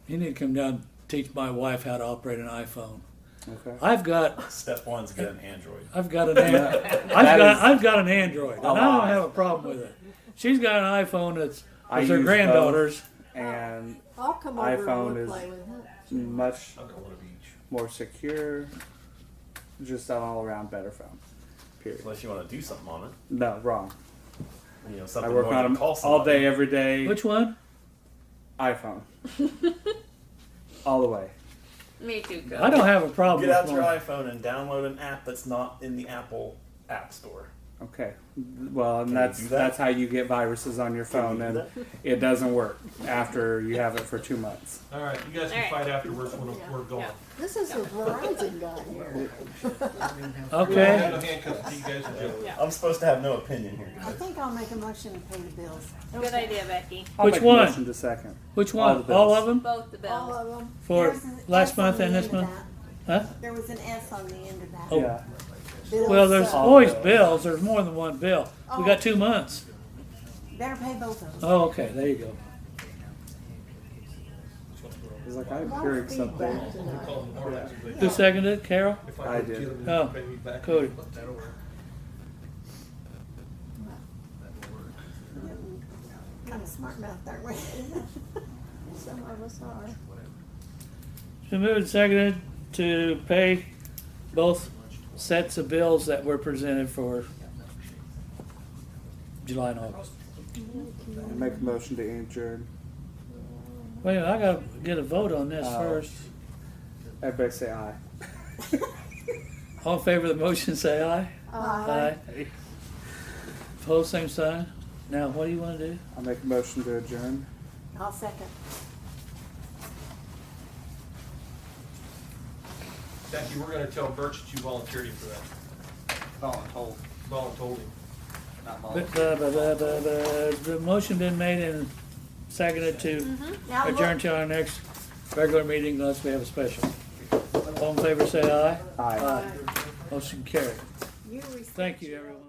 S2: You need to come down and teach my wife how to operate an iPhone.
S5: Okay.
S2: I've got
S11: Step one's get an Android.
S2: I've got an
S5: That is
S2: I've got an Android, and I don't
S5: lie.
S2: have a problem with it. She's got an iPhone that's
S5: I
S2: her
S5: use
S2: granddaughter's.
S5: And
S10: I'll come over
S5: iPhone
S10: and
S5: is-
S10: play with it.
S5: much
S6: I've got one of each.
S5: more secure, just an all-around better phone. Period.
S11: Unless you want to do something on it.
S5: No, wrong.
S11: You know,
S5: I
S11: something
S5: work
S11: more
S5: on
S11: than
S5: them
S11: call
S5: all
S11: somebody.
S5: day, every day.
S2: Which one?
S5: iPhone. All the way.
S3: me too. Cody.
S2: I don't have a problem
S11: Get out
S2: with
S11: your
S2: mine.
S11: iPhone and download an app that's not in the Apple App Store.
S5: Okay. Well, and
S11: Can you
S5: that's
S11: do that?
S5: that's how you get viruses on your phone,
S11: you do
S5: and it doesn't work after you have it for 2 months.
S6: All right, you guys can
S3: All right.
S6: fight afterwards when
S10: Yeah.
S6: we're gone.
S3: Yeah.
S10: This is a Verizon guy here.
S6: I
S2: Okay.
S6: have no handcuffs to you guys are joking.
S3: Yeah.
S11: I'm supposed to have no opinion here.
S9: I think I'll make a motion to pay the bills.
S3: Good idea, Becky.
S5: I'll
S2: Which
S5: make
S2: one?
S5: A motion to second.
S2: Which
S5: All
S2: one?
S5: the
S2: All
S5: bills.
S2: of them?
S3: Both the bills.
S10: All of them.
S2: For
S9: There's an
S2: last
S9: S on
S2: month
S9: the
S2: and this
S9: end of
S2: month?
S9: that.
S2: Huh?
S9: There was an S on the end of that.
S2: Oh.
S5: Yeah.
S9: Bills,
S2: Well, there's
S9: so
S2: always
S5: bills.
S2: bills. There's more than one bill. We got 2 months.
S9: better pay both of them.
S2: Oh, okay. There you go.
S5: It's like I'm
S10: A lot of
S5: hearing something.
S10: feedback tonight.
S6: Call them tomorrow, actually.
S2: Who seconded it? Carol?
S6: If
S5: I
S6: go
S5: did.
S6: to them,
S2: Oh,
S6: pay me back.
S2: Cody.
S6: That'll work.
S9: Kind of smart mouth, aren't we?
S10: Some of us are.
S2: It's been moved and seconded to pay both sets of bills that were presented for July and August.
S5: I make a motion to adjourn.
S2: Wait a minute, I gotta get a vote on this
S5: Oh.
S2: first.
S5: Everybody say aye.
S2: All in favor of the motion, say aye.
S10: Aye.
S2: Opposed, same sign. Now, what do you wanna do?
S5: I'll make a motion to adjourn.
S9: I'll second.
S6: Becky, we're gonna tell Birch that you volunteered him for that.
S12: Voluntold,
S6: Voluntold him.
S12: not
S2: But, the motion been made and seconded to
S9: Now, look,
S2: adjourn to our next regular meeting unless we have a special. All in favor, say aye.
S5: Aye.
S2: Motion carried.
S9: you respect
S2: Thank you,
S9: your-
S2: everyone.